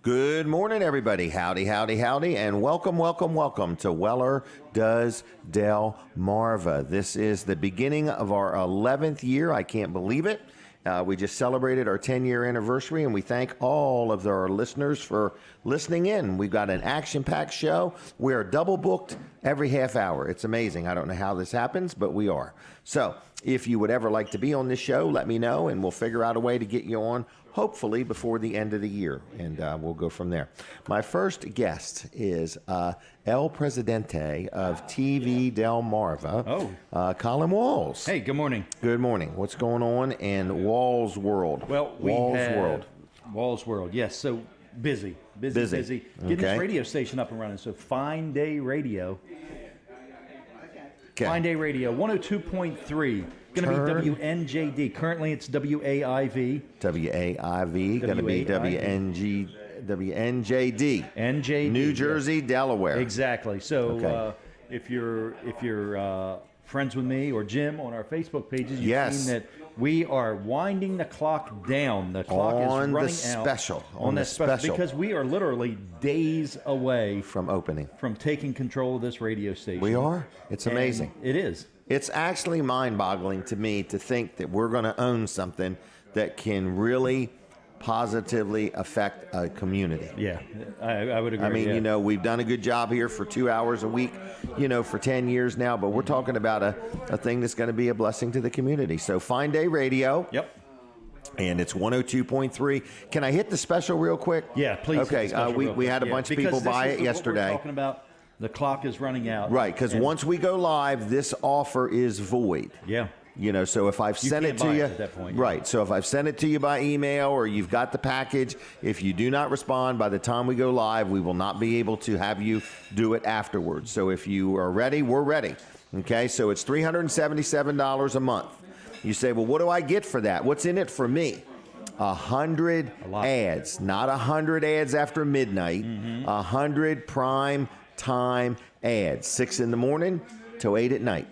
Good morning, everybody. Howdy, howdy, howdy, and welcome, welcome, welcome to Weller Does Delmarva. This is the beginning of our 11th year. I can't believe it. We just celebrated our 10-year anniversary, and we thank all of our listeners for listening in. We've got an action-packed show. We are double booked every half hour. It's amazing. I don't know how this happens, but we are. So if you would ever like to be on this show, let me know, and we'll figure out a way to get you on, hopefully before the end of the year, and we'll go from there. My first guest is El Presidente of TV Delmarva, Colin Walls. Hey, good morning. Good morning. What's going on in Walls World? Well, Walls World, yes. So busy. Getting this radio station up and running. So Fine Day Radio. Okay. Fine Day Radio, 102.3. Going to be WNJD. Currently, it's WAIV. WAIV. Going to be WNJD. NJD. New Jersey, Delaware. Exactly. So if you're friends with me or Jim on our Facebook pages, you've seen that we are winding the clock down. The clock is running out. On the special. Because we are literally days away from opening. From taking control of this radio station. We are. It's amazing. It is. It's actually mind-boggling to me to think that we're going to own something that can really positively affect a community. Yeah, I would agree. I mean, yeah. We've done a good job here for 2 hours a week, for 10 years now, but we're talking about a thing that's going to be a blessing to the community. So Fine Day Radio. Yep. And it's 102.3. Can I hit the special real quick? Yeah, please. Okay, we had a bunch of people buy it yesterday. What we're talking about. The clock is running out. Right, because once we go live, this offer is void. Yeah. So if I've sent it to you, at that point, right. So if I've sent it to you by email or you've got the package, if you do not respond by the time we go live, we will not be able to have you do it afterwards. So if you are ready, we're ready. Okay, so it's $377 a month. You say, well, what do I get for that? What's in it for me? 100 ads, not 100 ads after midnight. 100 prime time ads, 6 in the morning till 8 at night.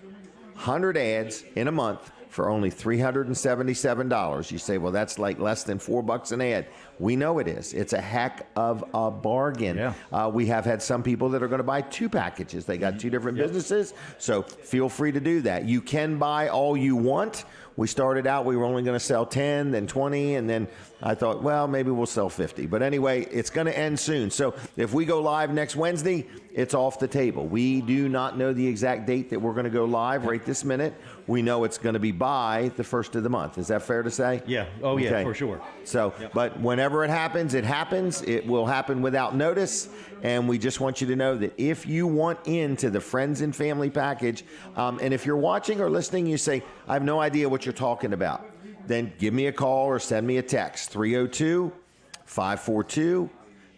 100 ads in a month for only $377. You say, well, that's like less than $4 an ad. We know it is. It's a heck of a bargain. Yeah. We have had some people that are going to buy 2 packages. They got 2 different businesses, so feel free to do that. You can buy all you want. We started out, we were only going to sell 10, then 20, and then I thought, well, maybe we'll sell 50. But anyway, it's going to end soon. So if we go live next Wednesday, it's off the table. We do not know the exact date that we're going to go live right this minute. We know it's going to be by the 1st of the month. Is that fair to say? Yeah. Oh, yeah, okay. For sure. So, but whenever it happens, it happens. It will happen without notice. And we just want you to know that if you want into the friends and family package, and if you're watching or listening, you say, I have no idea what you're talking about, then give me a call or send me a text, 302-542-9157,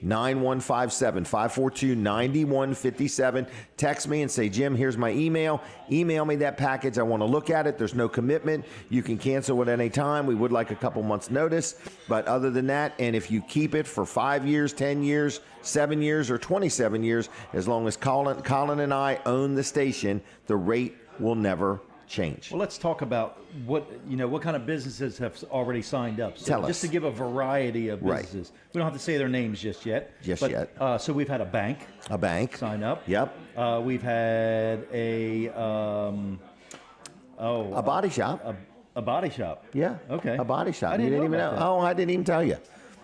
542-9157. Text me and say, Jim, here's my email. Email me that package. I want to look at it. There's no commitment. You can cancel at any time. We would like a couple months notice. But other than that, and if you keep it for 5 years, 10 years, 7 years, or 27 years, as long as Colin and I own the station, the rate will never change. Well, let's talk about what kind of businesses have already signed up. So Tell us. Just to give a variety of businesses. Right. We don't have to say their names just yet. So we've had a bank. Sign up. Yep. We've had a body shop. A body shop. Yeah. Okay. A body shop. You didn't even know. Oh, I didn't even tell you.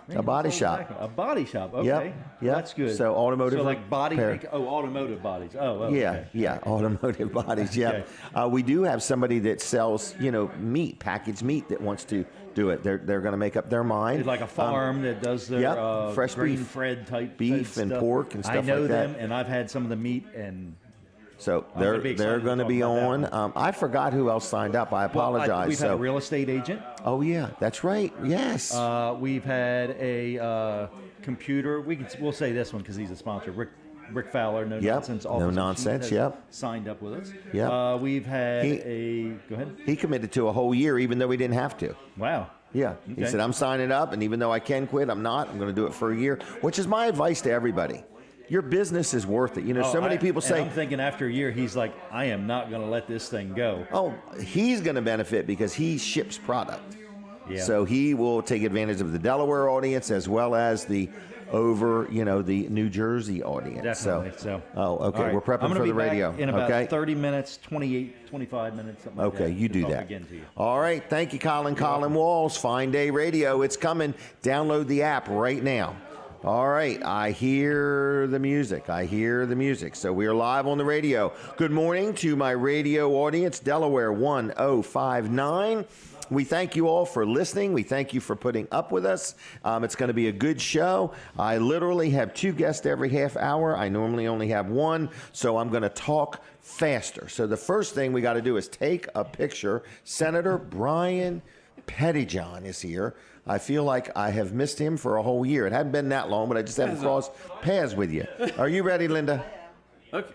A body shop. A body shop. Okay. Yep. Well, that's good. So automotive. So like body. Automotive bodies. Yeah. Automotive bodies. Yeah. Okay. We do have somebody that sells, meat, packaged meat, that wants to do it. They're going to make up their mind. It's like a farm that does their fresh grain-fed type beef and stuff. pork and stuff like that. I know them, and I've had some of the meat and. So they're going to be on. I forgot who else signed up. I apologize. We've had a real estate agent. Oh yeah, that's right. Yes. We've had a computer. We'll say this one because he's a sponsor. Rick Fowler, no nonsense. No nonsense. Yep. Signed up with us. Yep. We've had Go ahead. He committed to a whole year, even though we didn't have to. Wow. Yeah. Okay. He said, "I'm signing up, and even though I can quit, I'm not. I'm going to do it for a year," which is my advice to everybody. Your business is worth it. So many people say. I'm thinking after a year, he's like, I am not going to let this thing go. Oh, he's going to benefit because he ships product. Yeah. So he will take advantage of the Delaware audience as well as the Definitely. over, the New Jersey audience. Definitely. Okay. Right. We're prepping I'm for be the radio. Back in about okay. 30 minutes, 25 minutes, something like that. Okay, you do talk that. Again to you. All right. Thank you, Colin. Colin Walls, Fine Day Radio. It's coming. Download the app right now. All right. I hear the music. So we are live on the radio. Good morning to my radio audience, Delaware 1059. We thank you all for listening. We thank you for putting up with us. It's going to be a good show. I literally have 2 guests every half hour. I normally only have 1, so I'm going to talk faster. So the first thing we got to do is take a picture. Senator Brian Pettyjohn is here. I feel like I have missed him for a whole year. It hadn't been that long, but I just haven't crossed paths with you. Are you ready, Linda? Okay.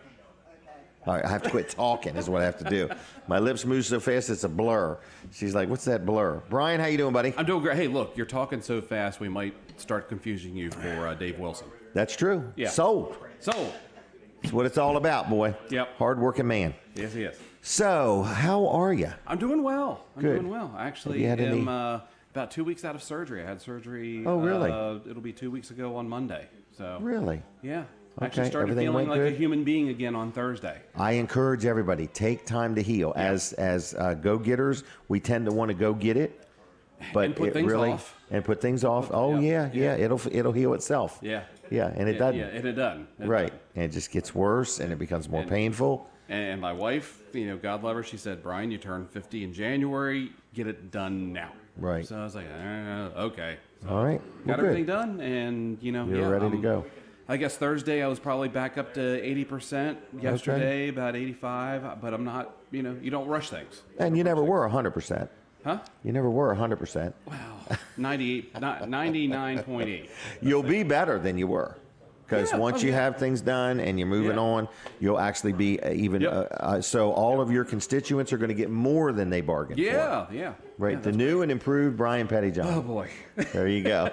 All right, I have to quit talking is what I have to do. My lips move so fast it's a blur. She's like, what's that blur? Brian, how you doing, buddy? I'm doing great. Hey, look, you're talking so fast we might start confusing you for Dave Wilson. That's true. Yeah. Sold. That's what it's all about, boy. Yep. Hard-working man. Yes, he is. So, how are you? I'm doing well. Good. Doing well. I actually am about 2 weeks out of surgery. I had surgery. Oh, really? It'll be 2 weeks ago on Monday. So. Really? Yeah. Okay. Actually started Everything feeling went like good? a human being again on Thursday. I encourage everybody, take time to heal. Yeah. As go-getters, we tend to want to go get it. But And put it things really off. and put things off. Oh yeah. yeah. It'll heal itself. Yeah. Yeah, and it doesn't. Yeah, and it doesn't. Right. And it just gets worse and it becomes more painful. And my wife, God love her, she said, Brian, you turned 50 in January. Get it done now. Right. So I was like, okay. So All right. Well, got everything done, and You're ready to go. I guess Thursday I was probably back up to 80%. Yesterday about 85, but I'm not. You don't rush things. And you never were 100%. Huh? You never were 100%. Wow, 99.8. You'll be better than you were. Because once you have things done and you're moving on, you'll actually be even. So all of your constituents are going to get more than they bargained for. Yeah. Right. Yeah, the new and improved Brian Pettyjohn. Oh boy. There you go.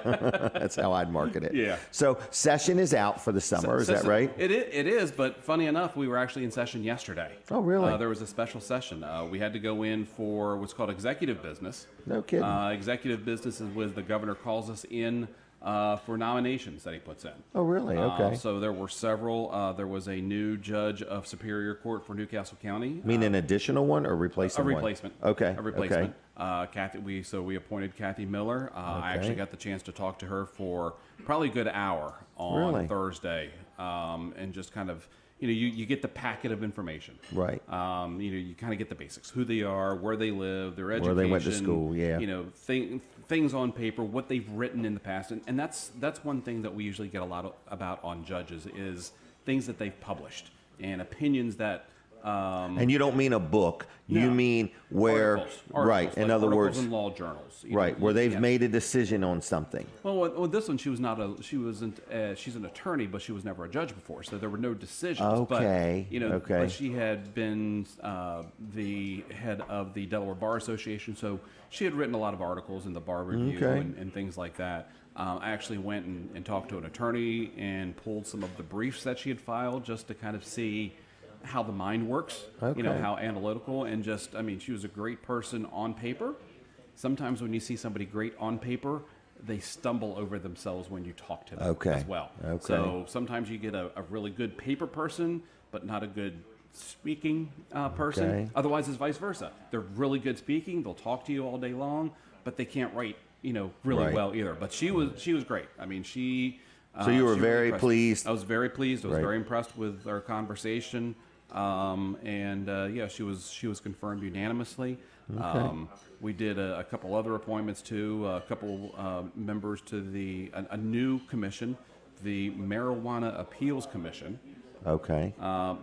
That's how I'd market it. Yeah. So session is out for the summer. Is that right? It is, but funny enough, we were actually in session yesterday. Oh, really? There was a special session. We had to go in for what's called executive business. No kidding. Executive business is when the governor calls us in for nominations that he puts in. Oh, really? Okay. So there were several. There was a new judge of Superior Court for Newcastle County. Mean an additional one or replacing A one? replacement. Okay. A replacement. We appointed Kathy Miller. I actually got the chance to talk to her for probably a good hour on Thursday, and just kind of. You get the packet of information. Right. You kind of get the basics: who they are, where they live, their education, where they went to school. Yeah. Things on paper, what they've written in the past, and that's one thing that we usually get a lot about on judges is things that they've published and opinions that. And you don't mean a book. You mean where, articles, right? In like other articles words, in law journals, right, where they've made a decision on something. Well, with this one, she's an attorney, but she was never a judge before, so there were no decisions. Okay. But she had been the head of the Delaware Bar Association, so she had written a lot of articles in the Bar Review and things like that. I actually went and talked to an attorney and pulled some of the briefs that she had filed just to kind of see how the mind works, how analytical, and she was a great person on paper. Sometimes when you see somebody great on paper, they stumble over themselves when you talk to them as well. Okay. So sometimes you get a really good paper person, but not a good speaking person. Okay. Otherwise, it's vice versa. They're really good speaking. They'll talk to you all day long, but they can't write, really well either. But she was great. She. So you were very pleased. I was very pleased. I was very impressed with our conversation. She was confirmed unanimously. Okay. We did a couple other appointments too. A couple members to a new commission, the Marijuana Appeals Commission. Okay.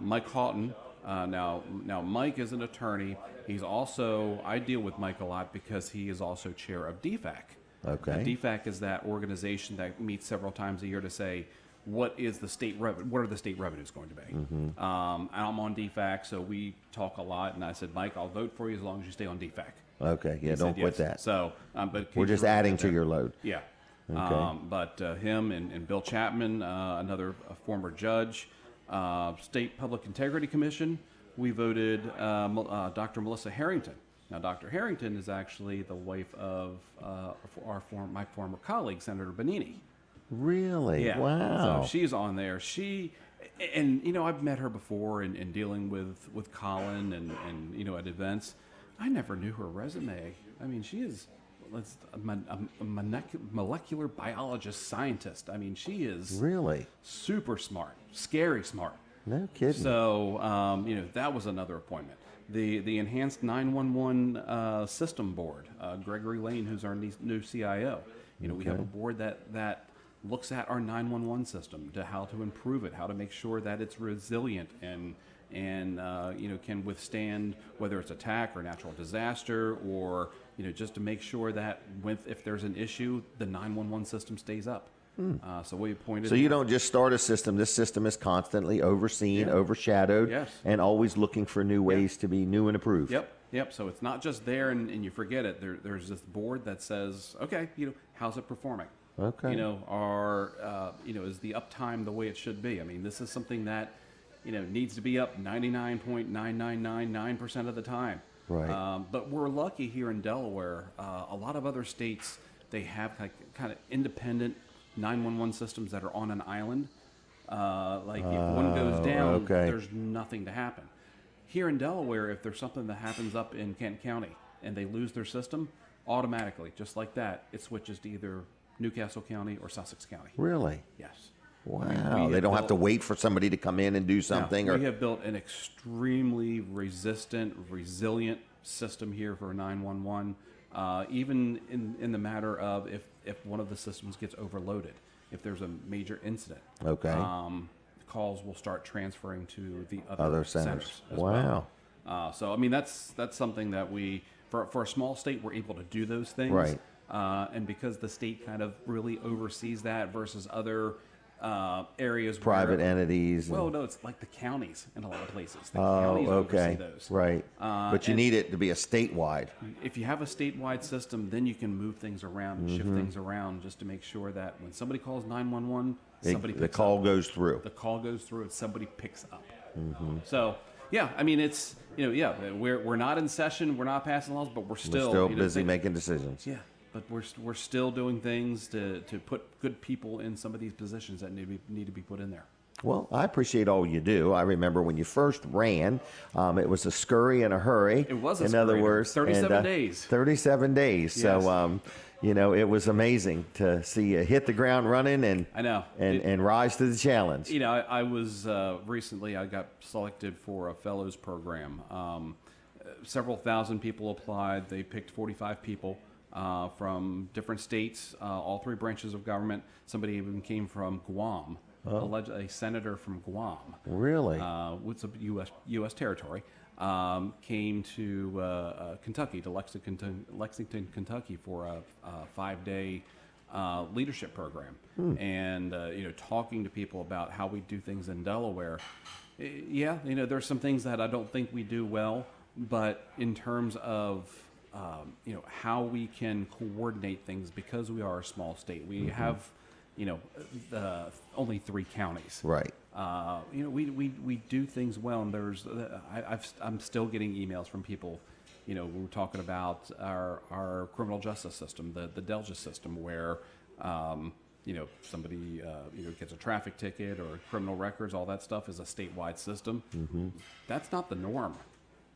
Mike Houghton. Now Mike is an attorney. I deal with Mike a lot because he is also chair of DFAC. Okay. Now, DFAC is that organization that meets several times a year to say, what are the state revenues going to be? Mm-hmm. And I'm on DFAC, so we talk a lot. And I said, Mike, I'll vote for you as long as you stay on DFAC. Okay, yeah, don't quit that. So, but we're just adding to your load. Yeah. Okay. But him and Bill Chapman, another former judge, State Public Integrity Commission, we voted Dr. Melissa Harrington. Now, Dr. Harrington is actually the wife of my former colleague, Senator Bonini. Really? Yeah. Wow. So she's on there. And I've met her before in dealing with Colin and at events. I never knew her resume. I mean, she is a molecular biologist scientist. I mean, she is really super smart, scary smart. No kidding. So that was another appointment. The Enhanced 911 System Board, Gregory Lane, who's our new CIO. We have a board that looks at our 911 system, to how to improve it, how to make sure that it's resilient and can withstand whether it's attack or natural disaster, or just to make sure that if there's an issue, the 911 system stays up. So we appointed. So you don't just start a system. This system is constantly overseen, overshadowed, yes, and always looking for new ways to be new and improved. Yep. So it's not just there and you forget it. There's this board that says, okay, how's it performing? Okay. Is the uptime the way it should be? I mean, this is something that needs to be up 99.9999% of the time. Right. But we're lucky here in Delaware. A lot of other states, they have kind of independent 911 systems that are on an island. If one goes down, there's nothing to happen. Here in Delaware, if there's something that happens up in Kent County and they lose their system, automatically, just like that, it switches to either Newcastle County or Sussex County. Really? Yes. Wow. They don't have to wait for somebody to come in and do something. We have built an extremely resistant, resilient system here for 911. Even in the matter of if one of the systems gets overloaded, if there's a major incident, calls will start transferring to the other centers as well. So I mean, that's something that we, for a small state, we're able to do those things. Right. And because the state kind of really oversees that versus other areas, private entities. Well, no, it's like the counties in a lot of places. The counties oversee those. Right. But you need it to be a statewide. If you have a statewide system, then you can move things around and shift things around just to make sure that when somebody calls 911, the call goes through. The call goes through and somebody picks up. So, yeah, I mean, it's, we're not in session, we're not passing laws, but we're still busy making decisions. Yeah. But we're still doing things to put good people in some of these positions that need to be put in there. Well, I appreciate all you do. I remember when you first ran, it was a scurry and a hurry. It was in other words, 37 days. 37 days. Yes. So, it was amazing to see you hit the ground running and I know and rise to the challenge. I was recently I got selected for a fellows program. Several thousand people applied. They picked 45 people. From different states, all three branches of government. Somebody even came from Guam, a senator from Guam. Really? What's a U.S. territory, came to Kentucky, to Lexington, Kentucky for a 5-day leadership program. And, talking to people about how we do things in Delaware. Yeah, there's some things that I don't think we do well, but in terms of how we can coordinate things, because we are a small state. We have, only 3 counties. Right. We do things well, and I'm still getting emails from people. We're talking about our criminal justice system, the Delgis system, where somebody gets a traffic ticket or criminal records, all that stuff is a statewide system. That's not the norm.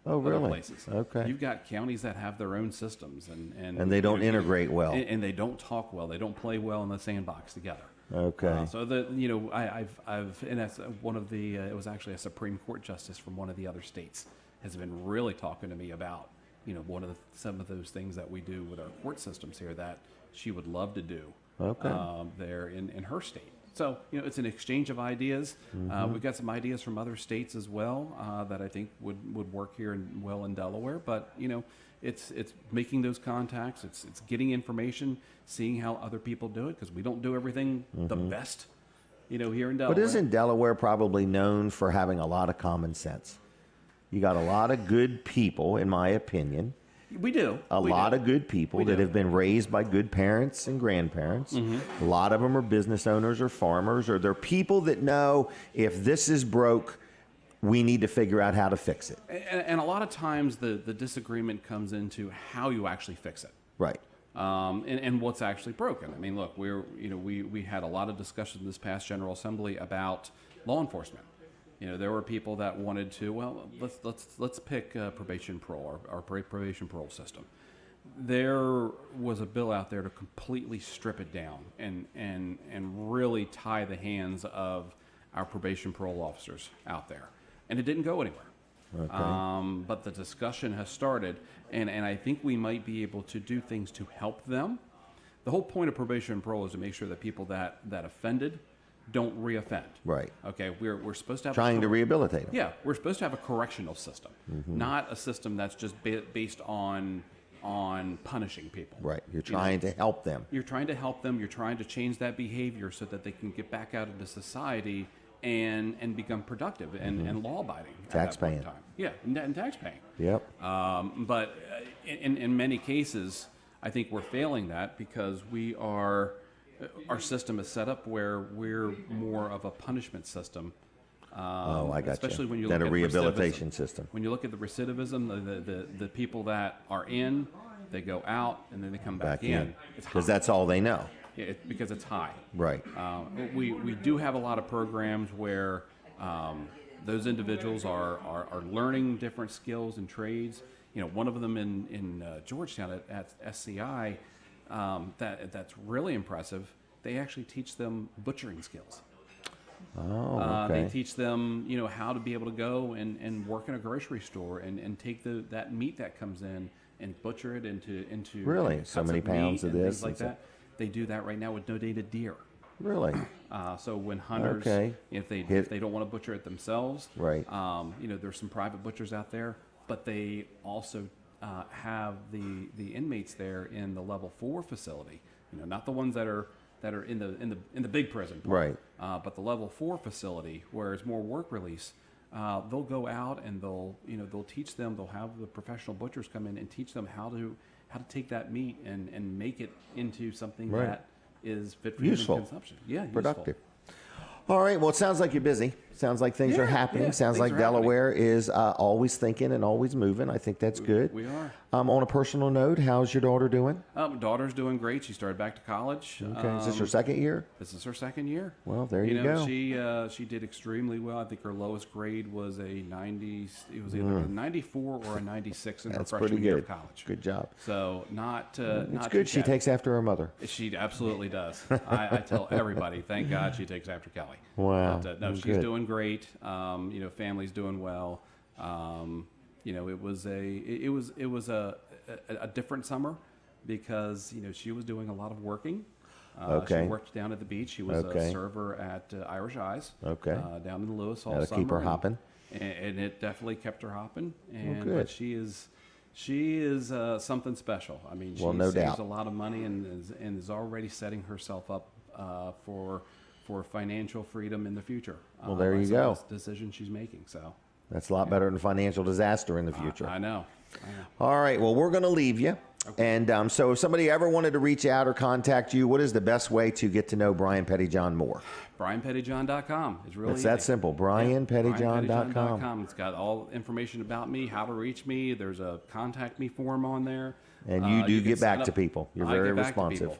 Oh, really? Other places. Okay. You've got counties that have their own systems, and they don't integrate well, and they don't talk well. They don't play well in the sandbox together. Okay. So and that's one of the. It was actually a Supreme Court justice from one of the other states has been really talking to me about some of those things that we do with our court systems here that she would love to do. Okay. There in her state. So, it's an exchange of ideas. We've got some ideas from other states as well that I think would work here well in Delaware. But, it's making those contacts. It's getting information, seeing how other people do it, because we don't do everything the best, here in Delaware. But isn't Delaware probably known for having a lot of common sense? You got a lot of good people, in my opinion. We do. A lot of good people that have been raised by good parents and grandparents. A lot of them are business owners or farmers, or they're people that know if this is broke, we need to figure out how to fix it. And a lot of times the disagreement comes into how you actually fix it. Right. and what's actually broken. I mean, look, we had a lot of discussion this past General Assembly about law enforcement. There were people that wanted to, well, let's pick probation parole, our probation parole system. There was a bill out there to completely strip it down and really tie the hands of our probation parole officers out there, and it didn't go anywhere. Okay. But the discussion has started, and I think we might be able to do things to help them. The whole point of probation and parole is to make sure that people that offended don't reoffend. Right. Okay. We're supposed to have trying to rehabilitate them. Yeah, we're supposed to have a correctional system, not a system that's just based on punishing people. Right. You're trying to help them. You're trying to help them. You're trying to change that behavior so that they can get back out into society and become productive and law-abiding. Tax-paying. Yeah, and tax-paying. Yep. But in many cases, I think we're failing that because our system is set up where we're more of a punishment system. I got especially you. when you Than look a at rehabilitation system. When you look at the recidivism, the people that are in, they go out and then they come back in. Because that's all they know. Yeah, because it's high. Right. We do have a lot of programs where those individuals are learning different skills and trades. One of them in Georgetown at SCI that's really impressive. They actually teach them butchering skills. Oh, okay. They teach them, how to be able to go and work in a grocery store and take that meat that comes in and butcher it into really so many pounds of this like that. They do that right now with no-dated deer. Really? So when hunters, if they don't want to butcher it themselves, right? There's some private butchers out there, but they also have the inmates there in the level 4 facility. Not the ones that are in the big prison, right? But the level 4 facility where it's more work release. They'll go out and they'll teach them. They'll have the professional butchers come in and teach them how to take that meat and make it into something that is fit for human consumption. Yeah, productive. All right. Well, it sounds like you're busy. Sounds like things are happening. Yeah, sounds like Delaware is always thinking and always moving. I think that's good. We are. On a personal note, how's your daughter doing? Daughter's doing great. She started back to college. Okay. Is this her second year? This is her second year. Well, there you go. She did extremely well. I think her lowest grade was a 90. It was either a 94 or a 96 in her freshman year of college. Good job. So not. It's good. She takes after her mother. She absolutely does. I tell everybody, thank God she takes after Kelly. Wow. But, no, she's doing great. Family's doing well. It was a different summer because she was doing a lot of working. She worked down at the beach. She was a server at Irish Eyes. Down in the Lewis all summer. Keep her hopping. And it definitely kept her hopping. But she is something special. I mean, she saves a lot of money and is already setting herself up for financial freedom in the future. Well, there you go. That's the decision she's making. So that's a lot better than financial disaster in the future. I know. All right. Well, we're going to leave you. Okay. And so if somebody ever wanted to reach out or contact you, what is the best way to get to know Brian Pettyjohn more? BrianPettyjohn.com is really It's easy. that simple. BrianPettyjohn.com. It's got all information about me, how to reach me. There's a contact me form on there. And you do get back to people. You're very responsive.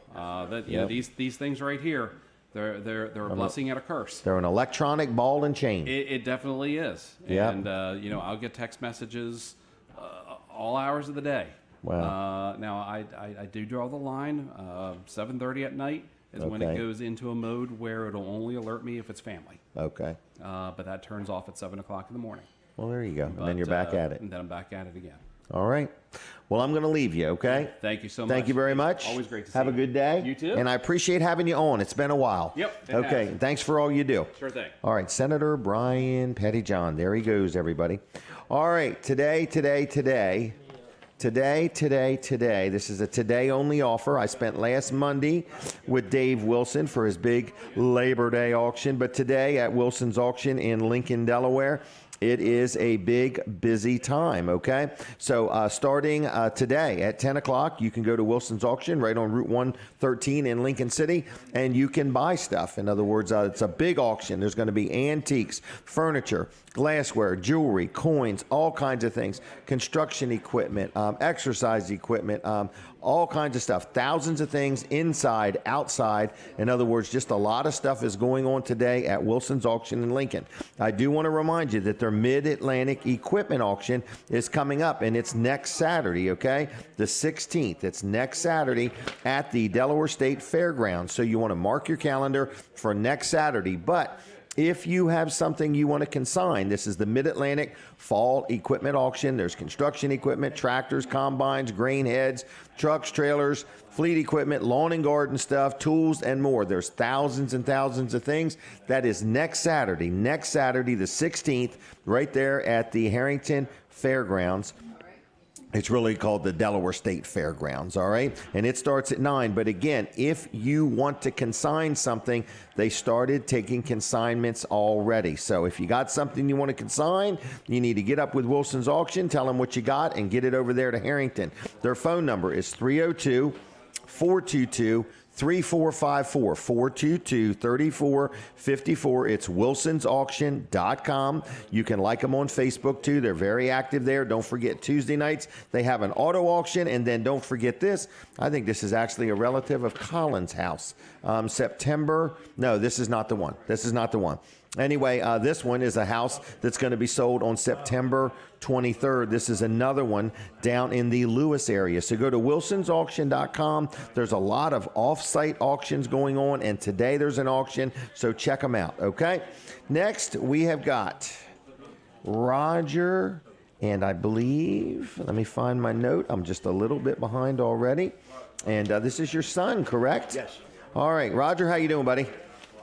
These things right here, they're a blessing and a curse. They're an electronic ball and chain. It definitely is. Yep. And I'll get text messages all hours of the day. Wow. Now I do draw the line. 7:30 at night is when it goes into a mode where it'll only alert me if it's family. Okay. But that turns off at 7 o'clock in the morning. Well, there you go. And then you're back at it. And then I'm back at it again. All right. Well, I'm going to leave you, okay? Thank you so much. Thank you very much. Always great to see you. Have a good day. You too. And I appreciate having you on. It's been a while. Yep. Okay. Thanks for all you do. Sure thing. All right. Senator Brian Pettyjohn. There he goes, everybody. All right. Today. This is a today-only offer. I spent last Monday with Dave Wilson for his big Labor Day auction, but today at Wilson's Auction in Lincoln, Delaware, it is a big, busy time, okay? So starting today at 10 o'clock, you can go to Wilson's Auction right on Route 113 in Lincoln City, and you can buy stuff. In other words, it's a big auction. There's going to be antiques, furniture, glassware, jewelry, coins, all kinds of things, construction equipment, exercise equipment, all kinds of stuff, thousands of things inside, outside. In other words, just a lot of stuff is going on today at Wilson's Auction in Lincoln. I do want to remind you that their Mid-Atlantic Equipment Auction is coming up, and it's next Saturday, okay? The 16th. It's next Saturday at the Delaware State Fairgrounds. So you want to mark your calendar for next Saturday. But if you have something you want to consign, this is the Mid-Atlantic Fall Equipment Auction. There's construction equipment, tractors, combines, grain heads, trucks, trailers, fleet equipment, lawn and garden stuff, tools, and more. There's thousands and thousands of things. That is next Saturday, the 16th, right there at the Harrington Fairgrounds. It's really called the Delaware State Fairgrounds, all right? And it starts at 9. But again, if you want to consign something, they started taking consignments already. So if you got something you want to consign, you need to get up with Wilson's Auction, tell them what you got, and get it over there to Harrington. Their phone number is 302-422-3454, 422-3454. It's wilsonsauction.com. You can like them on Facebook too. They're very active there. Don't forget Tuesday nights they have an auto auction, and then don't forget this. I think this is actually a relative of Colin's house. September. No, this is not the one. This is not the one. Anyway, this one is a house that's going to be sold on September 23rd. This is another one down in the Lewis area. So go to wilsonsauction.com. There's a lot of off-site auctions going on, and today there's an auction, so check them out, okay? Next, we have got Roger, and I believe, let me find my note. I'm just a little bit behind already. And this is your son, correct? Yes. All right, Roger, how you doing, buddy?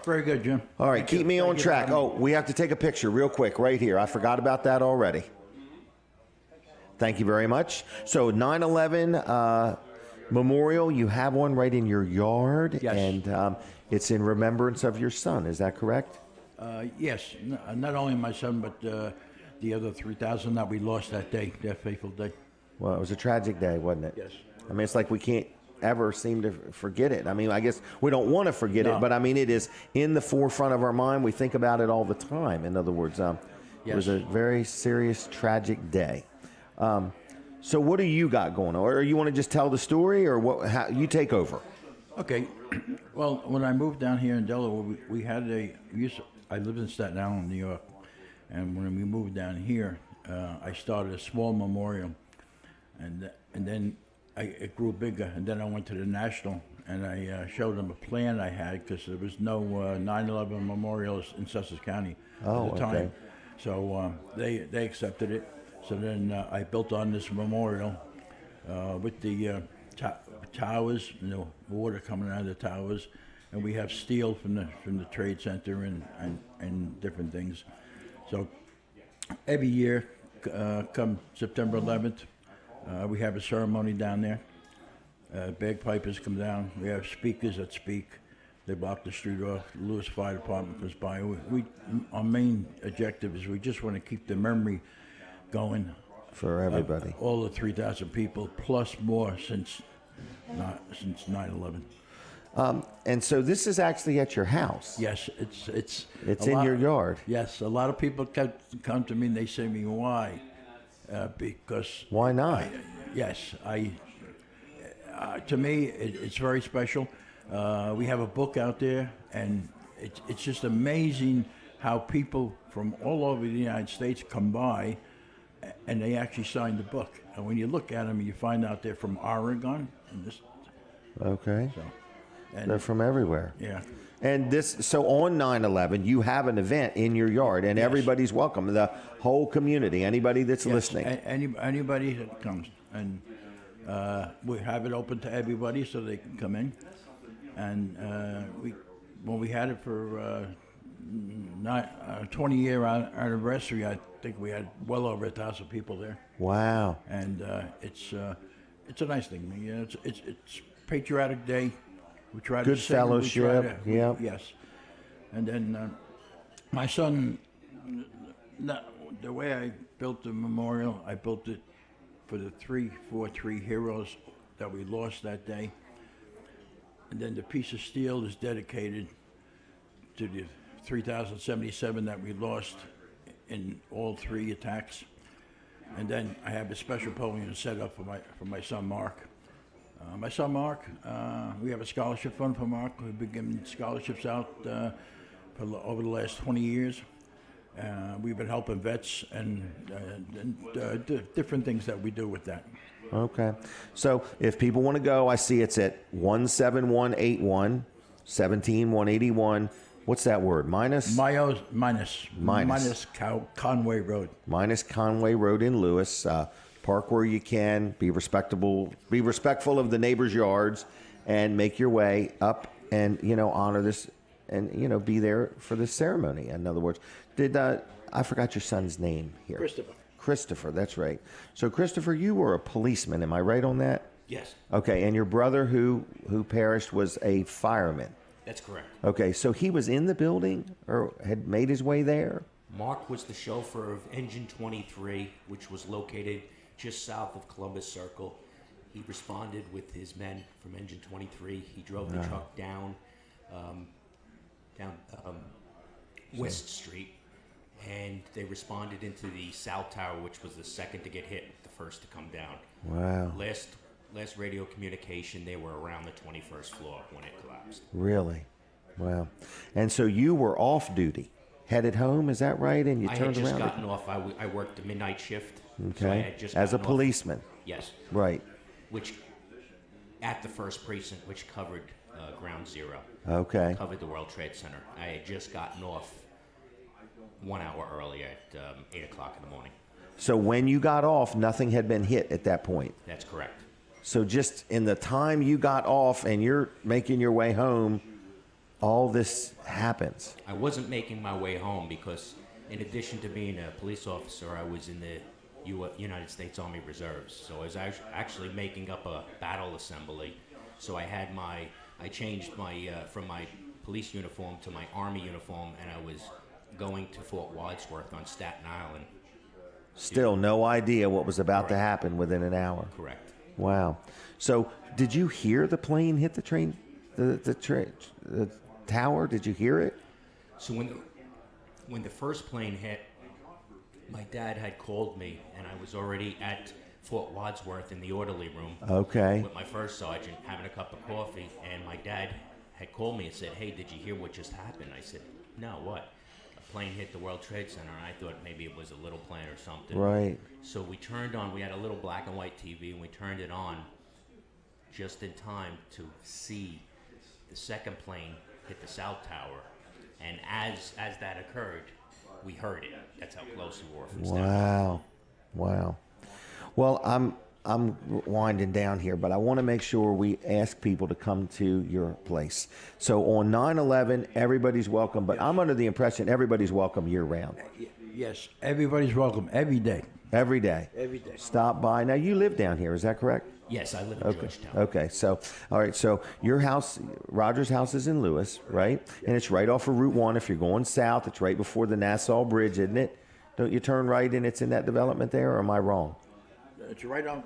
Very good, Jim. All right, keep me on track. Oh, we have to take a picture real quick right here. I forgot about that already. Thank you very much. So 9/11 memorial, you have one right in your yard. Yes. And it's in remembrance of your son. Is that correct? Yes, not only my son, but the other 3,000 that we lost that day, that fateful day. Well, it was a tragic day, wasn't it? Yes. I mean, it's like we can't ever seem to forget it. I mean, I guess we don't want to forget it, but I mean, it is in the forefront of our mind. We think about it all the time. In other words, it was a very serious, tragic day. So what do you got going on? Or you want to just tell the story, or what? How, you take over. Okay. Well, when I moved down here in Delaware, I lived in Staten Island, New York, and when we moved down here, I started a small memorial, and then it grew bigger, and then I went to the National, and I showed them a plan I had, because there was no 9/11 memorials in Sussex County at the time. Okay. So they accepted it. So then I built on this memorial with the towers, water coming out of the towers, and we have steel from the Trade Center and different things. So every year, come September 11th, we have a ceremony down there. Bagpipers come down. We have speakers that speak. They block the street off. The Lewis Fire Department comes by. Our main objective is we just want to keep the memory going For everybody. All the 3,000 people, plus more since 9/11. And so this is actually at your house. Yes, it's in your yard. Yes, a lot of people come to me and they say to me, why? Because why not? To me, it's very special. We have a book out there, and it's just amazing how people from all over the United States come by, and they actually sign the book. And when you look at them, you find out they're from Oregon. Okay. So, they're from everywhere. Yeah. And so on 9/11, you have an event in your yard, and everybody's welcome. The whole community, anybody that's listening. Anybody that comes, and we have it open to everybody so they can come in. And when we had it for 20-year anniversary, I think we had well over 1,000 people there. Wow. And it's a nice thing. You know, it's Patriotic Day. We try to good sing, fellowship. Yeah. Yes. And then my son, the way I built the memorial, I built it for the 343 heroes that we lost that day. And then the piece of steel is dedicated to the 3,077 that we lost in all three attacks. And then I have a special pavilion set up for my son Mark. My son Mark, we have a scholarship fund for Mark. We've been giving scholarships out over the last 20 years. We've been helping vets and different things that we do with that. Okay. So if people want to go, I see it's at 17181, 17181. What's that word? Minus Conway Road. Minus Conway Road in Lewis. Park where you can. Be respectful of the neighbors' yards, and make your way up and honor this and be there for this ceremony. In other words, I forgot your son's name here? Christopher. That's right. So Christopher, you were a policeman. Am I right on that? Yes. Okay, and your brother who perished was a fireman. That's correct. Okay, so he was in the building or had made his way there? Mark was the chauffeur of Engine 23, which was located just south of Columbus Circle. He responded with his men from Engine 23. He drove the truck down West Street, and they responded into the South Tower, which was the second to get hit, the first to come down. Wow. Last radio communication, they were around the 21st floor when it collapsed. Really? Wow. And so you were off duty, headed home, is that right? And you turned around? I had just gotten off. I worked the midnight shift. Okay. So I had just as a gotten off. policeman? Yes. Right. Which, at the first precinct, which covered Ground Zero. Okay. Covered the World Trade Center. I had just gotten off 1 hour earlier at 8 o'clock in the morning. So when you got off, nothing had been hit at that point? That's correct. So just in the time you got off and you're making your way home, all this happens. I wasn't making my way home because, in addition to being a police officer, I was in the United States Army Reserves. So I was actually making up a battle assembly. So I changed from my police uniform to my Army uniform, and I was going to Fort Wadsworth on Staten Island. Still no idea what was about to happen within an hour. Correct. Wow. So did you hear the plane hit the train, the tower? Did you hear it? So when the first plane hit, my dad had called me, and I was already at Fort Wadsworth in the orderly room. Okay. With my first sergeant having a cup of coffee, and my dad had called me and said, "Hey, did you hear what just happened?" I said, "No, what?" A plane hit the World Trade Center, and I thought maybe it was a little plane or something. Right. So we had a little black and white TV, and we turned it on just in time to see the second plane hit the South Tower. And as that occurred, we heard it. That's how close we were from Staten Island. Wow. Well, I'm winding down here, but I want to make sure we ask people to come to your place. So on 9/11, everybody's welcome, but I'm under the impression everybody's welcome year-round. Yes, everybody's welcome every day. Every day? Every day. Stop by. Now, you live down here, is that correct? Yes, I live in Georgetown. Okay, so, all right, so your house, Roger's house is in Lewis, right? And it's right off of Route 1. If you're going south, it's right before the Nassau Bridge, isn't it? Don't you turn right and it's in that development there, or am I wrong? It's right on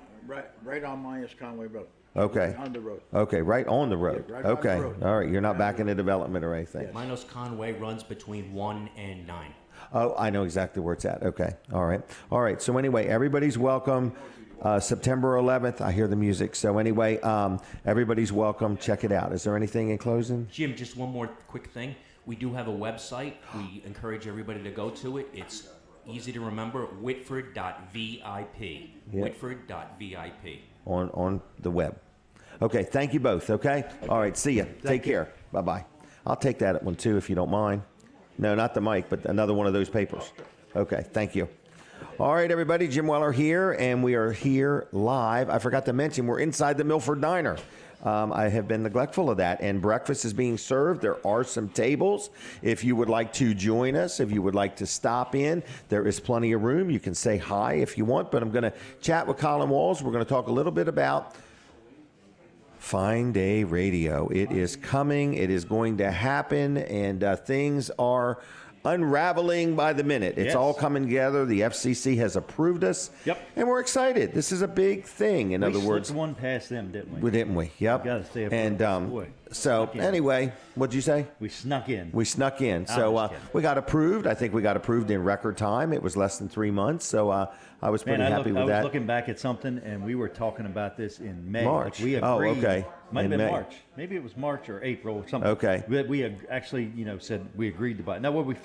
Myers Conway Road. Okay. On the road. Okay, right on the road. Yeah, right on the okay, road. all right, you're not back into development or anything. Minos Conway runs between 1 and 9. Oh, I know exactly where it's at. Okay, all right. So anyway, everybody's welcome. September 11th, I hear the music. So anyway, everybody's welcome. Check it out. Is there anything in closing? Jim, just one more quick thing. We do have a website. We encourage everybody to go to it. It's easy to remember, Whitford.vip. Yeah. Whitford.vip. On the web. Okay, thank you both, okay? All right, see ya. Take care. Bye-bye. I'll take that one too if you don't mind. No, not the mic, but another one of those papers. Okay, thank you. All right, everybody, Jim Weller here, and we are here live. I forgot to mention, we're inside the Milford Diner. I have been neglectful of that, and breakfast is being served. There are some tables. If you would like to join us, if you would like to stop in, there is plenty of room. You can say hi if you want, but I'm going to chat with Colin Walls. We're going to talk a little bit about Fine Day Radio. It is coming. It is going to happen, and things are unraveling by the minute. It's all coming together. The FCC has approved us. Yep. And we're excited. This is a big thing. In other words, we slipped one past them, didn't we? Didn't we? Yep. Got to stay up. And So anyway, what'd you say? We snuck in. We snuck in. So we got approved. I think we got approved in record time. It was less than 3 months. So I was pretty happy with that. I was looking back at something, and we were talking about this in May. March. Like we agreed. Oh, okay. Might have In been May. March. Maybe it was March or April or something. Okay. We had actually, said we agreed to buy it. Now, when we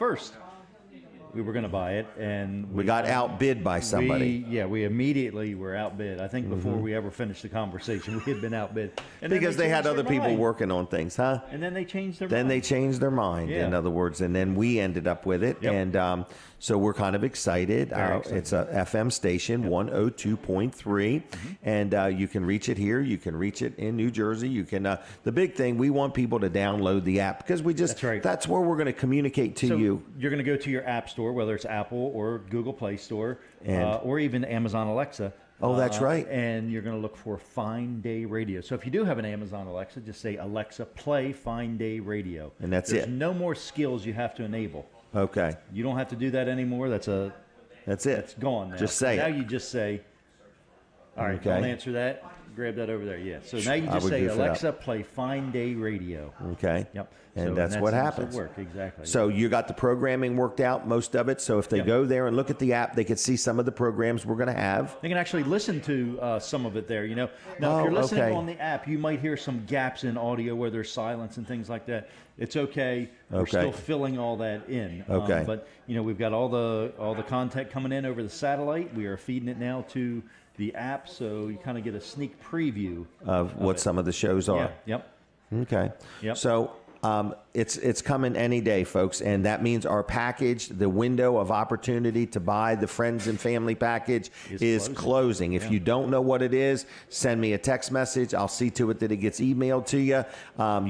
were going to buy it, and we got outbid by somebody. We immediately were outbid. I think before we ever finished the conversation, we had been outbid. And because they had other people working on things, huh? And then they changed their mind. Then they changed their mind, in other words, and then we ended up with it. Yep. And so we're kind of excited. It's a FM station, 102.3, and you can reach it here. You can reach it in New Jersey. You can. The big thing, we want people to download the app because that's where we're going to communicate to you. You're going to go to your app store, whether it's Apple or Google Play Store, or even Amazon Alexa. Oh, that's right. And you're going to look for Fine Day Radio. So if you do have an Amazon Alexa, just say, Alexa, play Fine Day Radio. And that's There's it. no more skills you have to enable. Okay. You don't have to do that anymore. That's it. It's gone now. Just say it. Now you just say, all right, Okay. don't answer that. Grab that over there. Yeah. So now you just say, Alexa, play Fine Day Radio. Okay. Yep. And So that's what happens. Work. Exactly. So you got the programming worked out, most of it. So if they go there and look at the app, they can see some of the programs we're going to have. They can actually listen to some of it there, Now, if you're listening on the app, you might hear some gaps in audio where there's silence and things like that. It's okay. We're still filling all that in. Okay. But, we've got all the content coming in over the satellite. We are feeding it now to the app, so you kind of get a sneak preview of what some of the shows are. Yeah. Yep. Okay. Yep. So it's coming any day, folks, and that means our package, the window of opportunity to buy the friends and family package is closing. If you don't know what it is, send me a text message. I'll see to it that it gets emailed to you.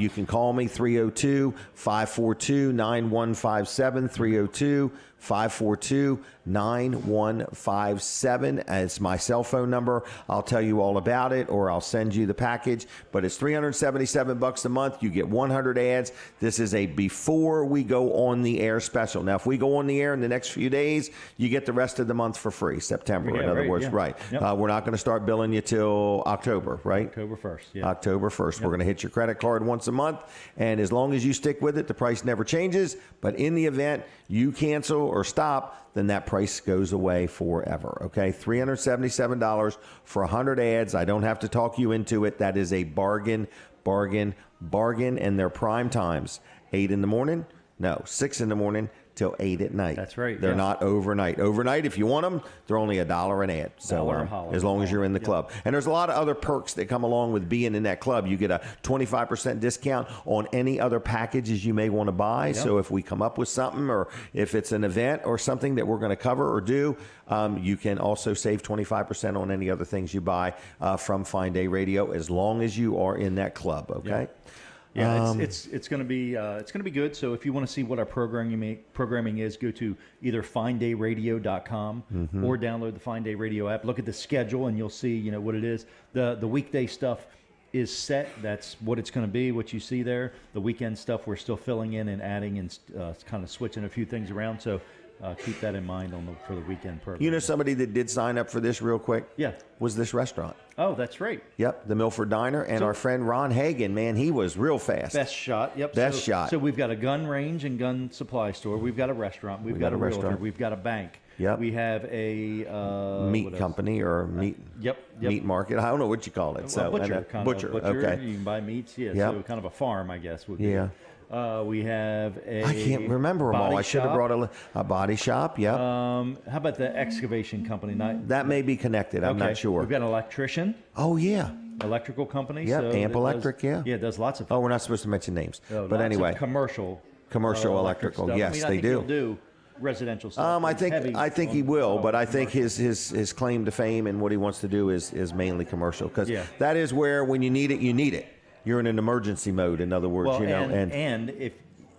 You can call me 302-542-9157, 302-542-9157. It's my cell phone number. I'll tell you all about it, or I'll send you the package. But it's $377 a month. You get 100 ads. This is a before we go on the air special. Now, if we go on the air in the next few days, you get the rest of the month for free, September, in other words. Right. Yep. We're not going to start billing you till October, right? October 1st. Yeah. October 1st. Yep. We're going to hit your credit card once a month. And as long as you stick with it, the price never changes. But in the event you cancel or stop, then that price goes away forever. Okay, $377 for 100 ads. I don't have to talk you into it. That is a bargain, bargain, bargain. And their prime times, 8 in the morning, 6 in the morning till 8 at night. That's right. They're not overnight. Overnight, if you want them, they're only $1 an ad. So as long as you're in the club. And there's a lot of other perks that come along with being in that club. You get a 25% discount on any other packages you may want to buy. So if we come up with something, or if it's an event or something that we're going to cover or do, you can also save 25% on any other things you buy from Fine Day Radio, as long as you are in that club. Okay. Yeah, it's going to be good. So if you want to see what our programming is, go to either FineDayRadio.com or download the Fine Day Radio app. Look at the schedule, and you'll see what it is. The weekday stuff is set. That's what it's going to be. What you see there. The weekend stuff we're still filling in and adding and kind of switching a few things around. So keep that in mind for the weekend program. You know somebody that did sign up for this real quick? Yeah. Was this restaurant. Oh, that's right. Yep, the Milford Diner. And our friend Ron Hagan, man, he was real fast. Best shot. Yep. Best shot. So we've got a gun range and gun supply store. We've got a restaurant. We've got a realtor. We've got a bank. Yep. We have a meat company or meat meat market. I don't know what you call it. So butcher. Butcher. Okay. You can buy meats. Yeah. Yep. So kind of a farm, I guess. Would be. Yeah. We have a. I can't remember them all. I should have brought a body shop. Yep. How about the excavation company? That may be connected. I'm not sure. We've got an electrician. Oh yeah. Electrical company. Yeah. So Amp Electric. Yeah. Yeah. It does lots of. Oh, we're not supposed to mention names. But anyway. Commercial electrical. Stuff. Yes, I they think do. He'll do residential stuff. I think he will, but I think his claim to fame and what he wants to do is mainly commercial, because that is where, when you need it, you need it. You're in an emergency mode, in other words. And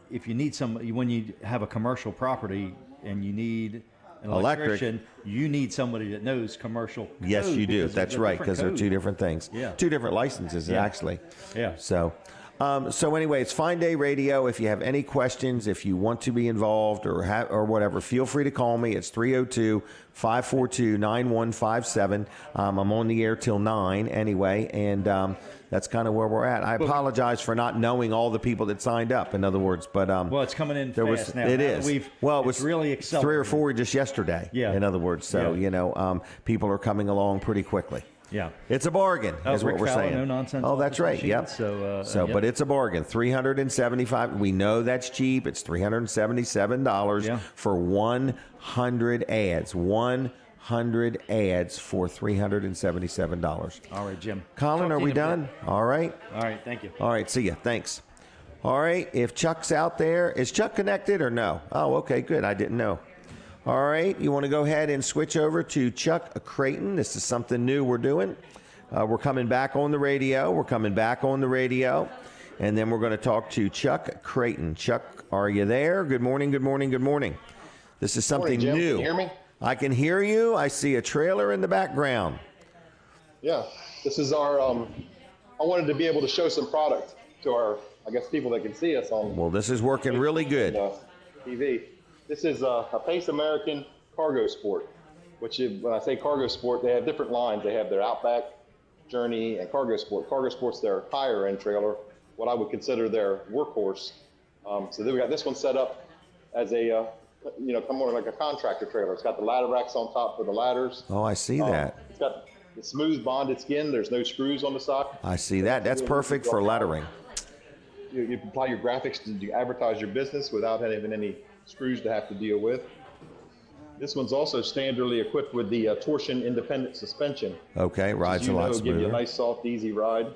if you need when you have a commercial property and you need an electrician, you need somebody that knows commercial code. Yes, you do. That's right, because they're two different things. Yeah. Two different licenses, actually. Yeah. So, So anyway, it's Fine Day Radio. If you have any questions, if you want to be involved or whatever, feel free to call me. It's 302-542-9157. I'm on the air till 9 anyway, and that's kind of where we're at. I apologize for not knowing all the people that signed up, in other words. But well, it's coming in fast now. It is. Well, it was really accelerating. 3 or 4 just yesterday, in other words. So, people are coming along pretty quickly. Yeah, it's a bargain, is what we're saying. No nonsense. Oh, that's right. Machine. Yep. So, but it's a bargain. $375. We know that's cheap. It's $377 for 100 ads. 100 ads for $377. All right, Jim. Colin, are we done? All right. All right. Thank you. All right. See ya. Thanks. All right. If Chuck's out there, is Chuck connected or no? Oh, okay. Good. I didn't know. All right, you want to go ahead and switch over to Chuck Creighton. This is something new we're doing. We're coming back on the radio. And then we're going to talk to Chuck Creighton. Chuck, are you there? Good morning, good morning, good morning. This is something new. Can you hear me? I can hear you. I see a trailer in the background. Yeah, this is our, I wanted to be able to show some product to our, I guess, people that can see us on. Well, this is working really good. TV. This is a Pace American Cargo Sport, which is, when I say Cargo Sport, they have different lines. They have their Outback, Journey, and Cargo Sport. Cargo Sport's their higher end trailer, what I would consider their workhorse. So then we got this one set up as a, more like a contractor trailer. It's got the ladder racks on top for the ladders. Oh, I see that. It's got the smooth bonded skin. There's no screws on the side. I see that. That's perfect for laddering. You apply your graphics to advertise your business without having any screws to have to deal with. This one's also standardly equipped with the torsion independent suspension. Okay, rides a lot smoother. Give you a nice, soft, easy ride.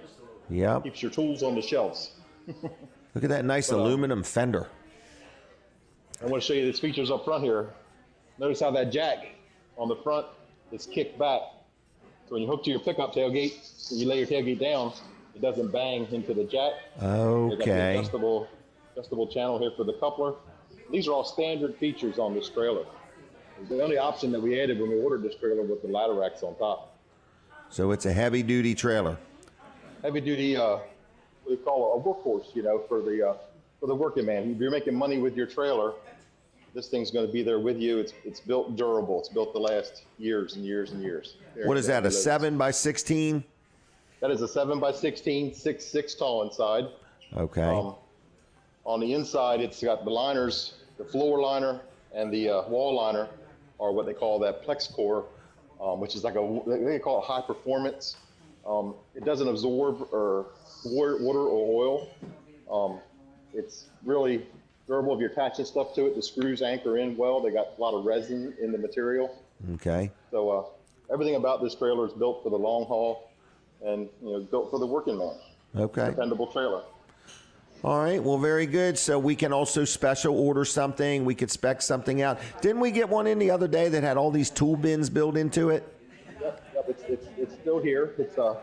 Yep. Keeps your tools on the shelves. Look at that nice aluminum fender. I want to show you these features up front here. Notice how that jack on the front is kicked back. So when you hook to your pickup tailgate, and you lay your tailgate down, it doesn't bang into the jack. Okay. Got the adjustable channel here for the coupler. These are all standard features on this trailer. The only option that we added when we ordered this trailer was the ladder racks on top. So it's a heavy-duty trailer. Heavy-duty, what we call a workhorse, for the working man. If you're making money with your trailer, this thing's going to be there with you. It's built durable. It's built to last years and years and years. What is that, a 7x16? That is a 7x16, 6'6" tall inside. Okay. On the inside, it's got the liners. The floor liner and the wall liner are what they call that Plex core, which is like they call it high performance. It doesn't absorb or water or oil. It's really durable if you're attaching stuff to it. The screws anchor in well. They got a lot of resin in the material. Okay. So everything about this trailer is built for the long haul and built for the working man. Okay. Dependable trailer. All right, well, very good. So we can also special order something. We could spec something out. Didn't we get one in the other day that had all these tool bins built into it? Yep, it's still here. It's still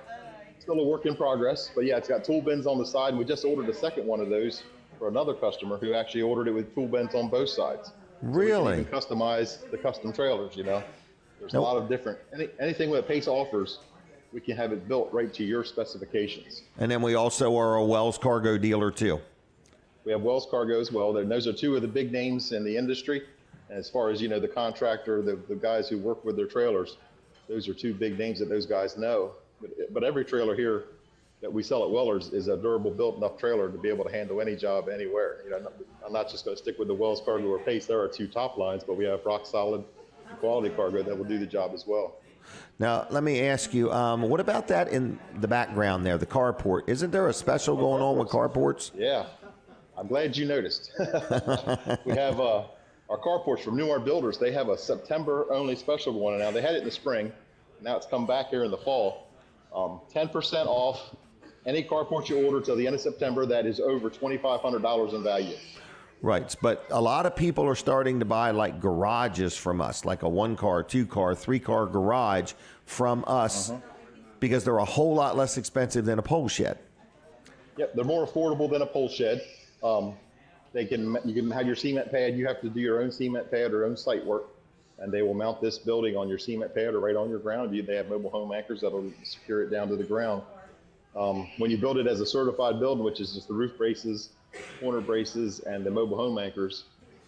a work in progress. But yeah, it's got tool bins on the side. And we just ordered a second one of those for another customer who actually ordered it with tool bins on both sides. Really? So we can customize the custom trailers, There's a lot of different, anything that Pace offers, we can have it built right to your specifications. And then we also are a Wells Cargo dealer too. We have Wells Cargo as well. Those are two of the big names in the industry. And as far as, the contractor, the guys who work with their trailers, those are two big names that those guys know. But every trailer here that we sell at Weller's is a durable built enough trailer to be able to handle any job anywhere. I'm not just going to stick with the Wells Cargo or Pace. There are two top lines, but we have rock solid quality cargo that will do the job as well. Now, let me ask you, what about that in the background there, the carport? Isn't there a special going on with carports? Yeah, I'm glad you noticed. We have our carports from Newmar Builders. They have a September-only special going on now. They had it in the spring. Now it's come back here in the fall. 10% off any carport you order till the end of September that is over $2,500 in value. Right, but a lot of people are starting to buy like garages from us, like a 1-car, 2-car, 3-car garage from us because they're a whole lot less expensive than a pole shed. Yep, they're more affordable than a pole shed. You can have your cement pad. You have to do your own cement pad or own site work, and they will mount this building on your cement pad or right on your ground. They have mobile home anchors that'll secure it down to the ground. When you build it as a certified building, which is just the roof braces, corner braces, and the mobile home anchors,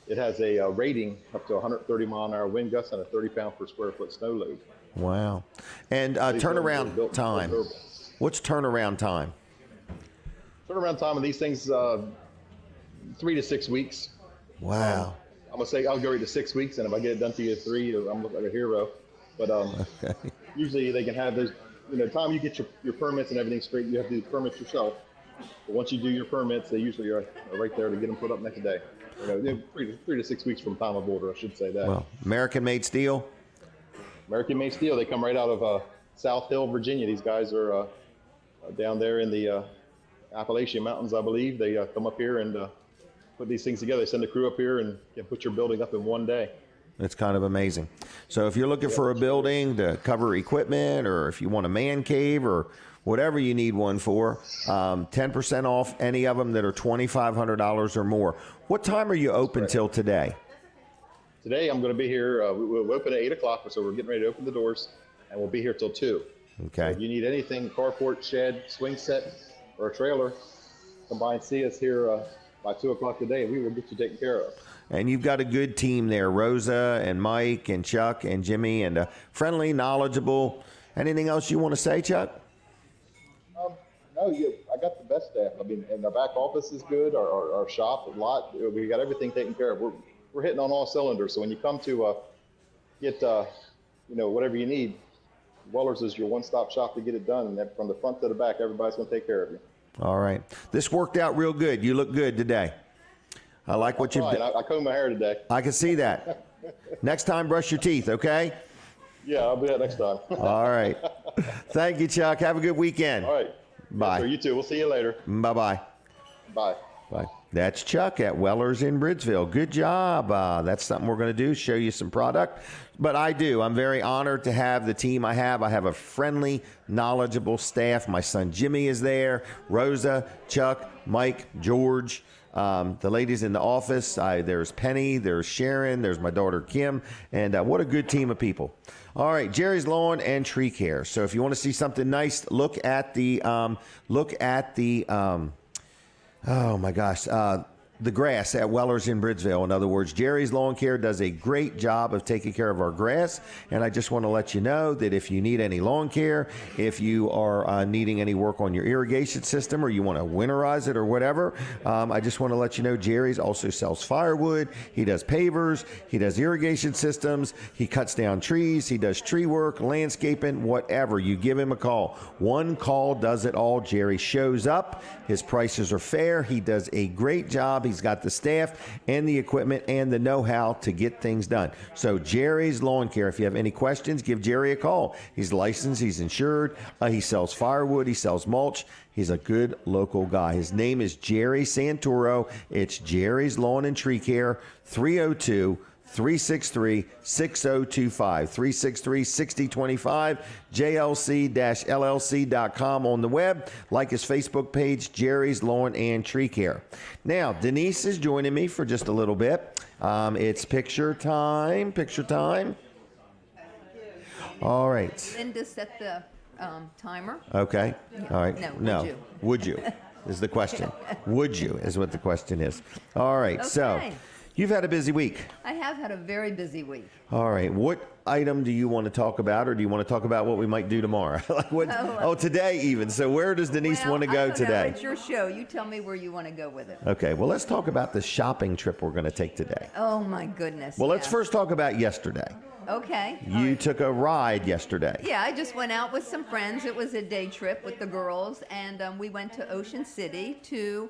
it has a rating up to 130 mile an hour wind gusts and a 30 pound per square foot snow load. Wow. And turnaround time. What's turnaround time? Turnaround time on these things, 3 to 6 weeks. Wow. I'm gonna say I'll go right to 6 weeks, and if I get it done to you in 3, I'm looking like a hero. But Okay. usually they can have those. Time you get your permits and everything straight, you have to do the permits yourself. But once you do your permits, they usually are right there to get them put up next day. 3 to 6 weeks from time of order, I should say that. Well, American-made steel? American-made steel. They come right out of South Hill, Virginia. These guys are down there in the Appalachian Mountains, I believe. They come up here and put these things together. They send a crew up here and can put your building up in one day. It's kind of amazing. So if you're looking for a building to cover equipment, or if you want a man cave or whatever you need one for, 10% off any of them that are $2,500 or more. What time are you open till today? Today I'm going to be here. We'll open at 8 o'clock, so we're getting ready to open the doors, and we'll be here till 2. Okay. So if you need anything, carport, shed, swing set, or a trailer, come by and see us here by 2 o'clock today, and we will get you taken care of. And you've got a good team there, Rosa and Mike and Chuck and Jimmy, and friendly, knowledgeable. Anything else you want to say, Chuck? No, I got the best staff. I mean, and our back office is good. Our shop, a lot. We got everything taken care of. We're hitting on all cylinders. So when you come to get whatever you need, Weller's is your one-stop shop to get it done. And from the front to the back, everybody's going to take care of you. All right. This worked out real good. You look good today. I like what you've done. I combed my hair today. I can see that. Next time, brush your teeth, okay? Yeah, I'll do that next time. All right. Thank you, Chuck. Have a good weekend. All right. Bye. Yes, sir, you too. We'll see you later. Bye-bye. Bye. Bye. That's Chuck at Weller's in Bridgeville. Good job. That's something we're going to do, show you some product. But I'm very honored to have the team I have. I have a friendly, knowledgeable staff. My son Jimmy is there, Rosa, Chuck, Mike, George. The ladies in the office, there's Penny, there's Sharon, there's my daughter Kim, and what a good team of people. All right, Jerry's Lawn and Tree Care. So if you want to see something nice, look at the the grass at Weller's in Bridgeville. In other words, Jerry's Lawn Care does a great job of taking care of our grass. And I just want to let you know that if you need any lawn care, if you are needing any work on your irrigation system, or you want to winterize it or whatever, I just want to let you know Jerry's also sells firewood. He does pavers. He does irrigation systems. He cuts down trees. He does tree work, landscaping, whatever. You give him a call. One call does it all. Jerry shows up. His prices are fair. He does a great job. He's got the staff and the equipment and the know-how to get things done. So Jerry's Lawn Care, if you have any questions, give Jerry a call. He's licensed. He's insured. He sells firewood. He sells mulch. He's a good local guy. His name is Jerry Santoro. It's Jerry's Lawn and Tree Care, 363-6025, 363-6025, jlc-llc.com on the web. Like his Facebook page, Jerry's Lawn and Tree Care. Now, Denise is joining me for just a little bit. It's picture time. All right. Linda set the timer. Okay. All right. No. Would you? Is the question. Would you is what the question is. All right. Okay. So you've had a busy week. I have had a very busy week. All right. What item do you want to talk about, or do you want to talk about what we might do tomorrow? Today even. So where does Denise want to go I don't today? know. It's your show. You tell me where you want to go with it. Okay. Well, let's talk about the shopping trip we're going to take today. Oh, my goodness. Well, let's yes. first talk about yesterday. Okay. You took a ride yesterday. Yeah, I just went out with some friends. It was a day trip with the girls, and we went to Ocean City to...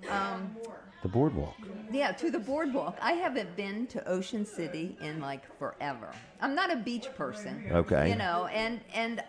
The boardwalk. Yeah, to the boardwalk. I haven't been to Ocean City in forever. I'm not a beach person. Okay. And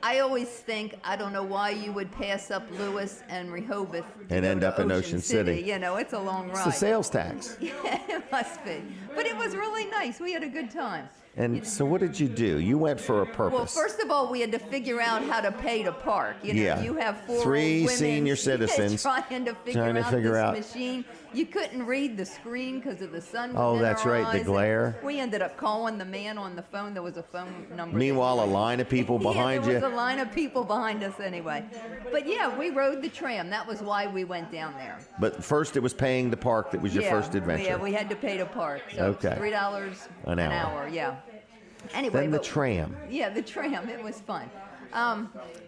I always think, I don't know why you would pass up Lewis and Rehoboth and end up in Ocean City. It's a long ride. It's the sales tax. Yeah, it must be. But it was really nice. We had a good time. And so what did you do? You went for a purpose. Well, first of all, we had to figure out how to pay to park. You have 4 3 women senior citizens trying to figure out this machine. You couldn't read the screen because of the sun. Oh, that's right, the glare. We ended up calling the man on the phone. There was a phone number. Meanwhile, a line of people behind there you. was a line of people behind us anyway. But yeah, we rode the tram. That was why we went down there. But first, it was paying to park that was your first adventure. Yeah, we had to pay to park. So Okay. $3 an hour. Yeah. Anyway, Then the tram. Yeah, the tram. It was fun.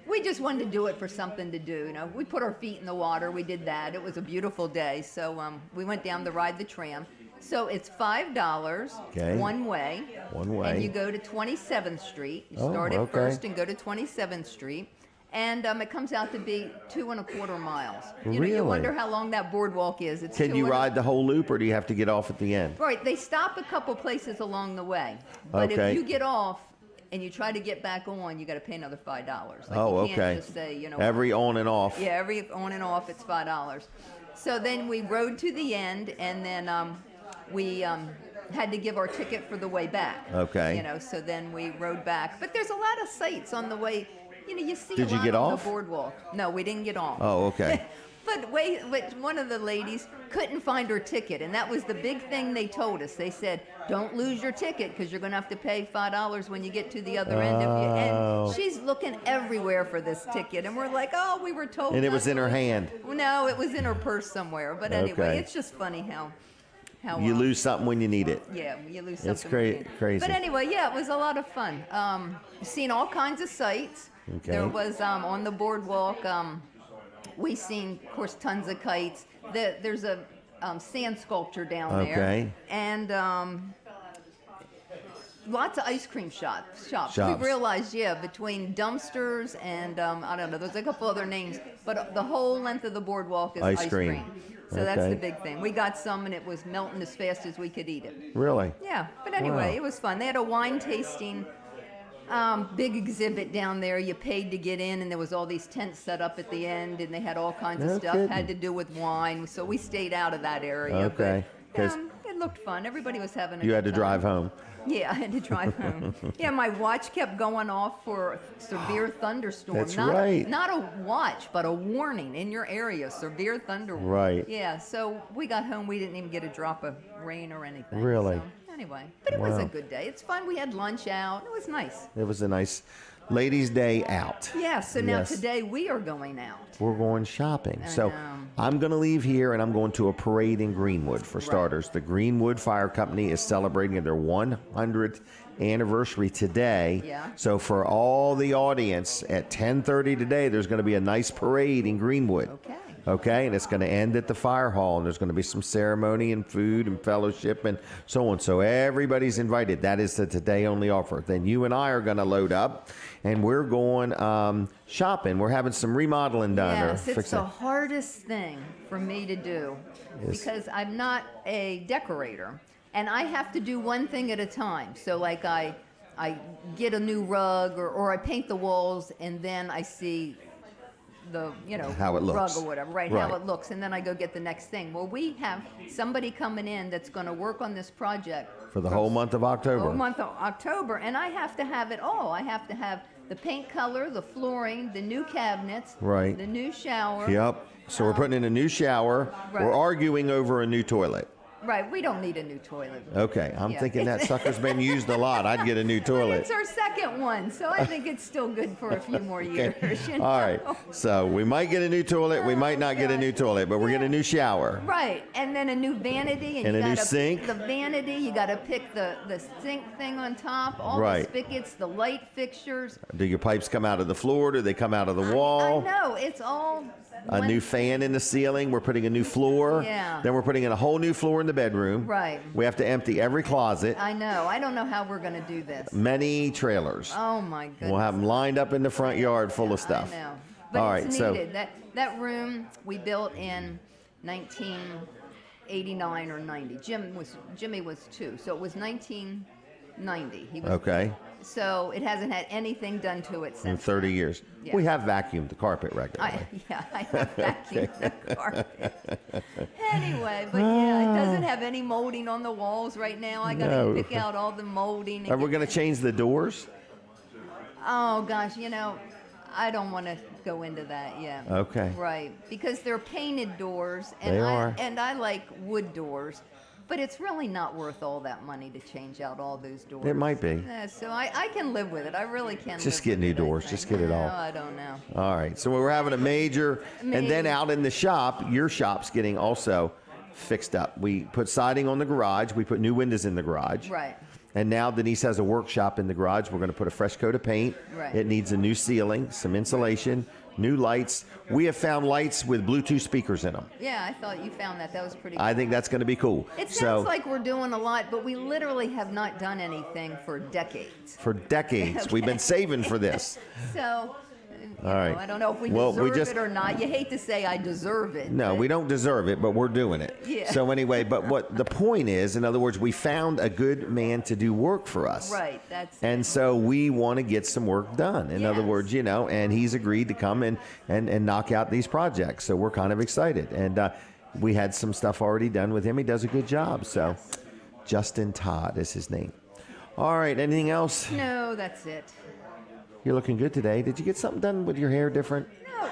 We just wanted to do it for something to do. You know, we put our feet in the water. We did that. It was a beautiful day. So we went down to ride the tram. So it's $5 one way. One way. And you go to 27th Street. You start at First and go to 27th Street. And it comes out to be 2.25 miles. You know, you wonder how long that boardwalk is. It's Can you ride the whole loop, or do you have to get off at the end? Right. They stop a couple places along the way. But if you get off and you try to get back on, you got to pay another $5. Like, you can't just say, you know, every on and off. Yeah, every on and off, it's $5. So then we rode to the end, and then we had to give our ticket for the way back. Okay. You know, so then we rode back. But there's a lot of sights on the way. You know, you see Did a you lot get on off? the boardwalk. No, we didn't get off. Oh, okay. But one of the ladies couldn't find her ticket, and that was the big thing they told us. They said, don't lose your ticket because you're going to have to pay $5 when you get to the other end. And she's looking everywhere for this ticket, and we're like, oh, we were told. And it was in her hand. No, it was in her purse somewhere. But anyway, Okay. it's just funny how You lose something when you need it. Yeah, you lose something. It's when you need it. crazy. But anyway, yeah, it was a lot of fun. Seen all kinds of sights. Okay. There was on the boardwalk. We seen, of course, tons of kites. There's a sand sculpture down there. Okay. And lots of ice cream shops. We Shops. realized, between dumpsters and I don't know, there's a couple other names, but the whole length of the boardwalk is ice cream. So that's Okay. the big thing. We got some, and it was melting as fast as we could eat it. Really? Yeah, but anyway, Wow. it was fun. They had a wine tasting, big exhibit down there. You paid to get in, and there was all these tents set up at the end, and they had all kinds of No stuff kidding. had to do with wine. So we stayed out of that area. Okay. But, 'Cause it looked fun. Everybody was having a You good had to time. drive home. Yeah, I had to drive home. Yeah, my watch kept going off for a severe thunderstorm. That's not right. Not a watch, but a warning in your area, severe thunder. Right. Yeah, so we got home. We didn't even get a drop of rain or anything. Really? So, anyway, but it was a Wow. good day. It's fun. We had lunch out. It was nice. It was a nice ladies' day out. Yeah, so now Yes. today we are going out. We're going shopping. So know. I'm going to leave here and I'm going to a parade in Greenwood for starters. The Greenwood Fire Company is celebrating their 100th anniversary today. Yeah. So for all the audience at 10:30 today, there's going to be a nice parade in Greenwood. Okay. Okay, and it's going to end at the fire hall, and there's going to be some ceremony and food and fellowship and so on. So everybody's invited. That is the today only offer. Then you and I are going to load up, and we're going shopping. We're having some remodeling done. Yes, or it's fixing. the hardest thing for me to do because I'm not a decorator, and I have to do one thing at a time. So like I get a new rug or I paint the walls, and then I see the How it looks. rug or whatever, right? Right. How it looks, and then I go get the next thing. Well, we have somebody coming in that's going to work on this project For the whole month of October. whole month of October, and I have to have it all. I have to have the paint color, the flooring, the new cabinets, Right. the new shower. Yep. So we're putting in a new shower. Right. We're arguing over a new toilet. Right, we don't need a new toilet. Okay, I'm Yeah. thinking that sucker's been used a lot. I'd get a new toilet. It's our second one, so I think it's still good for a few more years. You know? All right. So we might get a new toilet. We might not get a new toilet, but we're getting a new shower. Right, and then a new vanity, and And you a new gotta sink. pick the vanity. You got to pick the sink thing on top, all Right. the spigots, the light fixtures. Do your pipes come out of the floor? Do they come out of the wall? I know it's all A one- new fan in the ceiling. We're putting a new floor. Yeah. Then we're putting in a whole new floor in the bedroom. Right. We have to empty every closet. I know. I don't know how we're going to do this. Many trailers. Oh my goodness. We'll have them lined up in the front yard full of stuff. I know. But All it's right, so needed. That room we built in 1989 or 90. Jimmy was 2, so it was 1990. He was okay, So it hasn't had anything done to it in since. 30 years. Yeah. We have vacuumed the carpet regularly. I have vacuumed the carpet. Anyway, but yeah, it doesn't have any molding on the walls right now. I got to No. pick out all the molding. and Are we get going to change the doors? Oh gosh, I don't want to go into that yet. Okay. Right, because they're painted doors, and They are. I like wood doors, but it's really not worth all that money to change out all those doors. It might be. Yeah, so I can live with it. I really can. Just live get with new it, I doors. think. Just get it all. No, I don't know. All right. So we're having a major, and then Maybe. out in the shop, your shop's getting also fixed up. We put siding on the garage. We put new windows in the garage. Right. And now Denise has a workshop in the garage. We're going to put a fresh coat of paint. Right. It needs a new ceiling, some insulation, new lights. We have found lights with Bluetooth speakers in them. Yeah, I thought you found that. That was pretty cool. I think that's going to be cool. It sounds like we're doing a lot, but we literally have not done anything for decades. For decades, we've been saving for this. So, All right. I don't know if we Well, deserve it or not. You hate to say I deserve it. No, but- we don't deserve it, but we're doing it. Yeah. So anyway, but what the point is, in other words, we found a good man to do work for us. Right, that's And so we want to get some work done. In other Yes. words, and he's agreed to come and knock out these projects. So we're kind of excited. And we had some stuff already done with him. He does a good job. So Justin Todd is his name. All right. Anything else? No, that's it. You're looking good today. Did you get something done with your hair different? No,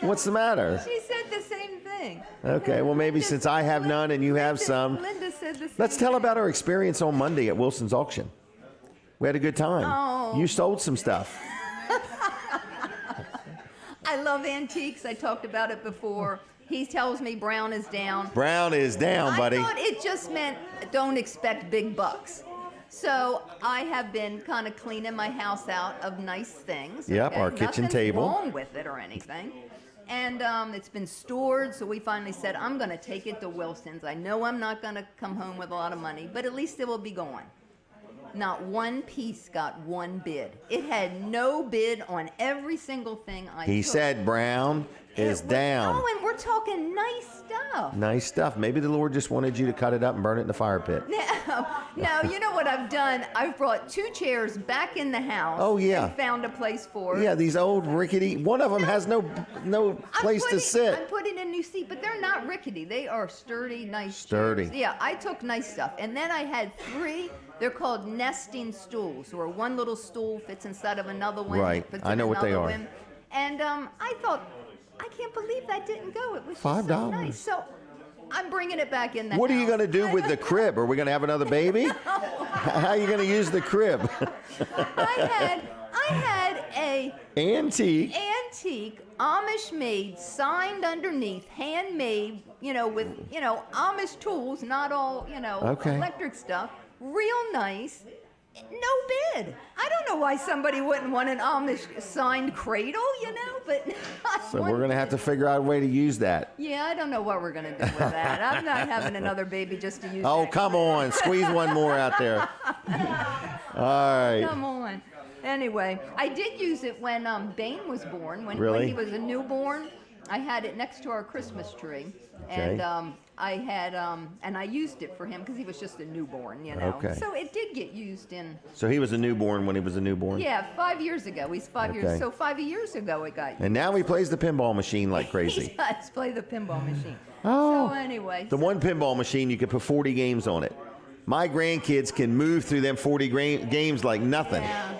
What's the matter? she said the same thing. Okay. Well, maybe since I have none and you have some. Linda said the same Let's tell thing. about our experience on Monday at Wilson's auction. We had a good time. Oh. You sold some stuff. I love antiques. I talked about it before. He tells me Brown is down. Brown is down, buddy. I thought it just meant don't expect big bucks. So I have been kind of cleaning my house out of nice things. Yep, our kitchen Nothing's table. wrong with it or anything. And it's been stored, so we finally said, I'm going to take it to Wilson's. I know I'm not going to come home with a lot of money, but at least it will be gone. Not one piece got one bid. It had no bid on every single thing I He took. said Brown is down. Oh, and we're talking nice stuff. Nice stuff. Maybe the Lord just wanted you to cut it up and burn it in the fire pit. Now, you know what I've done? I've brought 2 chairs back in the house. Oh, yeah. And found a place for it. Yeah, these old rickety. One of them has no place to I'm sit. putting a new seat, but they're not rickety. They are sturdy, nice Sturdy. chairs. Yeah, I took nice stuff. And then I had 3. They're called nesting stools, where one little stool fits inside of another one. Right. It fits I in know what they another are. one. And I thought, I can't believe that didn't go. It was just $5. so nice. So I'm bringing it back in the What are house. you going to do with the crib? Are we going to have another baby? How are you going to use the crib? I had a Antique. antique Amish made, signed underneath, handmade, with, Amish tools, not all, Okay. electric stuff. Real nice. No bid. I don't know why somebody wouldn't want an Amish signed cradle, but not So one we're going to have to bid. figure out a way to use that. Yeah, I don't know what we're going to do with that. I'm not having another baby just to use Oh, that. come on. Squeeze one more out there. All right. Come on. Anyway, I did use it when Bane was born. When Really? he was a newborn, I had it next to our Christmas tree, Okay. and I had and I used it for him because he was just a newborn, Okay. So it did get used in. So he was a newborn when he was a newborn? Yeah, 5 years ago. He's 5 Okay. years. So 5 years ago it got used. And now he plays the pinball machine like He crazy. does play the pinball machine. Oh. So anyway. The one pinball machine, you could put 40 games on it. My grandkids can move through them 40 games like nothing. Yeah.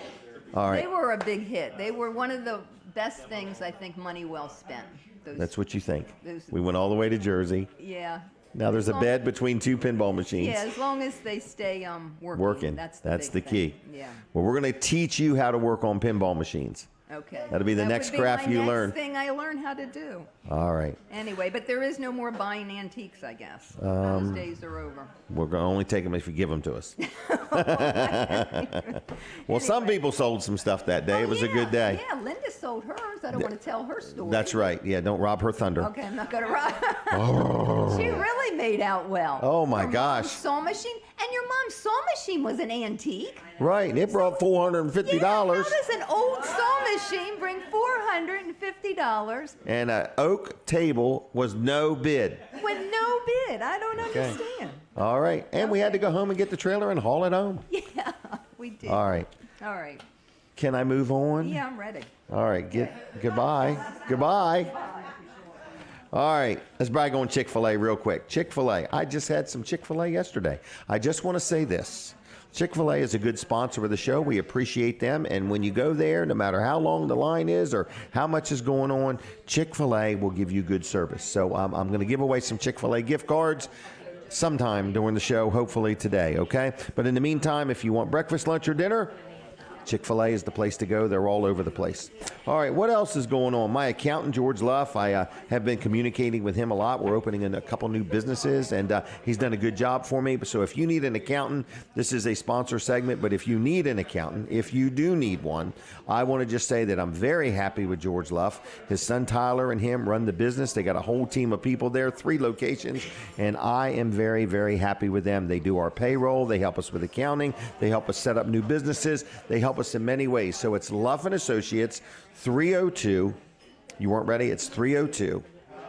All They right. were a big hit. They were one of the best things, I think, money well spent. Those, That's what you think. Those- We went all the way to Jersey. Yeah. Now there's a Long- bed between 2 pinball machines. Yeah, as long as they stay working. Working. That's the big key. thing. Yeah. Well, we're going to teach you how to work on pinball machines. Okay. That'll be the That next would be craft my you next learn. thing I learn how to do. All right. Anyway, but there is no more buying antiques, I guess. Those days are over. We're going to only take them if you give them to us. Well, some people sold some stuff that day. Oh, It was a yeah. good day. Yeah, Linda sold hers. I don't want to tell her story. That's right. Yeah, don't rob her thunder. Okay, I'm not going to rob. She really made out well. Oh, my Her gosh. mom's saw machine. And your mom's saw machine was an antique. Right. It brought $450. Yeah, how does an old saw machine bring $450 And an oak table was no bid. with no bid? I don't understand. All right. And we had to go home and get the trailer and haul it home. Yeah, we did. All right. All right. Can I move on? Yeah, I'm ready. All right. Goodbye. Goodbye. All right. Let's brag on Chick-fil-A real quick. Chick-fil-A. I just had some Chick-fil-A yesterday. I just want to say this. Chick-fil-A is a good sponsor of the show. We appreciate them. And when you go there, no matter how long the line is or how much is going on, Chick-fil-A will give you good service. So I'm going to give away some Chick-fil-A gift cards sometime during the show, hopefully today, okay? But in the meantime, if you want breakfast, lunch, or dinner, Chick-fil-A is the place to go. They're all over the place. All right, what else is going on? My accountant, George Luff, I have been communicating with him a lot. We're opening in a couple new businesses, and he's done a good job for me. So if you need an accountant, this is a sponsor segment, but if you need an accountant, if you do need one, I want to just say that I'm very happy with George Luff. His son Tyler and him run the business. They got a whole team of people there, 3 locations, and I am very, very happy with them. They do our payroll. They help us with accounting. They help us set up new businesses. They help us in many ways. So it's Luff and Associates, 302. You weren't ready? It's 302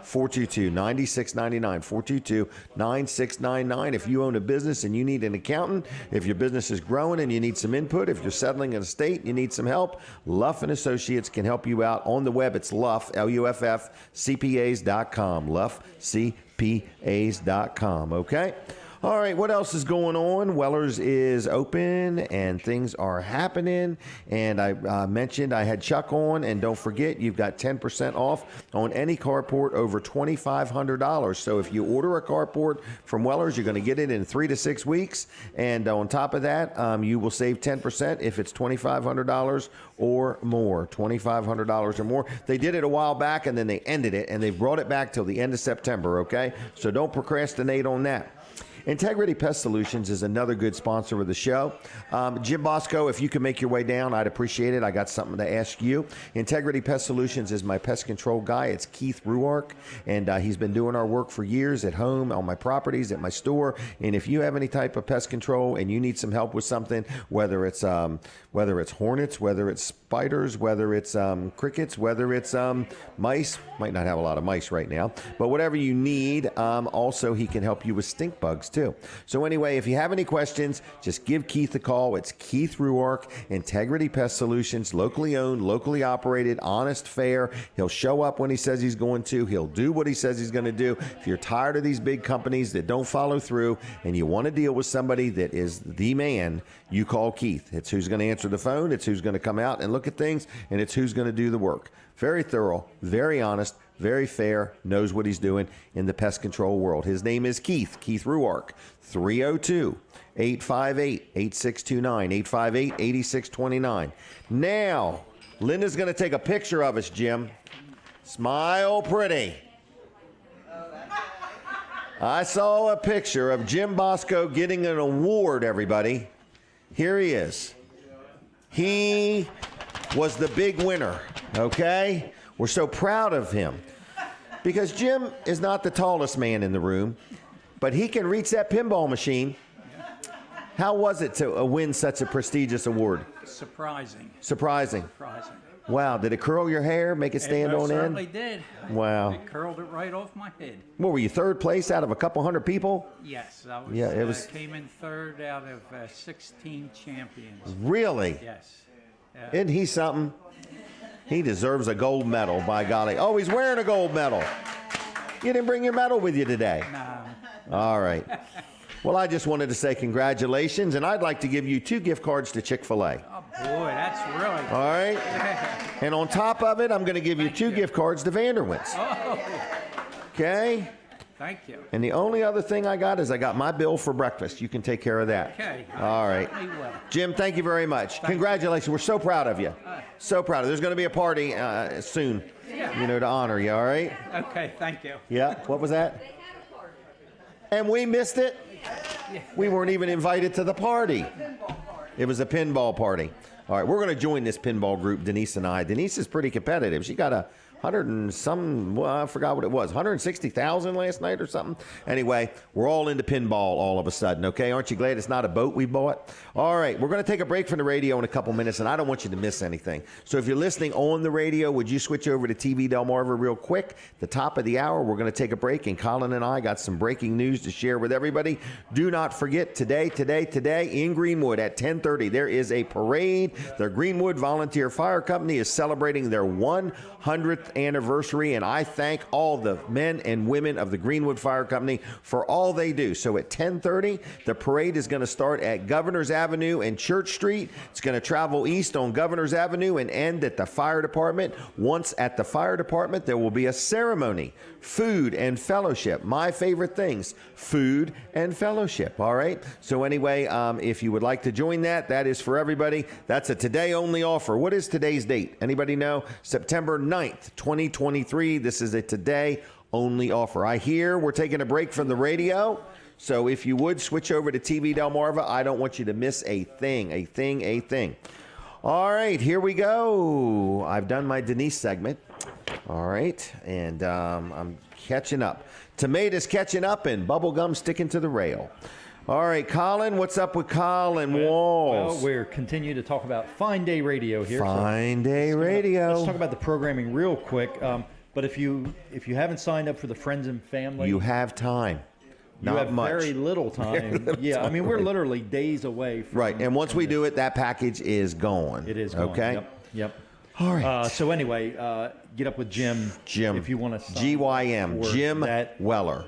422-9699, 422-9699. If you own a business and you need an accountant, if your business is growing and you need some input, if you're settling in a state and you need some help, Luff and Associates can help you out. On the web, it's Luff, Luff, CPAs.com, Luff, CPAs.com, okay? All right, what else is going on? Weller's is open and things are happening. And I mentioned I had Chuck on, and don't forget, you've got 10% off on any carport over $2,500. So if you order a carport from Weller's, you're going to get it in 3 to 6 weeks. And on top of that, you will save 10% if it's $2,500 or more, $2,500 or more. They did it a while back, and then they ended it, and they brought it back till the end of September, okay? So don't procrastinate on that. Integrity Pest Solutions is another good sponsor of the show. Jim Bosco, if you can make your way down, I'd appreciate it. I got something to ask you. Integrity Pest Solutions is my pest control guy. It's Keith Ruark, and he's been doing our work for years at home, on my properties, at my store. And if you have any type of pest control and you need some help with something, whether it's hornets, whether it's spiders, whether it's crickets, whether it's mice, might not have a lot of mice right now, but whatever you need, also he can help you with stink bugs too. So anyway, if you have any questions, just give Keith a call. It's Keith Ruark, Integrity Pest Solutions, locally owned, locally operated, honest, fair. He'll show up when he says he's going to. He'll do what he says he's going to do. If you're tired of these big companies that don't follow through and you want to deal with somebody that is the man, you call Keith. It's who's going to answer the phone. It's who's going to come out and look at things, and it's who's going to do the work. Very thorough, very honest, very fair, knows what he's doing in the pest control world. His name is Keith Ruark, 302-858-8629, 858-8629. Now, Linda's going to take a picture of us, Jim. Smile pretty. I saw a picture of Jim Bosco getting an award, everybody. Here he is. He was the big winner, okay? We're so proud of him because Jim is not the tallest man in the room, but he can reach that pinball machine. How was it to win such a prestigious award? Surprising. Surprising. Wow, did it curl your hair, make it stand on end? It certainly did. Wow. It curled it right off my head. What, were you third place out of a couple hundred people? Yes, I was, yeah, it was. Came in third out of 16 champions. Really? Yes. Isn't he something? He deserves a gold medal, by golly. Oh, he's wearing a gold medal. You didn't bring your medal with you today? No. All right. Well, I just wanted to say congratulations, and I'd like to give you 2 gift cards to Chick-fil-A. Oh, boy, that's really good. All right? And on top of it, I'm going to give you 2 gift cards to Vanderwints. Oh. Okay? Thank you. And the only other thing I got is I got my bill for breakfast. You can take care of that. Okay. All right. Jim, thank you very much. Congratulations. We're so proud of you. So proud of you. There's going to be a party soon, to honor you, all right? Okay, thank you. Yeah, what was that? And we missed it? We weren't even invited to the party. It was a pinball party. All right, we're going to join this pinball group, Denise and I. Denise is pretty competitive. She got a 100 and some, well, I forgot what it was, 160,000 last night or something. Anyway, we're all into pinball all of a sudden, okay? Aren't you glad it's not a boat we bought? All right, we're going to take a break from the radio in a couple minutes, and I don't want you to miss anything. So if you're listening on the radio, would you switch over to TV Delmarva real quick? The top of the hour, we're going to take a break, and Colin and I got some breaking news to share with everybody. Do not forget, today, in Greenwood at 10:30, there is a parade. The Greenwood Volunteer Fire Company is celebrating their 100th 9th anniversary, and I thank all the men and women of the Greenwood Fire Company for all they do. So at 10:30, the parade is going to start at Governors Avenue and Church Street. It's going to travel east on Governors Avenue and end at the fire department. Once at the fire department, there will be a ceremony, food and fellowship. My favorite things, food and fellowship. All right. So anyway, if you would like to join that is for everybody. That's a today only offer. What is today's date? Anybody know? September 9th, 2023. This is a today only offer. I hear we're taking a break from the radio. So if you would switch over to TV Delmarva, I don't want you to miss a thing. All right, here we go. I've done my Denise segment. All right, and I'm catching up. Tomatoes catching up and bubblegum sticking to the rail. All right, Colin, what's up with Colin Walls? Well, we're continuing to talk about Fine Day Radio here. Fine Day Radio. Let's talk about the programming real quick. But if you haven't signed up for the Friends and Family, you have time. You have very little time. I mean, we're literally days away from... Right, and once we do it, that package is gone. It is gone. Okay? Yep. All right. So anyway, get up with Jim. Jim. If you want to GYM. Jim Weller.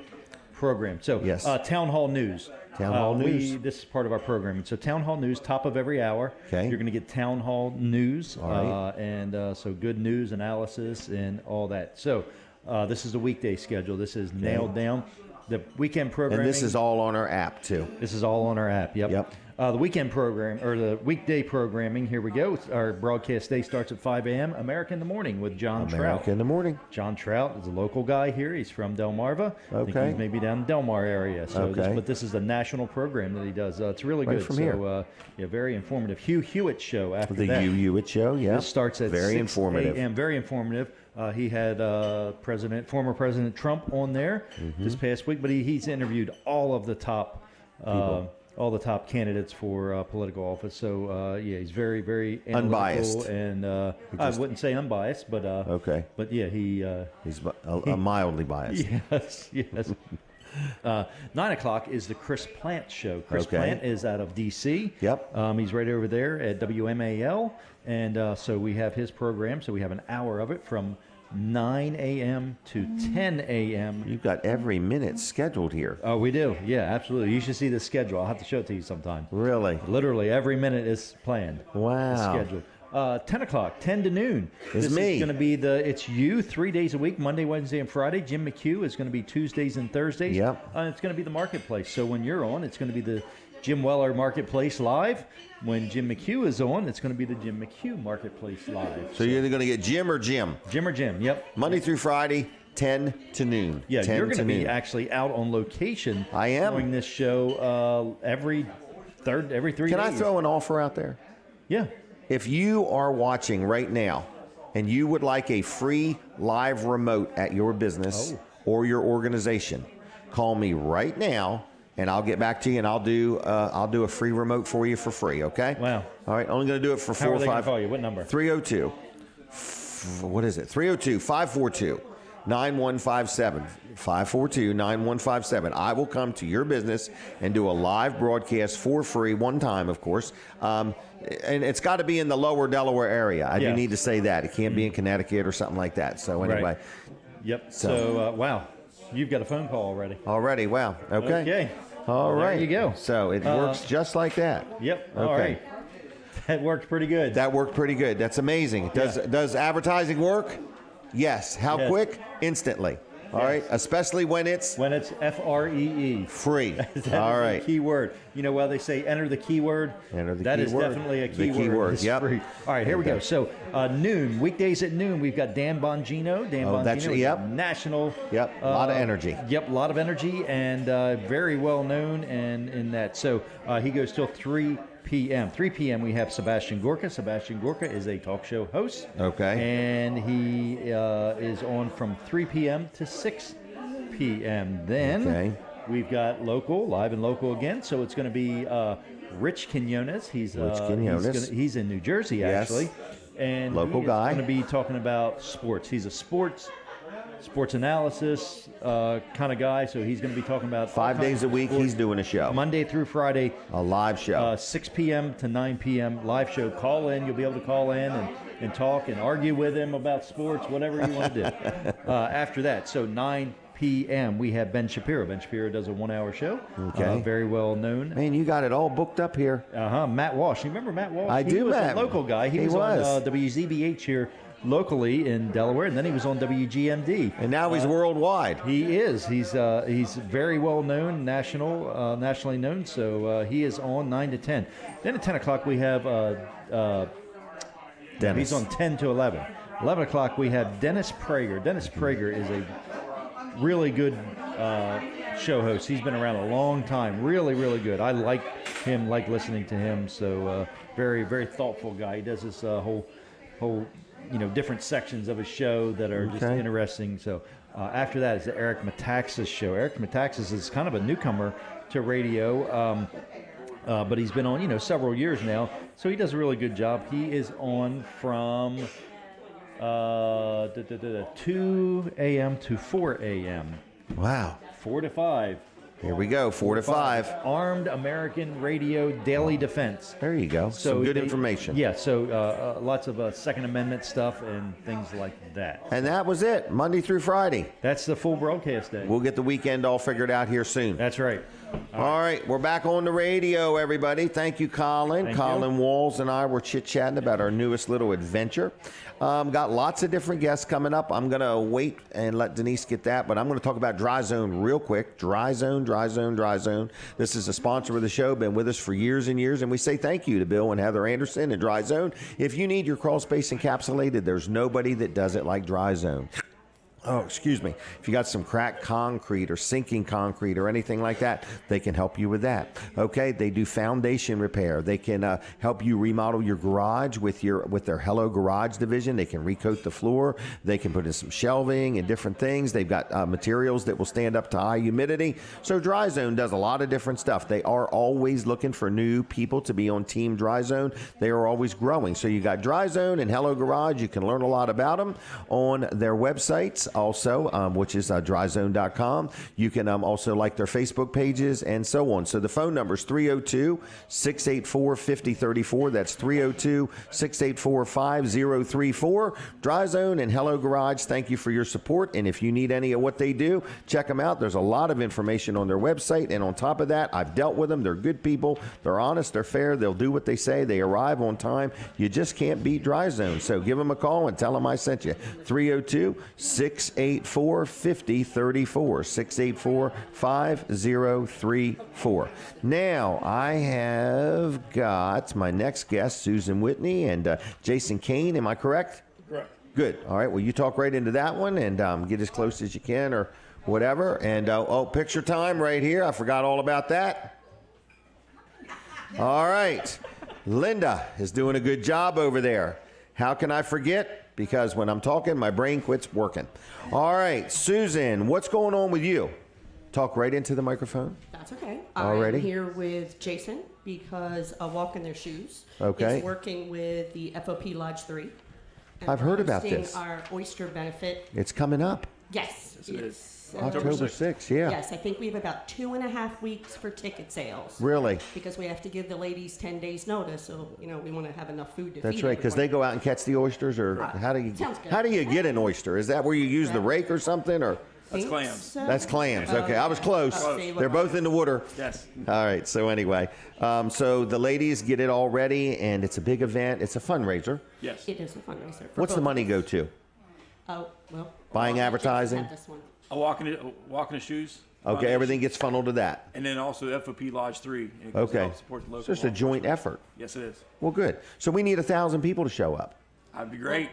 Program. So, yes. Town Hall News. Town Hall News. This is part of our programming. So Town Hall News, top of every hour. Okay. You're going to get Town Hall News. All right. And so good news, analysis, and all that. So this is the weekday schedule. This is nailed down. The weekend programming. And this is all on our app, too. This is all on our app. Yep. The weekend program, or the weekday programming, here we go. Our broadcast day starts at 5 a.m. America in the Morning with John Trout. America in the Morning. John Trout is a local guy here. He's from Delmarva. I think he's maybe down in Delmar area. So but this is the national program that he does. It's really good. From here. Very informative. Hugh Hewitt show after that. The Hugh Hewitt show, yeah. This starts at very 6 informative. a.m. Very informative. He had former President Trump on there this past week, but he's interviewed all of the top all the top candidates for political office. So he's very, very unbiased, and I wouldn't say unbiased, but but yeah, he's mildly biased. Yes. 9 o'clock is the Chris Plant show. Chris Plant is out of D.C. Yep. He's right over there at WMAL, and so we have his program. So we have an hour of it from 9 a.m. to 10 a.m. You've got every minute scheduled here. Oh, we do. Yeah, absolutely. You should see the schedule. I'll have to show it to you sometime. Really? Literally, every minute is planned. Wow. Scheduled. 10 o'clock, 10 to noon. This is going to be it's you 3 days a week, Monday, Wednesday, and Friday. Jim McHugh is going to be Tuesdays and Thursdays. Yep. It's going to be the Marketplace. So when you're on, it's going to be the Jim Weller Marketplace Live. When Jim McHugh is on, it's going to be the Jim McHugh Marketplace Live. So you're either going to get Jim or Jim? Jim or Jim, yep. Monday through Friday, 10 to noon. Yeah, you're going to be actually out on location. I am. Doing this show every 3 days. Can I throw an offer out there? Yeah. If you are watching right now and you would like a free live remote at your business or your organization, call me right now and I'll get back to you and I'll do a free remote for you for free, okay? Wow. All right, only going to do it for 4 or 5. How are they going to call you? What number? 302. What is it? 302-542. 9157 542-9157. I will come to your business and do a live broadcast for free, one time, of course. And it's got to be in the lower Delaware area. I do need to say that. It can't be in Connecticut or something like that. So anyway. Right. Yep. So, wow. You've got a phone call already. Already. Wow. Okay. All right. There you go. So it works just like that. Yep. Okay. All right. That worked pretty good. That worked pretty good. That's amazing. Does advertising work? Yes. How quick? Instantly. All right. Especially when it's FREE. Free. All right. Keyword. You know, they say enter the keyword. Enter the that keyword. That is definitely a keyword. The keyword. Yep. Free. All right. Here we go. So noon, weekdays at noon, we've got Dan Bongino. Bongino. National. Yep. A lot of energy. Yep. A lot of energy and very well known and in that. So he goes till 3 p.m. 3 p.m. we have Sebastian Gorka. Sebastian Gorka is a talk show host. Okay. And he is on from 3 p.m. to 6 p.m. Then we've got live and local again. So it's going to be Rich Quinones. He's in New Jersey, actually. And local guy. He's going to be talking about sports. He's a sports sports analysis kind of guy. So he's going to be talking about 5 days a week. He's doing a show. Monday through Friday. A live show. 6 p.m. to 9 p.m. live show. Call in. You'll be able to call in and talk and argue with him about sports, whatever you want to do. After that, so 9 p.m. we have Ben Shapiro. Ben Shapiro does a 1-hour show. Okay. Very well known. Man, you got it all booked up here. Matt Walsh. You remember Matt Walsh? I do, He was Matt. a local guy. He was on WZBH here locally in Delaware, and then he was on WGMD. And now he's worldwide. He is. He's very well known, nationally known. So he is on 9 to 10. Then at 10 o'clock we have Dennis. He's on 10 to 11. 11 o'clock we have Dennis Prager. Dennis Prager is a really good show host. He's been around a long time. Really, really good. I like him, like listening to him. So very, very thoughtful guy. He does this whole different sections of his show that are just interesting. So after that is the Eric Metaxas show. Eric Metaxas is kind of a newcomer to radio, but he's been on several years now. So he does a really good job. He is on from 2 a.m. to 4 a.m. Wow. 4 to 5. Here we go, 4 to 5. Armed American Radio Daily Defense. There you go. So Some good information. Yeah, so lots of Second Amendment stuff and things like that. And that was it, Monday through Friday. That's the full broadcast day. We'll get the weekend all figured out here soon. That's right. All right, we're back on the radio, everybody. Thank you, Colin. Thank Colin you. Walls and I were chit-chatting about our newest little adventure. Got lots of different guests coming up. I'm going to wait and let Denise get that, but I'm going to talk about Dry Zone real quick. Dry Zone. This is a sponsor of the show, been with us for years and years, and we say thank you to Bill and Heather Anderson and Dry Zone. If you need your crawl space encapsulated, there's nobody that does it like Dry Zone. Oh, excuse me. If you got some cracked concrete or sinking concrete or anything like that, they can help you with that. Okay, they do foundation repair. They can help you remodel your garage with their Hello Garage division. They can recoat the floor. They can put in some shelving and different things. They've got materials that will stand up to high humidity. So Dry Zone does a lot of different stuff. They are always looking for new people to be on Team Dry Zone. They are always growing. So you got Dry Zone and Hello Garage. You can learn a lot about them on their websites. Also, which is dryzone.com. You can also like their Facebook pages and so on. So the phone number is 302-684-5034. That's 302-684-5034. Dry Zone and Hello Garage, thank you for your support. And if you need any of what they do, check them out. There's a lot of information on their website. And on top of that, I've dealt with them. They're good people. They're honest. They're fair. They'll do what they say. They arrive on time. You just can't beat Dry Zone. So give them a call and tell them I sent you. 302-684-5034. 684-5034. Now, I have got my next guest, Susan Whitney and Jason Kane. Am I correct? Correct. Good. All right. Well, you talk right into that one and get as close as you can or whatever. And, picture time right here. I forgot all about that. All right. Linda is doing a good job over there. How can I forget? Because when I'm talking, my brain quits working. All right, Susan, what's going on with you? Talk right into the microphone. That's okay. Alrighty. I'm here with Jason because Walk in Their Shoes Okay. is working with the F.O.P. Lodge 3. And I've heard about hosting this. Our oyster benefit. It's coming up. Yes. Yes, it is. It's, October 6th, yeah. Yes, I think we have about 2.5 weeks for ticket sales. Really? Because we have to give the ladies 10 days notice, so we want to have enough food to That's feed right, because they everyone. go out and catch the oysters, or Right. how do you Sounds good. how do you get an oyster? Is that where you use the rake or something, or That's Think clams. so? that's clams? Okay, I was close. See what They're both in the water. Yes. All right. So anyway, so the ladies get it all ready, and it's a big event. It's a fundraiser. Yes. It is a fundraiser. for What's the both money of go us. to? Oh, well. Buying Jason advertising? had this one. A walk in the shoes. Okay, everything gets funneled to that. And then also the F.O.P. Lodge 3. It goes to Okay. help support the local So it's a law joint enforcement. effort. Yes, it is. Well, good. So we need 1,000 people to show up. That'd be great.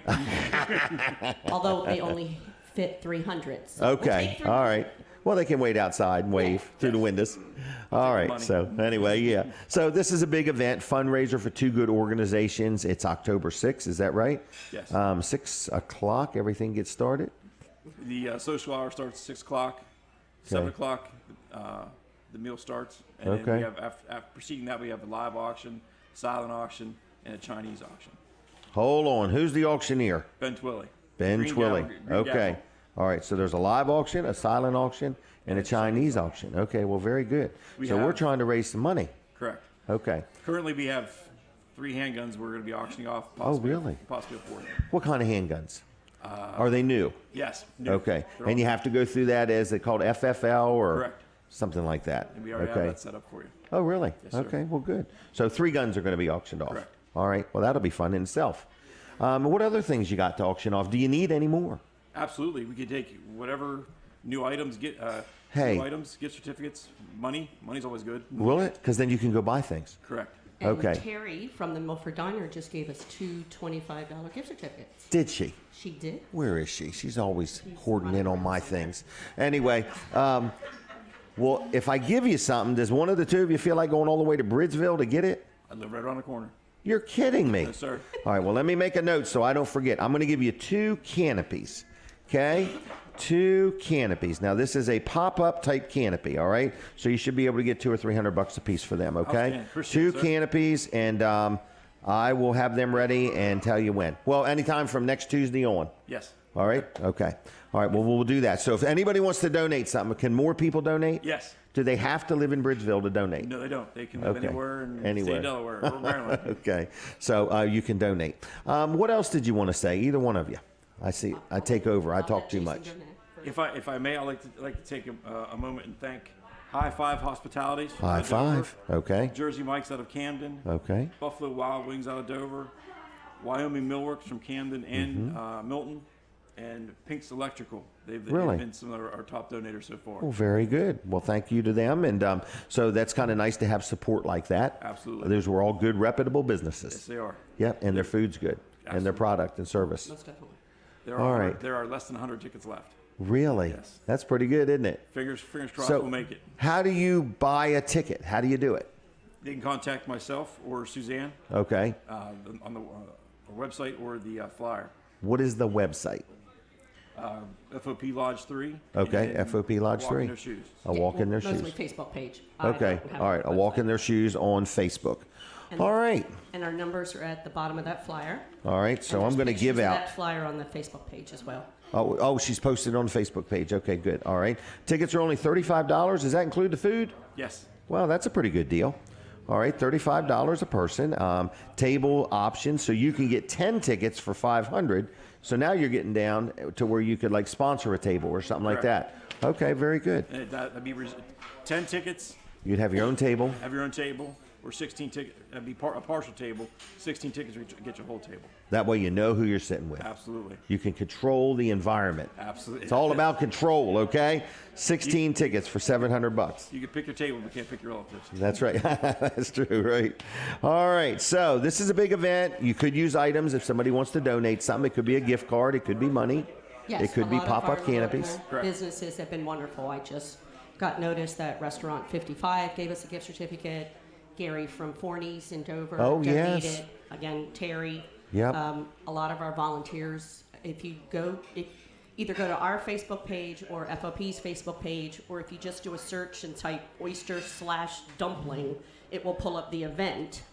Although they only fit 300. So we'll Okay. take 300. All right. Well, they can wait outside and wave through the windows. All right. money. So anyway, yeah. So this is a big event, fundraiser for two good organizations. It's October 6th. Is that right? Yes. 6 o'clock, everything gets started. The social hour starts at 6 o'clock. 7 o'clock, the meal starts. And then Okay. we have, after preceding that, we have a live auction, silent auction, and a Chinese auction. Hold on. Who's the auctioneer? Ben Twilley. Ben Green Twilley. Gavel- Green Okay. Gavel. All right, so there's a live auction, a silent auction, and a Chinese auction. Okay, well, very good. We're trying to raise some money. Correct. Okay. Currently, we have 3 handguns we're going to be auctioning off. Really? Possibly a 4th. What kind of handguns? Are they new? Yes. New. Okay. And you have to go through that as they called FFL or Correct. something like that. And we already have that set up for you. Oh, really? Yes, sir. Okay, well, good. So 3 guns are going to be auctioned off. Correct. All right. Well, that'll be fun in itself. What other things you got to auction off? Do you need any more? Absolutely. We could take whatever new items, new items, gift certificates, money. Money's always good. Will it? Because then you can go buy things. Correct. And Okay. Terri from the Milford Diner just gave us 2 $25 gift certificates. Did she? She did. Where is she? She's always hoarding in on my things. Anyway, well, if I give you something, does one of the two of you feel like going all the way to Bridgeville to get it? I live right around the corner. You're kidding me. Yes, sir. All right, well, let me make a note so I don't forget. I'm going to give you 2 canopies, okay? 2 canopies. Now, this is a pop-up type canopy, all right? So you should be able to get $200 or $300 a piece for them, okay? Appreciate 2 it, sir. canopies, and I will have them ready and tell you when. Well, anytime from next Tuesday on. Yes. All right? Okay. All right, well, we'll do that. So if anybody wants to donate something, can more people donate? Yes. Do they have to live in Bridgeville to donate? No, they don't. They can live Okay. anywhere in Anywhere. state of Delaware or Maryland. Okay, so you can donate. What else did you want to say? Either one of you. I see. I take over. I talk too much. If I may, I'd like to take a moment and thank High Five Hospitalities. High out of Dover, Five. Okay. Jersey Mike's out of Camden. Okay. Buffalo Wild Wings out of Dover. Wyoming Millworks from Camden and Milton. And Pink's Electrical. They've Really? been some of our top donators so far. Well, very good. Well, thank you to them. And so that's kind of nice to have support like that. Absolutely. Those were all good, reputable businesses. Yes, they are. Yep, and their food's good. And their Absolutely. product and service. Most definitely. There are less than 100 tickets left. Really? Yes. That's pretty good, isn't it? Fingers crossed So, we'll make it. how do you buy a ticket? How do you do it? They can contact myself or Susanne Okay. on the website or the flyer. What is the website? F.O.P. Lodge 3. Okay, and F.O.P. Lodge Walk 3. in Their shoes. A walk in their shoes. Mostly Facebook page. Okay, I don't have all right. a A walk in website. their shoes on Facebook. And- All right, And our numbers are at the bottom of that flyer. all right. So And I'm there's going to give pictures of out. that flyer on the Facebook page as well. Oh, she's posted on the Facebook page. Okay, good. All right. Tickets are only $35. Does that include the food? Yes. Well, that's a pretty good deal. All right, $35 a person. Table options, so you can get 10 tickets for $500. So now you're getting down to where you could like sponsor a table or something like that. Okay, very good. And that'd be 10 tickets, You'd have your own table. have your own table, or 16 tickets. That'd be a partial table. 16 tickets would get your whole table. That way you know who you're sitting with. Absolutely. You can control the environment. Absolutely. It's all about control, okay? 16 tickets for $700. You can pick your table, but can't pick your relatives. That's right. That's true, right? All right. So this is a big event. You could use items if somebody wants to donate something. It could be a gift card. It could be money. Yes, it could a be lot of pop-up our canopies. local Correct. Businesses have been wonderful. I just got notice that Restaurant 55 gave us a gift certificate. Gary from Forney's in Dover Oh, donated. yes. Again, Terri. Yep. A lot of our volunteers, if you either go to our Facebook page or FOP's Facebook page, or if you just do a search and type oyster/dumpling, it will pull up the event.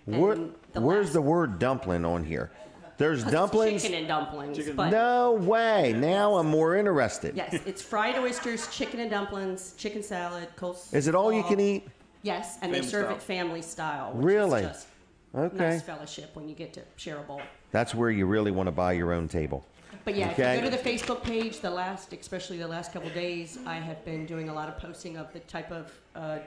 And Where's the word dumpling on here? There's It's dumplings? chicken and dumplings. But No way. Now I'm more interested. yes, it's fried oysters, chicken and dumplings, chicken salad, coleslaw. Is it all you can eat? Yes, and they Family serve style. it family style. Which Really? Is just Okay. nice fellowship when you get to share a bowl. That's where you really want to buy your own table. But yeah, Okay. if you go to the Facebook page, especially the last couple of days, I have been doing a lot of posting of the type of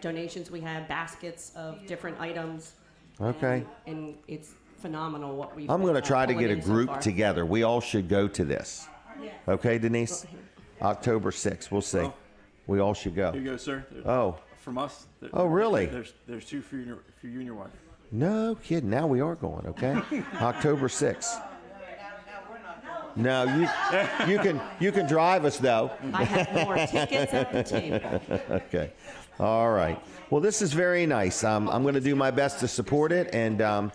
donations we have, baskets of different items. Okay. And it's phenomenal what we've I'm going to been, try to pulling get a in so group far. together. We all should go to this. Okay, Denise? October 6th. We'll see. We all should Here go. you go, sir. Oh, From us. Oh, really? There's 2 for you and your wife. no kidding. Now we are going, okay? October 6th. No, you can drive us though. I have more tickets at the table. Okay. All right. Well, this is very nice. I'm going to do my best to support it. And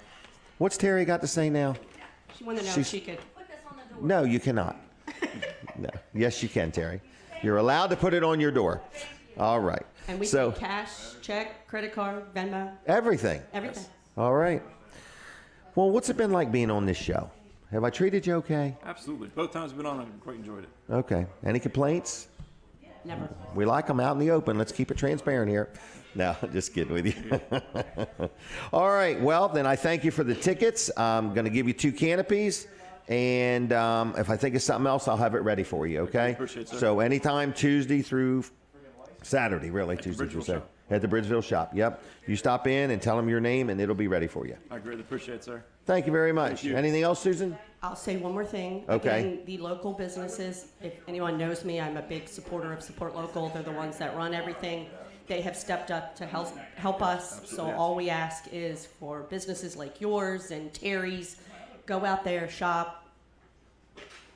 what's Terri got to say now? She wanted to know if She's- she could. No, you cannot. No. Yes, you can, Terri. You're allowed to put it on your door. All right. And we So take cash, check, credit card, Venmo, everything. everything. All right. Well, what's it been like being on this show? Have I treated you okay? Absolutely. Both times I've been on, I've quite enjoyed it. Okay. Any complaints? Never. We like them out in the open. Let's keep it transparent here. No, just kidding with you. All right. Well, then I thank you for the tickets. I'm going to give you 2 canopies. And if I think of something else, I'll have it ready for you, okay? Appreciate it, sir. So anytime Tuesday through Saturday, really, Tuesday through Saturday. At the Bridgeville shop, yep. You stop in and tell them your name, and it'll be ready for you. I greatly appreciate it, sir. Thank you very much. Thank you. Anything else, Susan? I'll say one more thing. Okay. Again, the local businesses, if anyone knows me, I'm a big supporter of Support Local. They're the ones that run everything. They have stepped up to help us. Absolutely. So all we ask is for businesses like yours and Terri's, go out there, shop.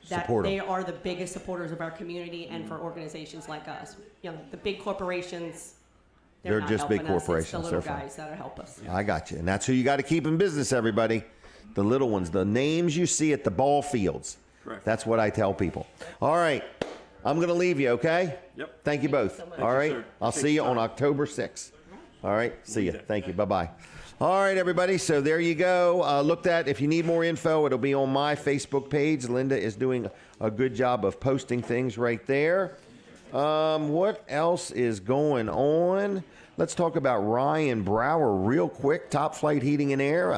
Support 'em. They are the biggest supporters of our community and for organizations like us. You know, the big corporations, They're not just big helping us. It's corporations. the little They're fine. guys that'll help us. I got you. And that's who you got to keep in business, everybody. The little ones, the names you see at the ball fields. Correct. That's what I tell people. All right. I'm going to leave you, okay? Yep. Thank you both. so much. All right. sir. I'll see you on October 6th. All right. See you. Thank you. Bye-bye. All right, everybody. So there you go. Looked at. If you need more info, it'll be on my Facebook page. Linda is doing a good job of posting things right there. What else is going on? Let's talk about Ryan Brower real quick. Top Flight Heating and Air.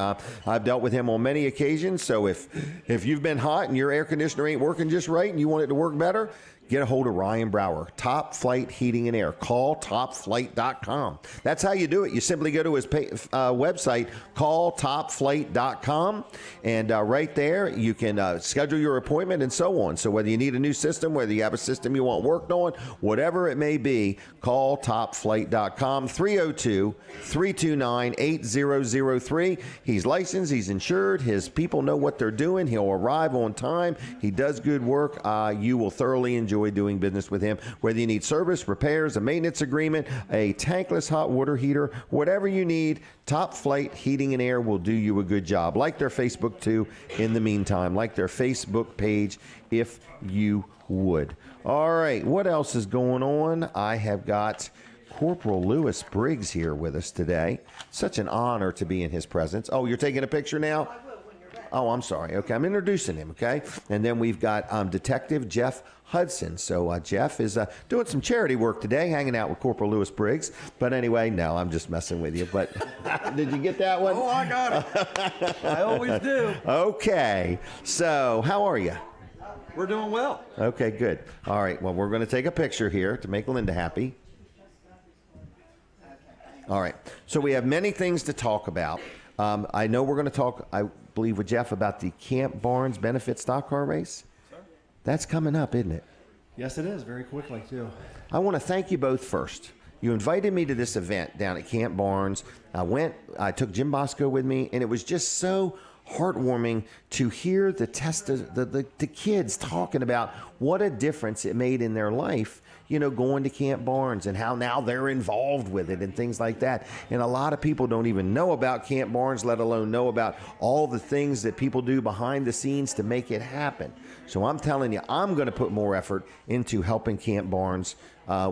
I've dealt with him on many occasions. So if you've been hot and your air conditioner ain't working just right and you want it to work better, get a hold of Ryan Brower. Top Flight Heating and Air. Call topflight.com. That's how you do it. You simply go to his website, calltopflight.com, and right there you can schedule your appointment and so on. So whether you need a new system, whether you have a system you want worked on, whatever it may be, call topflight.com, 302-329-8003. He's licensed. He's insured. His people know what they're doing. He'll arrive on time. He does good work. You will thoroughly enjoy doing business with him. Whether you need service, repairs, a maintenance agreement, a tankless hot water heater, whatever you need, Top Flight Heating and Air will do you a good job. Like their Facebook too, in the meantime. Like their Facebook page if you would. All right, what else is going on? I have got Corporal Lewis Briggs here with us today. Such an honor to be in his presence. Oh, you're taking a picture now? Oh, I'm sorry. Okay, I'm introducing him, okay? And then we've got Detective Jeff Hudson. So Jeff is doing some charity work today, hanging out with Corporal Lewis Briggs. But anyway, no, I'm just messing with you. But did you get that one? Oh, I got it. I always do. Okay. So how are you? We're doing well. Okay, good. All right, well, we're going to take a picture here to make Linda happy. All right, so we have many things to talk about. I know we're going to talk, I believe, with Jeff about the Camp Barnes Benefit Stock Car Race. Sir? That's coming up, isn't it? Yes, it is. Very quickly, too. I want to thank you both first. You invited me to this event down at Camp Barnes. I took Jim Bosco with me, and it was just so heartwarming to hear the kids talking about what a difference it made in their life, you know, going to Camp Barnes and how now they're involved with it and things like that. And a lot of people don't even know about Camp Barnes, let alone know about all the things that people do behind the scenes to make it happen. So I'm telling you, I'm going to put more effort into helping Camp Barnes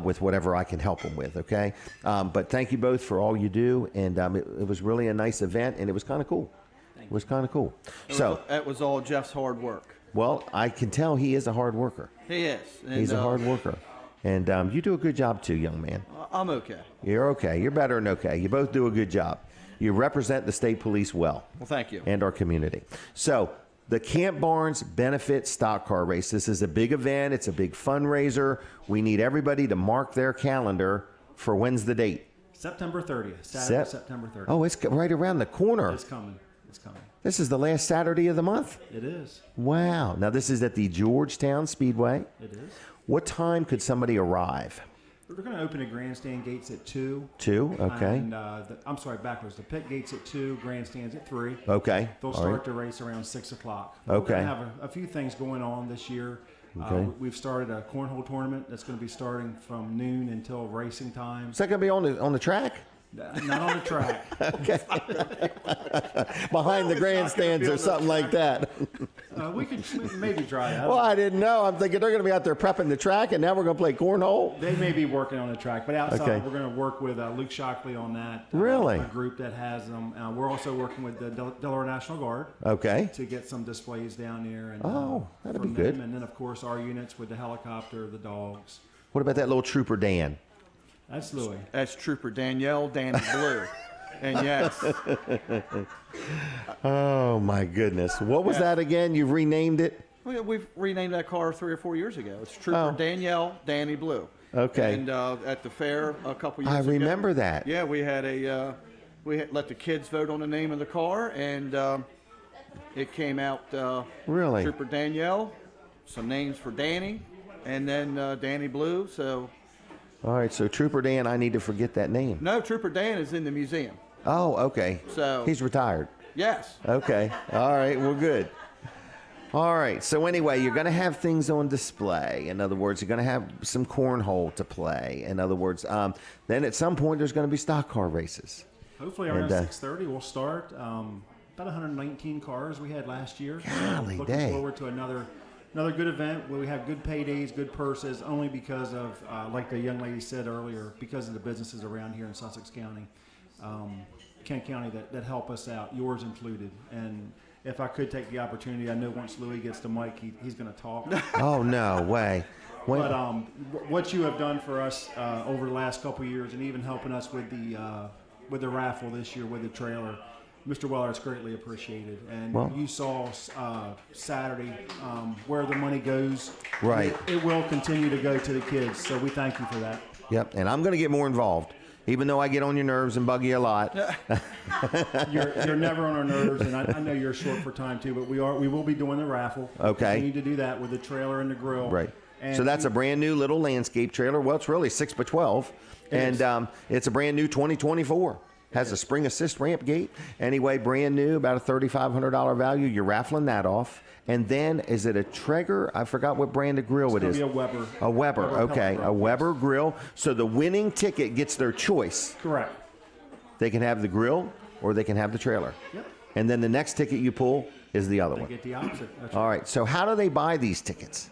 with whatever I can help them with, okay? But thank you both for all you do. And it was really a nice event, and it was kind of cool. It was kind of cool. It was all Jeff's hard work. Well, I can tell he is a hard worker. He is. And, He's a hard worker. And you do a good job too, young man. I'm okay. You're okay. You're better than okay. You both do a good job. You represent the state police well. Well, thank you. And our community. So the Camp Barnes Benefit Stock Car Race. This is a big event. It's a big fundraiser. We need everybody to mark their calendar for when's the date? September 30th. Saturday, September 30th. Oh, it's right around the corner. It's coming. It's coming. This is the last Saturday of the month? It is. Wow. Now, this is at the Georgetown Speedway. It is. What time could somebody arrive? We're going to open the grandstand gates at 2. 2, okay. And I'm sorry, backwards. The pit gates at 2, grandstands at 3. Okay. They'll All start right. the race around 6 o'clock. Okay. We're going to have a few things going on this year. Okay. We've started a cornhole tournament that's going to be starting from noon until racing time. Is that going to be on the track? Not on the track. Okay. Behind the grandstands or something like that. We could maybe try that. Well, I didn't know. I'm thinking they're going to be out there prepping the track, and now we're going to play cornhole. They may be working on the track, but outside we're going to work with Luke Shockley on that. Really? A group that has them. We're also working with the Delaware National Guard. Okay. To get some displays down there. And, that'd be good. And then, of course, our units with the helicopter, the dogs. What about that little Trooper Dan? That's Louis. That's Trooper Danielle, Danny Blue. And yes. Oh, my goodness. What was that again? You've renamed it? We've renamed that car 3 or 4 years ago. It's Trooper Danielle, Danny Blue. Okay. And at the fair a couple years ago. I remember that. Yeah, we had let the kids vote on the name of the car, and it came out really? Trooper Danielle, some names for Danny, and then Danny Blue, so... All right, so Trooper Dan, I need to forget that name. No, Trooper Dan is in the museum. Oh, okay. So he's retired. Yes. Okay. All right, well, good. All right, so anyway, you're going to have things on display. In other words, you're going to have some cornhole to play. In other words, then at some point there's going to be stock car races. Hopefully around 6:30 we'll start. About 119 cars we had last year. Golly looking forward to another good event where we have good paydays, good purses, only because of, like the young lady said earlier, because of the businesses around here in Sussex County, Kent County that help us out, yours included. And if I could take the opportunity, I know once Louis gets the mic, he's going to talk. Oh, no way. But what you have done for us over the last couple of years, and even helping us with the raffle this year with the trailer, Mr. Weller, it's greatly appreciated. And you saw Saturday where the money goes. Right. It will continue to go to the kids, so we thank you for that. Yep, and I'm going to get more involved, even though I get on your nerves and bug you a lot. You're never on our nerves, and I know you're short for time too, but we will be doing the raffle. Okay. We need to do that with the trailer and the grill. Right. And so that's a brand new little landscape trailer. Well, it's really 6x12, and it's a brand new 2024. Has a spring assist ramp gate. Anyway, brand new, about a $3,500 value. You're raffling that off. And then, is it a Traeger? I forgot what brand of grill it is. It's going to be a Weber. A Weber, okay. A Weber grill. So the winning ticket gets their choice. Correct. They can have the grill or they can have the trailer. Yep. And then the next ticket you pull is the other one. They get the opposite. That's All right. So how do they buy these tickets?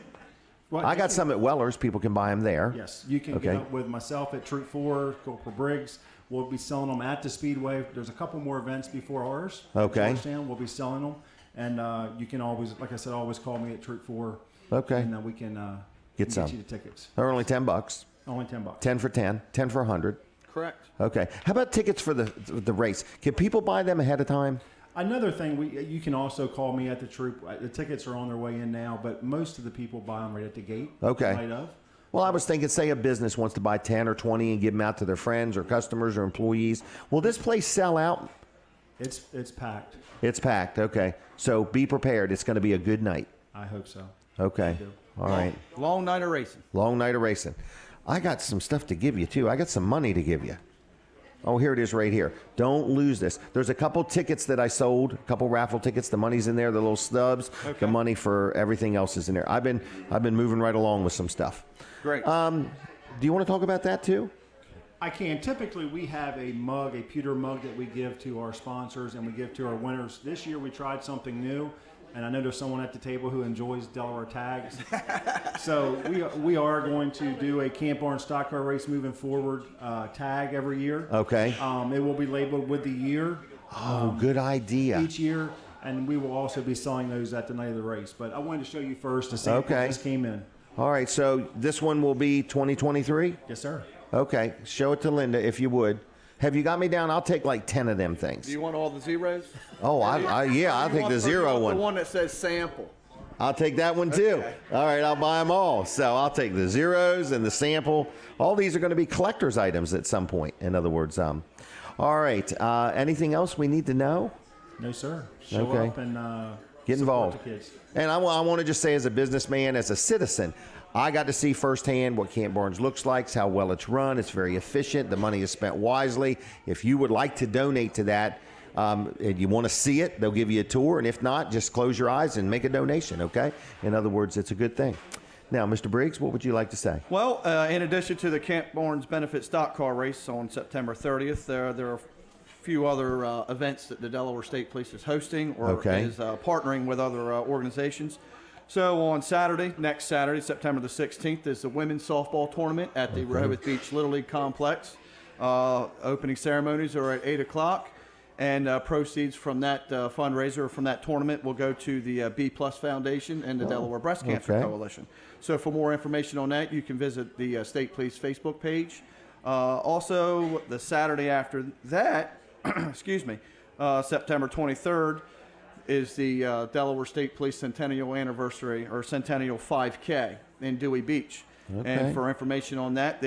Well, I got some at Weller's. People can buy them there. Yes. You can get up with myself at Troop 4, go for Briggs. We'll be selling them at the Speedway. There's a couple more events before ours. Okay. We'll be selling them. And you can always, like I said, always call me at Troop 4. Okay. And we can get you the tickets. They're only $10. Only $10. 10 for 10. 10 for 100. Correct. Okay. How about tickets for the race? Can people buy them ahead of time? Another thing, you can also call me at the Troop. The tickets are on their way in now, but most of the people buy them right at the gate. Okay. Night of. Well, I was thinking, say a business wants to buy 10 or 20 and give them out to their friends or customers or employees. Will this place sell out? It's packed. It's packed. Okay. So be prepared. It's going to be a good night. I hope so. Okay. All right. Long night of racing. Long night of racing. I got some stuff to give you, too. I got some money to give you. Oh, here it is right here. Don't lose this. There's a couple tickets that I sold, a couple raffle tickets. The money's in there, the little stubs. Okay. The money for everything else is in there. I've been moving right along with some stuff. Great. Do you want to talk about that, too? I can. Typically, we have a mug, a pewter mug that we give to our sponsors and we give to our winners. This year, we tried something new, and I know there's someone at the table who enjoys Delaware tags. So we are going to do a Camp Barn Stock Car Race moving forward tag every year. Okay. It will be labeled with the year. Oh, good idea. Each year, and we will also be selling those at the night of the race. But I wanted to show you first to see if this came in. All right, so this one will be 2023? Yes, sir. Okay, show it to Linda if you would. Have you got me down? I'll take like 10 of them things. Do you want all the zeros? Oh, I'll take the zero one. The one that says sample. I'll take that one too. Okay. All right, I'll buy them all. So I'll take the zeros and the sample. All these are going to be collector's items at some point. In other words, all right. Anything else we need to know? No, sir. Show up and get involved. The kids. And I want to just say, as a businessman, as a citizen, I got to see firsthand what Camp Barnes looks like, how well it's run. It's very efficient. The money is spent wisely. If you would like to donate to that and you want to see it, they'll give you a tour. And if not, just close your eyes and make a donation, okay? In other words, it's a good thing. Now, Mr. Briggs, what would you like to say? Well, in addition to the Camp Barnes Benefit Stock Car Race on September 30th, there are a few other events that the Delaware State Police is hosting or is partnering with other organizations. So on Saturday, next Saturday, September the 16th, is the women's softball tournament at the Rehoboth Beach Little League Complex. Opening ceremonies are at 8 o'clock, and proceeds from that fundraiser, from that tournament, will go to the B Plus Foundation and the Delaware Breast Cancer Coalition. So for more information on that, you can visit the State Police Facebook page. Also, the Saturday after that, excuse me, September 23rd, is the Delaware State Police Centennial Anniversary or Centennial 5K in Dewey Beach. And for information on that,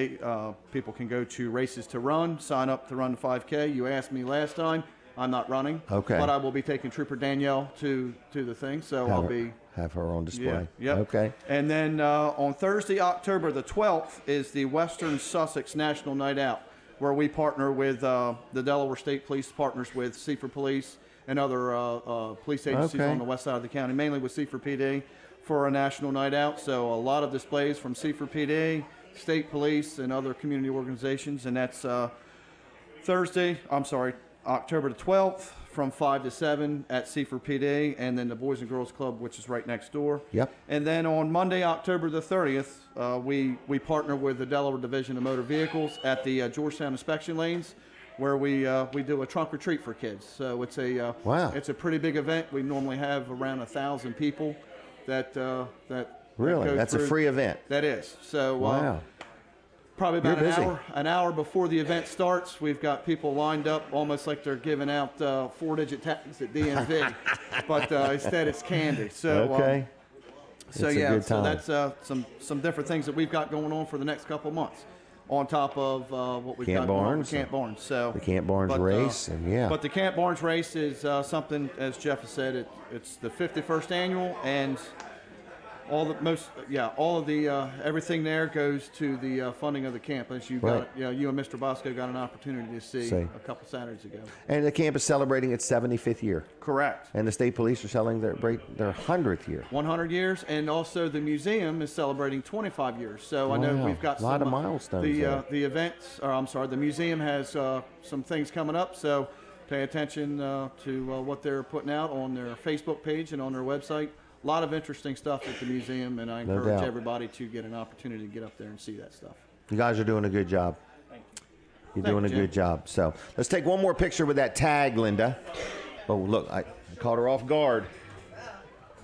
people can go to Races to Run, sign up to run the 5K. You asked me last time. I'm not running, but I will be taking Trooper Danielle to the thing, so I'll have her on display. Yeah, yep. Okay. And then on Thursday, October the 12th, is the Western Sussex National Night Out, where we partner with the Delaware State Police, partners with Seaford Police and other police agencies on the west side of the county, mainly with Seaford PD, for a national night out. So a lot of displays from Seaford PD, State Police, and other community organizations. And that's October the 12th from 5 to 7 at Seaford PD, and then the Boys and Girls Club, which is right next door. Yep. And then on Monday, October the 30th, we partner with the Delaware Division of Motor Vehicles at the Georgetown Inspection Lanes, where we do a trunk or treat for kids. So it's a pretty big event. We normally have around 1,000 people that really that that's through. A free event. That is. So wow. Probably about an hour before the event starts, we've got people lined up almost like they're giving out 4-digit tags at DMV, but instead it's candy. So so that's some different things that we've got going on for the next couple of months, on top of what we've got going on with Camp Barnes. So the Camp Barnes race, But the Camp Barnes race is something, as Jeff has said, it's the 51st annual, and everything there goes to the funding of the camp, as you you and Mr. Bosco got an opportunity to see a couple Saturdays ago. And the camp is celebrating its 75th year. Correct. And the state police are celebrating their 100th year. 100 years, and also the museum is celebrating 25 years. So I know we've got a lot of milestones. The museum has some things coming up. So pay attention to what they're putting out on their Facebook page and on their website. A lot of interesting stuff at the museum, and I encourage everybody to get an opportunity to get up there and see that stuff. You guys are doing a good job. Thank you. You're doing a good job. So let's take one more picture with that tag, Linda. Oh, look, I caught her off guard.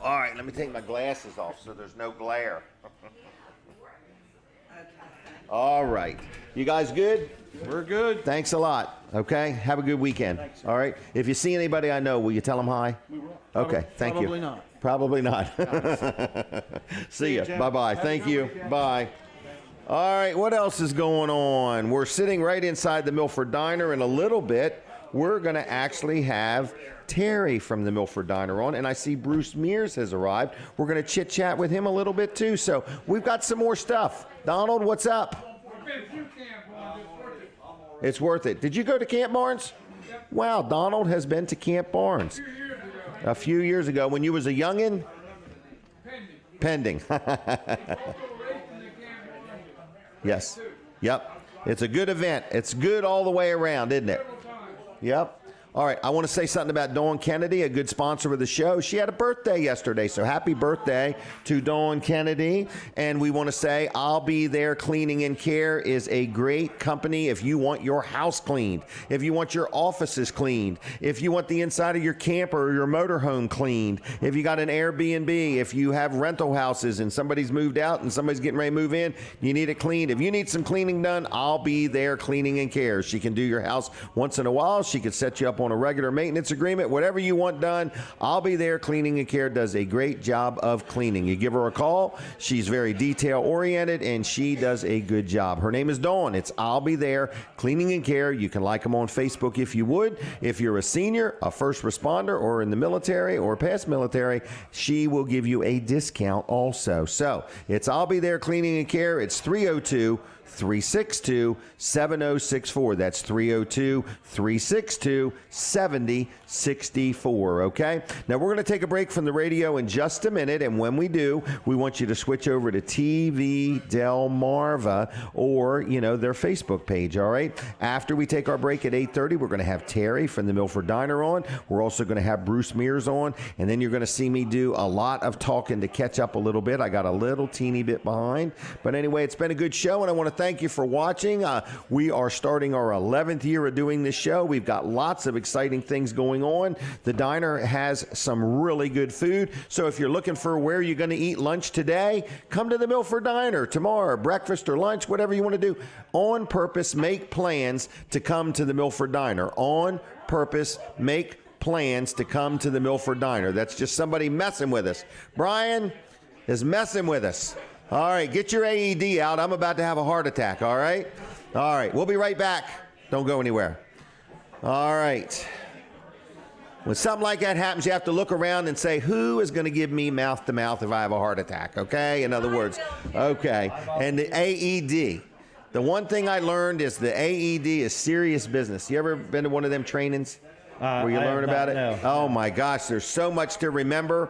All right, let me take my glasses off so there's no glare. All right. You guys good? We're good. Thanks a lot. Okay? Have a good weekend. Thanks. All right? If you see anybody I know, will you tell them hi? We will. Okay, thank you. Probably not. Probably not. See you. Bye-bye. Thank you. Bye. All right, what else is going on? We're sitting right inside the Milford Diner. In a little bit, we're going to actually have Terri from the Milford Diner on, and I see Bruce Mears has arrived. We're going to chit-chat with him a little bit, too. So we've got some more stuff. Donald, what's up? It's worth it. Did you go to Camp Barnes? Wow, Donald has been to Camp Barnes. A few years ago, when you was a youngin'? Pending. Yes. Yep. It's a good event. It's good all the way around, isn't it? Yep. All right, I want to say something about Dawn Kennedy, a good sponsor of the show. She had a birthday yesterday, so happy birthday to Dawn Kennedy. And we want to say I'll Be There Cleaning and Care is a great company if you want your house cleaned, if you want your offices cleaned, if you want the inside of your camper or your motorhome cleaned, if you got an Airbnb, if you have rental houses and somebody's moved out and somebody's getting ready to move in, you need it cleaned. If you need some cleaning done, I'll Be There Cleaning and Care. She can do your house once in a while. She could set you up on a regular maintenance agreement, whatever you want done. I'll Be There Cleaning and Care does a great job of cleaning. You give her a call. She's very detail oriented and she does a good job. Her name is Dawn. It's I'll Be There Cleaning and Care. You can like them on Facebook if you would. If you're a senior, a first responder, or in the military or past military, she will give you a discount also. So it's I'll Be There Cleaning and Care. It's 302 302-7064. That's 302-362-7064, okay? Now, we're going to take a break from the radio in just a minute, and when we do, we want you to switch over to TV Delmarva or, their Facebook page, all right? After we take our break at 8:30, we're going to have Terri from the Milford Diner on. We're also going to have Bruce Mears on, and then you're going to see me do a lot of talking to catch up a little bit. I got a little teeny bit behind. But anyway, it's been a good show, and I want to thank you for watching. We are starting our 11th year of doing this show. We've got lots of exciting things going on. The diner has some really good food. So if you're looking for where you're going to eat lunch today, come to the Milford Diner tomorrow, breakfast or lunch, whatever you want to do. On purpose, make plans to come to the Milford Diner. On purpose, make plans to come to the Milford Diner. That's just somebody messing with us. Brian is messing with us. All right, get your AED out. I'm about to have a heart attack, all right? All right, we'll be right back. Don't go anywhere. All right. When something like that happens, you have to look around and say, who is going to give me mouth-to-mouth if I have a heart attack, okay? In other words, okay. And the AED. The one thing I learned is the AED is serious business. You ever been to one of them trainings where you learn about it? No. Oh, my gosh, there's so much to remember.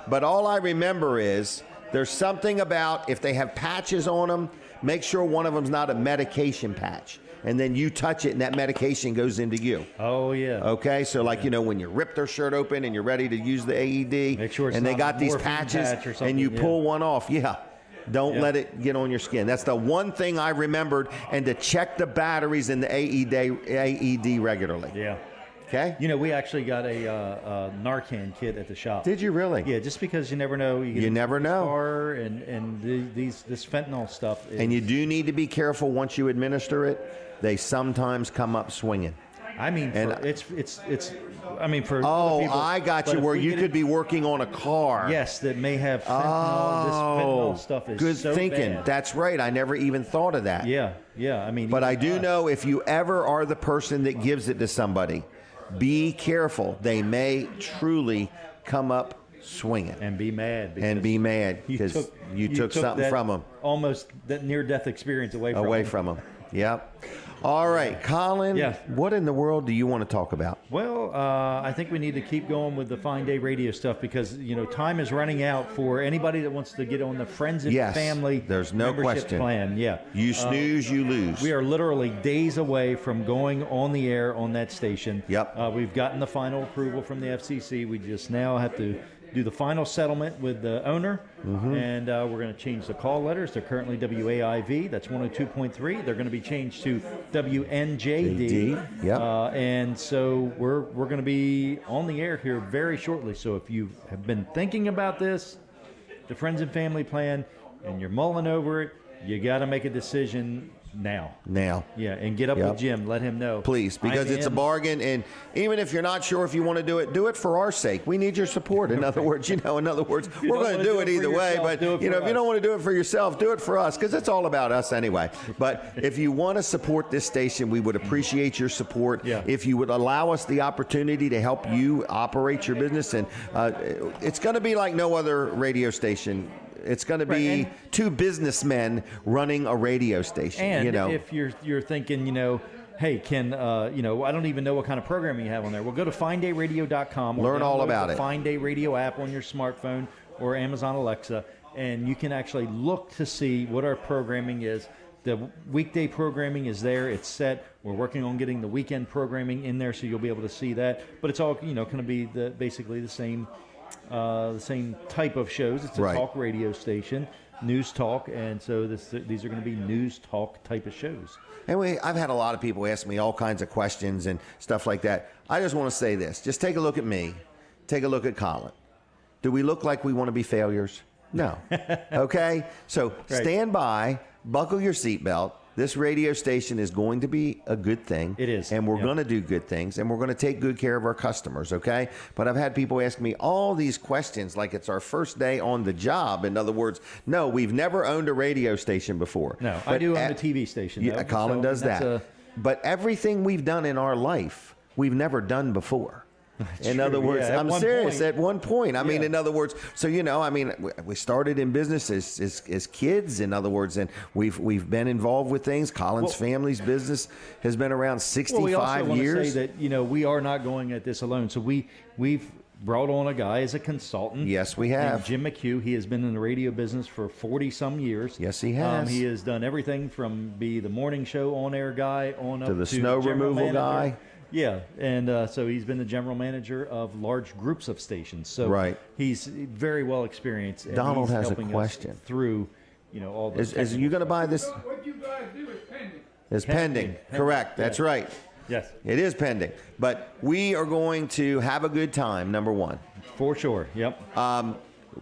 But all I remember is there's something about if they have patches on them, make sure one of them's not a medication patch. And then you touch it and that medication goes into you. Oh, yeah. Okay, so like, when you rip their shirt open and you're ready to use the AED, make sure it's and they not got a these morphine patches patch or something, and you pull one off. Yeah. Don't Yeah. let it get on your skin. That's the one thing I remembered, and to check the batteries in the AED regularly. Yeah. Okay? We actually got a Narcan kit at the shop. Did you really? Yeah, just because you never know. You never know. This fentanyl stuff. And you do need to be careful once you administer it. They sometimes come up swinging. I mean, it's. I mean, for oh, people, I got you. Where you could be working on a car. Yes, that may have fentanyl. This fentanyl stuff is good so thinking. bad. That's right. I never even thought of that. Yeah. I mean, but I do know if you ever are the person that gives it to somebody, be careful. They may truly come up swinging and be mad. Because you took something from them. Almost that near-death experience away from them. Yep. All right, Colin, what in the world do you want to talk about? Well, I think we need to keep going with the Fine Day radio stuff because, time is running out for anybody that wants to get on the Friends and Family there's no membership question. plan. Yeah. You snooze, you lose. We are literally days away from going on the air on that station. Yep. We've gotten the final approval from the FCC. We just now have to do the final settlement with the owner, and we're going to change the call letters. They're currently WAIV, that's 102.3. They're going to be changed to WNJD. And so we're going to be on the air here very shortly. So if you have been thinking about this, the Friends and Family plan, and you're mulling over it, you got to make a decision now. Yeah, and get up with Jim. Let him know. Please, because it's a bargain. And even if you're not sure if you want to do it for our sake. We need your support. In other words, we're going to do it either way. But, if you don't want to do it for yourself, do it for us because it's all about us anyway. But if you want to support this station, we would appreciate your support. Yeah. If you would allow us the opportunity to help you operate your business. And it's going to be like no other radio station. It's going to be two businessmen running a radio station. And if you're thinking, hey, I don't even know what kind of programming you have on there. Well, go to finddayradio.com. Learn all about it. Fine Day Radio app on your smartphone or Amazon Alexa, and you can actually look to see what our programming is. The weekday programming is there. It's set. We're working on getting the weekend programming in there, so you'll be able to see that. But it's all, going to be basically the same type of shows. It's a talk radio station, news talk, and so these are going to be news talk type of shows. And I've had a lot of people ask me all kinds of questions and stuff like that. I just want to say this. Just take a look at me. Take a look at Colin. Do we look like we want to be failures? No. Okay? So stand by, buckle your seatbelt. This radio station is going to be a good thing. It is. And we're going to do good things, and we're going to take good care of our customers, okay? But I've had people ask me all these questions like it's our first day on the job. In other words, no, we've never owned a radio station before. No, I do own a TV station. Yeah, Colin does that. But everything we've done in our life, we've never done before. In other words, Yeah, I'm serious. At one point, I mean, in other words, so we started in business as kids. In other words, and we've been involved with things. Colin's family's business has been around 65 we also want years. to say that we are not going at this alone. So we've brought on a guy as a consultant. Yes, we have. named Jim McHugh. He has been in the radio business for 40-some years. Yes, he has. He has done everything from be the morning show on-air guy on up To the snow general removal manager. guy. Yeah, and so he's been the general manager of large groups of stations. So he's very well experienced. And Donald he's has a helping us question. Through, all the. Is you going to buy this? What you guys do is pending. It's pending. Correct. That's right. Yes. It is pending. But we are going to have a good time, number one. For sure. Yep.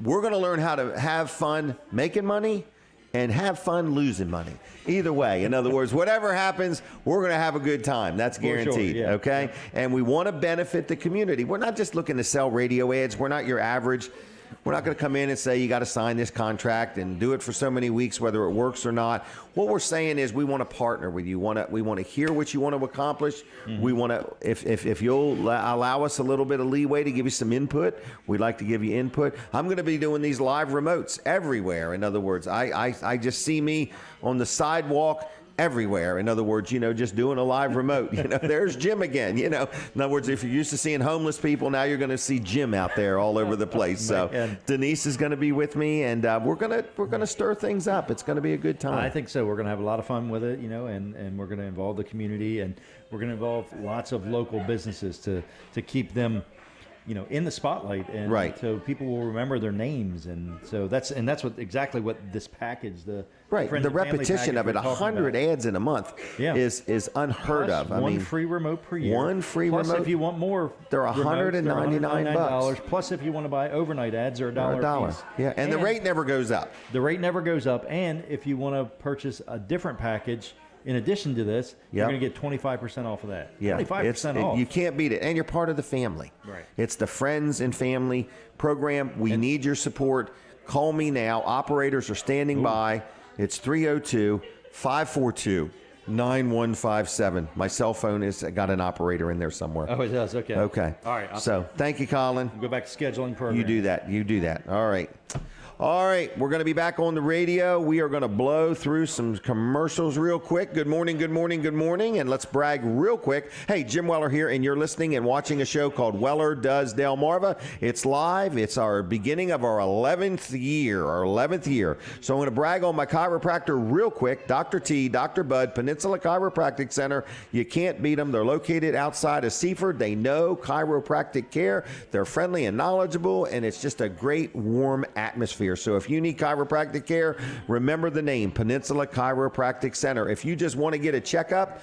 We're going to learn how to have fun making money and have fun losing money. Either way. In other words, whatever happens, we're going to have a good time. That's guaranteed. Sure, yeah. Okay? And we want to benefit the community. We're not just looking to sell radio ads. We're not your average. We're not going to come in and say you got to sign this contract and do it for so many weeks, whether it works or not. What we're saying is we want to partner with you. We want to hear what you want to accomplish. Mm-hmm. We want to, if you'll allow us a little bit of leeway to give you some input, we'd like to give you input. I'm going to be doing these live remotes everywhere. In other words, I just see me on the sidewalk everywhere. In other words, just doing a live remote. There's Jim again. In other words, if you're used to seeing homeless people, now you're going to see Jim out there all over the place. So Denise is going to be with me, and we're gonna stir things up. It's going to be a good time. I think so. We're going to have a lot of fun with it, and we're going to involve the community, and we're going to involve lots of local businesses to keep them, in the spotlight, and so people will remember their names, and so that's exactly what this package, the repetition of it, 100 ads in a month, is unheard of. One free remote per year. One free plus remote. If you want more, they're $199. Plus, if you want to buy overnight ads, they're $1 piece. Yeah, and the rate never goes up. The rate never goes up, and if you want to purchase a different package. In addition to this, you're going to get 25% off of that. Yeah, 25% off. You can't beat it. And you're part of the family. Right. It's the Friends and Family program. We need your support. Call me now. Operators are standing by. It's 302-542-9157. My cell phone has got an operator in there somewhere. Oh, it does? Okay. Okay. All right. So thank you, Colin. We'll go back to scheduling program. You do that. All right. All right, we're going to be back on the radio. We are going to blow through some commercials real quick. Good morning, and let's brag real quick. Hey, Jim Weller here, and you're listening and watching a show called Weller Does Delmarva. It's live. It's our beginning of our 11th year. So I'm going to brag on my chiropractor real quick. Dr. T, Dr. Bud, Peninsula Chiropractic Center. You can't beat them. They're located outside of Seaford. They know chiropractic care. They're friendly and knowledgeable, and it's just a great, warm atmosphere. So if you need chiropractic care, remember the name, Peninsula Chiropractic Center. If you just want to get a checkup,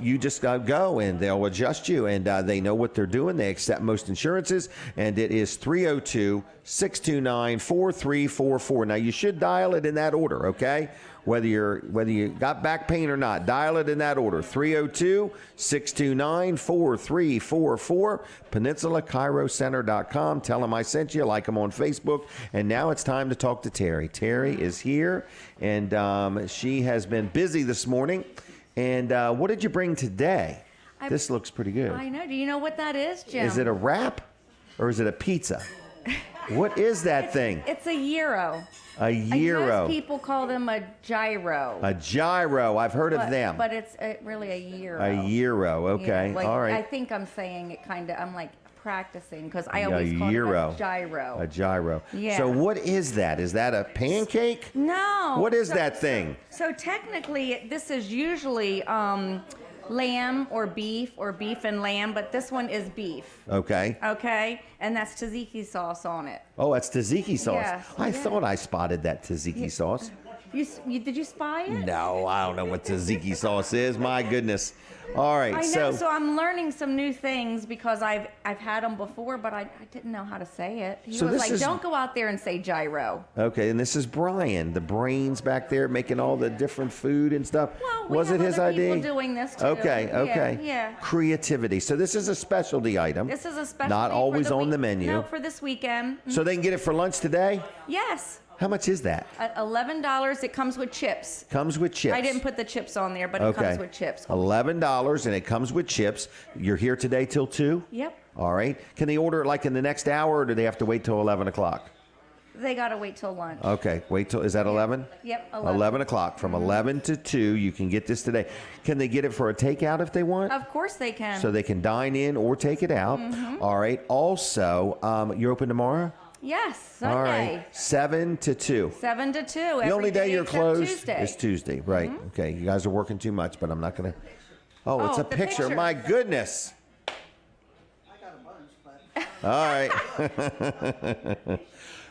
you just go and they'll adjust you, and they know what they're doing. They accept most insurances, and it is 302-629-4344. Now, you should dial it in that order, okay? Whether you got back pain or not, dial it in that order. 302-629-4344, PeninsulaChiroCenter.com. Tell them I sent you. Like them on Facebook. And now it's time to talk to Terri. Terri is here, and she has been busy this morning. And what did you bring today? This looks pretty good. I know. Do you know what that is, Jim? Is it a wrap or is it a pizza? What is that thing? It's a gyro. A gyro. Most people call them a gyro. A gyro. I've heard of them. But it's really a gyro. A gyro. Okay. Yeah, all right. I think I'm saying it kind of. I'm like practicing because I always call it a gyro. A gyro. Yeah. So what is that? Is that a pancake? No. What is that thing? So technically, this is usually lamb or beef and lamb, but this one is beef. Okay. Okay, and that's tzatziki sauce on it. Oh, that's tzatziki sauce. Yeah. I thought I spotted that tzatziki sauce. Did you spy it? No, I don't know what tzatziki sauce is. My goodness. All right. I know, so I'm learning some new things because I've had them before, but I didn't know how to say it. He was like, don't go out there and say gyro. Okay, and this is Brian, the brains back there making all the different food and stuff. Well, was it his idea? People doing this too. Okay. Yeah. Creativity. So this is a specialty item. This is a specialty. Not always on the menu. No, for this weekend. So they can get it for lunch today? Yes. How much is that? $11. It comes with chips. Comes with chips. I didn't put the chips on there, but it comes with chips. $11, and it comes with chips. You're here today till 2? Yep. All right. Can they order it like in the next hour, or do they have to wait till 11 o'clock? They gotta wait till lunch. Okay, wait till, is that 11? Yep, 11. 11 o'clock. From 11 to 2, you can get this today. Can they get it for a takeout if they want? Of course they can. So they can dine in or take it out. All right. Also, you're open tomorrow? Yes, Sunday. All right. 7 to 2. 7 to 2. The only day you're closed Tuesday. is Tuesday. Right. Okay. You guys are working too much, but I'm not going to. Oh, it's a the picture. picture. My goodness. All right.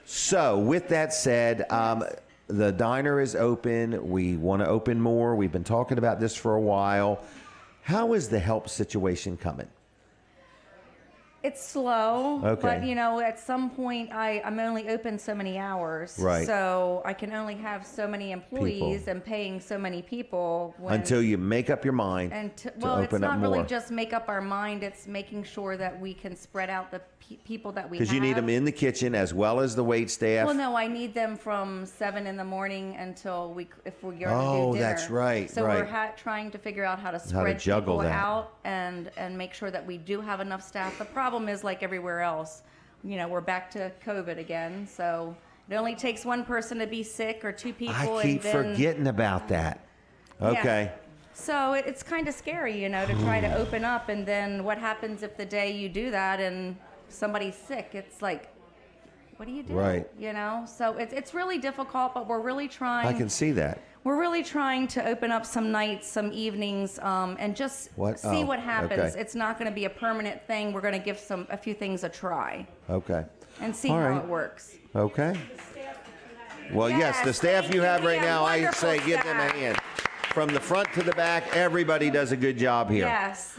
So, with that said, the diner is open. We want to open more. We've been talking about this for a while. How is the help situation coming? It's slow, Okay. but at some point I'm only open so many hours, Right. So I can only have so many employees People. and paying so many people. Until you make up your mind to Well, it's open up not more. really just make up our mind. It's making sure that we can spread out the people that we have. Because you need them in the kitchen as well as the wait staff. Well, no, I need them from 7 in the morning until if we're going to do Oh, dinner. that's right, So right. we're trying to figure out how to spread juggle people that. out and make sure that we do have enough staff. The problem is, like everywhere else, we're back to COVID again. So it only takes one person to be sick or two people. I keep and then, forgetting about that. Okay. Yeah. So it's kind of scary, to try to open up, and then what happens if the day you do that and somebody's sick? It's like, what do you do? Right. So it's really difficult, but we're really trying. I can see that. We're really trying to open up some nights, some evenings, and just see what happens. okay. It's not going to be a permanent thing. We're going to give a few things a try Okay. and see All how right. it works. Okay. Well, yes, the staff thank you you. have right We have now, I wonderful say give them a staff. hand. From the front to the back, everybody does a good job here. Yes,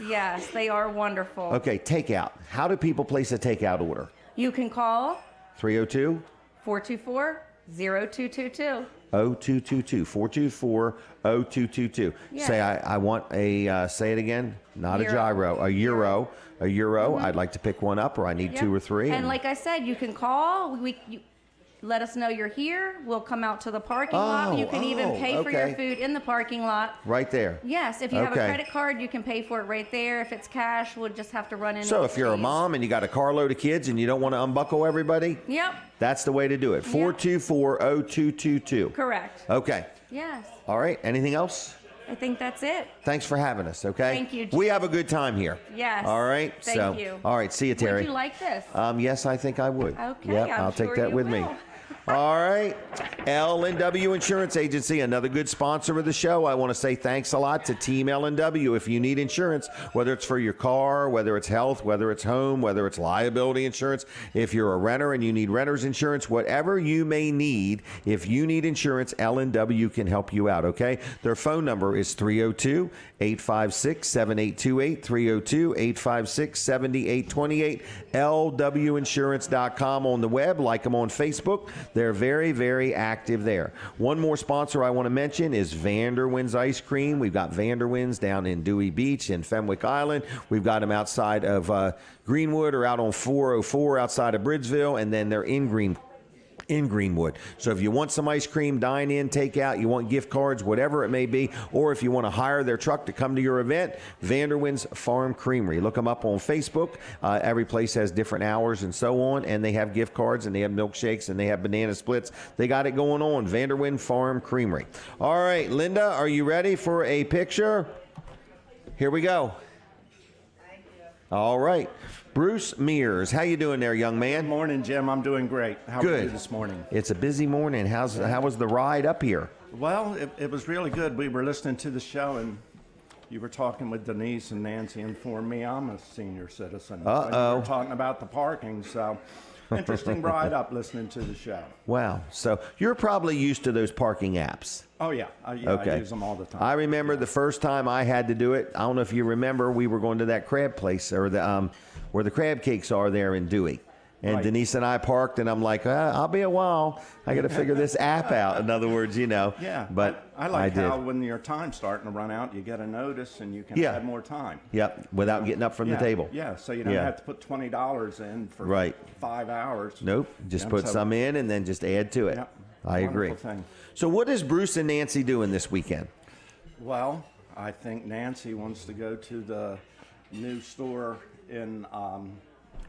they are wonderful. Okay, takeout. How do people place a takeout order? You can call 302 424-0222. 0222 424 0222. Yeah. Say I want a say it again. Not a Euro. gyro, a euro. A euro. I'd like to pick one up, or I need Yep. 2 or 3. And like I said, you can call. You let us know you're here. We'll come out to the parking lot. You can even pay for your okay. food in the parking lot. Right there. Yes, if you have a Okay. credit card, you can pay for it right there. If it's cash, we'll just have to run in. So with if you're a fees. mom and you got a carload of kids and you don't want to unbuckle everybody, Yep, that's the way to do it. 424-0222. correct. Okay. Yes, All right. Anything else? I think that's it. Thanks for having us, okay? Thank you, We Jim. have a good time here. Yes. All right. Thank you. All right. See you, Terri. Would you like this? Yes, I think I would. Okay, Yep, I'm I'll take sure that you with me. will. All right. L&W Insurance Agency, another good sponsor of the show. I want to say thanks a lot to Team L&W. If you need insurance, whether it's for your car, whether it's health, whether it's home, whether it's liability insurance, if you're a renter and you need renter's insurance, whatever you may need, if you need insurance, L&W can help you out, okay? Their phone number is 302-856-7828, 302-856-7828, lwinsurance.com on the web. Like them on Facebook. They're very, very active there. One more sponsor I want to mention is Vanderwin's Ice Cream. We've got Vanderwin's down in Dewey Beach in Fenwick Island. We've got them outside of Greenwood or out on 404 outside of Bridgeville, and then they're in Greenwood. So if you want some ice cream, dine in, take out, you want gift cards, whatever it may be, or if you want to hire their truck to come to your event, Vanderwin's Farm Creamery. Look them up on Facebook. Every place has different hours and so on, and they have gift cards, and they have milkshakes, and they have banana splits. They got it going on. Vanderwin Farm Creamery. All right, Linda, are you ready for a picture? Here we go. All right. Bruce Mears, how you doing there, young man? Good morning, Jim. I'm doing great. How are you this morning? It's a busy morning. How was the ride up here? Well, it was really good. We were listening to the show, and you were talking with Denise, and Nancy informed me I'm a senior citizen. Uh-oh. And you were talking about the parking, so interesting ride up listening to the show. Wow. So you're probably used to those parking apps. Oh, yeah. I use them all the time. I remember the first time I had to do it. I don't know if you remember, we were going to that crab place, or the where the crab cakes are there in Dewey. And Right. Denise and I parked, and I'm like, I'll be a while. I got to figure this app out. In other words, Yeah, But I like did. how when your time's starting to run out, you get a notice and you can Yeah. add more time. Yep, without getting up from the table. Yeah, so you don't Yeah. have to put $20 in for Right. 5 hours. Nope, just Yeah, put so- some in and then just add to it. Yep. I agree. Wonderful thing. So what is Bruce and Nancy doing this weekend? Well, I think Nancy wants to go to the new store in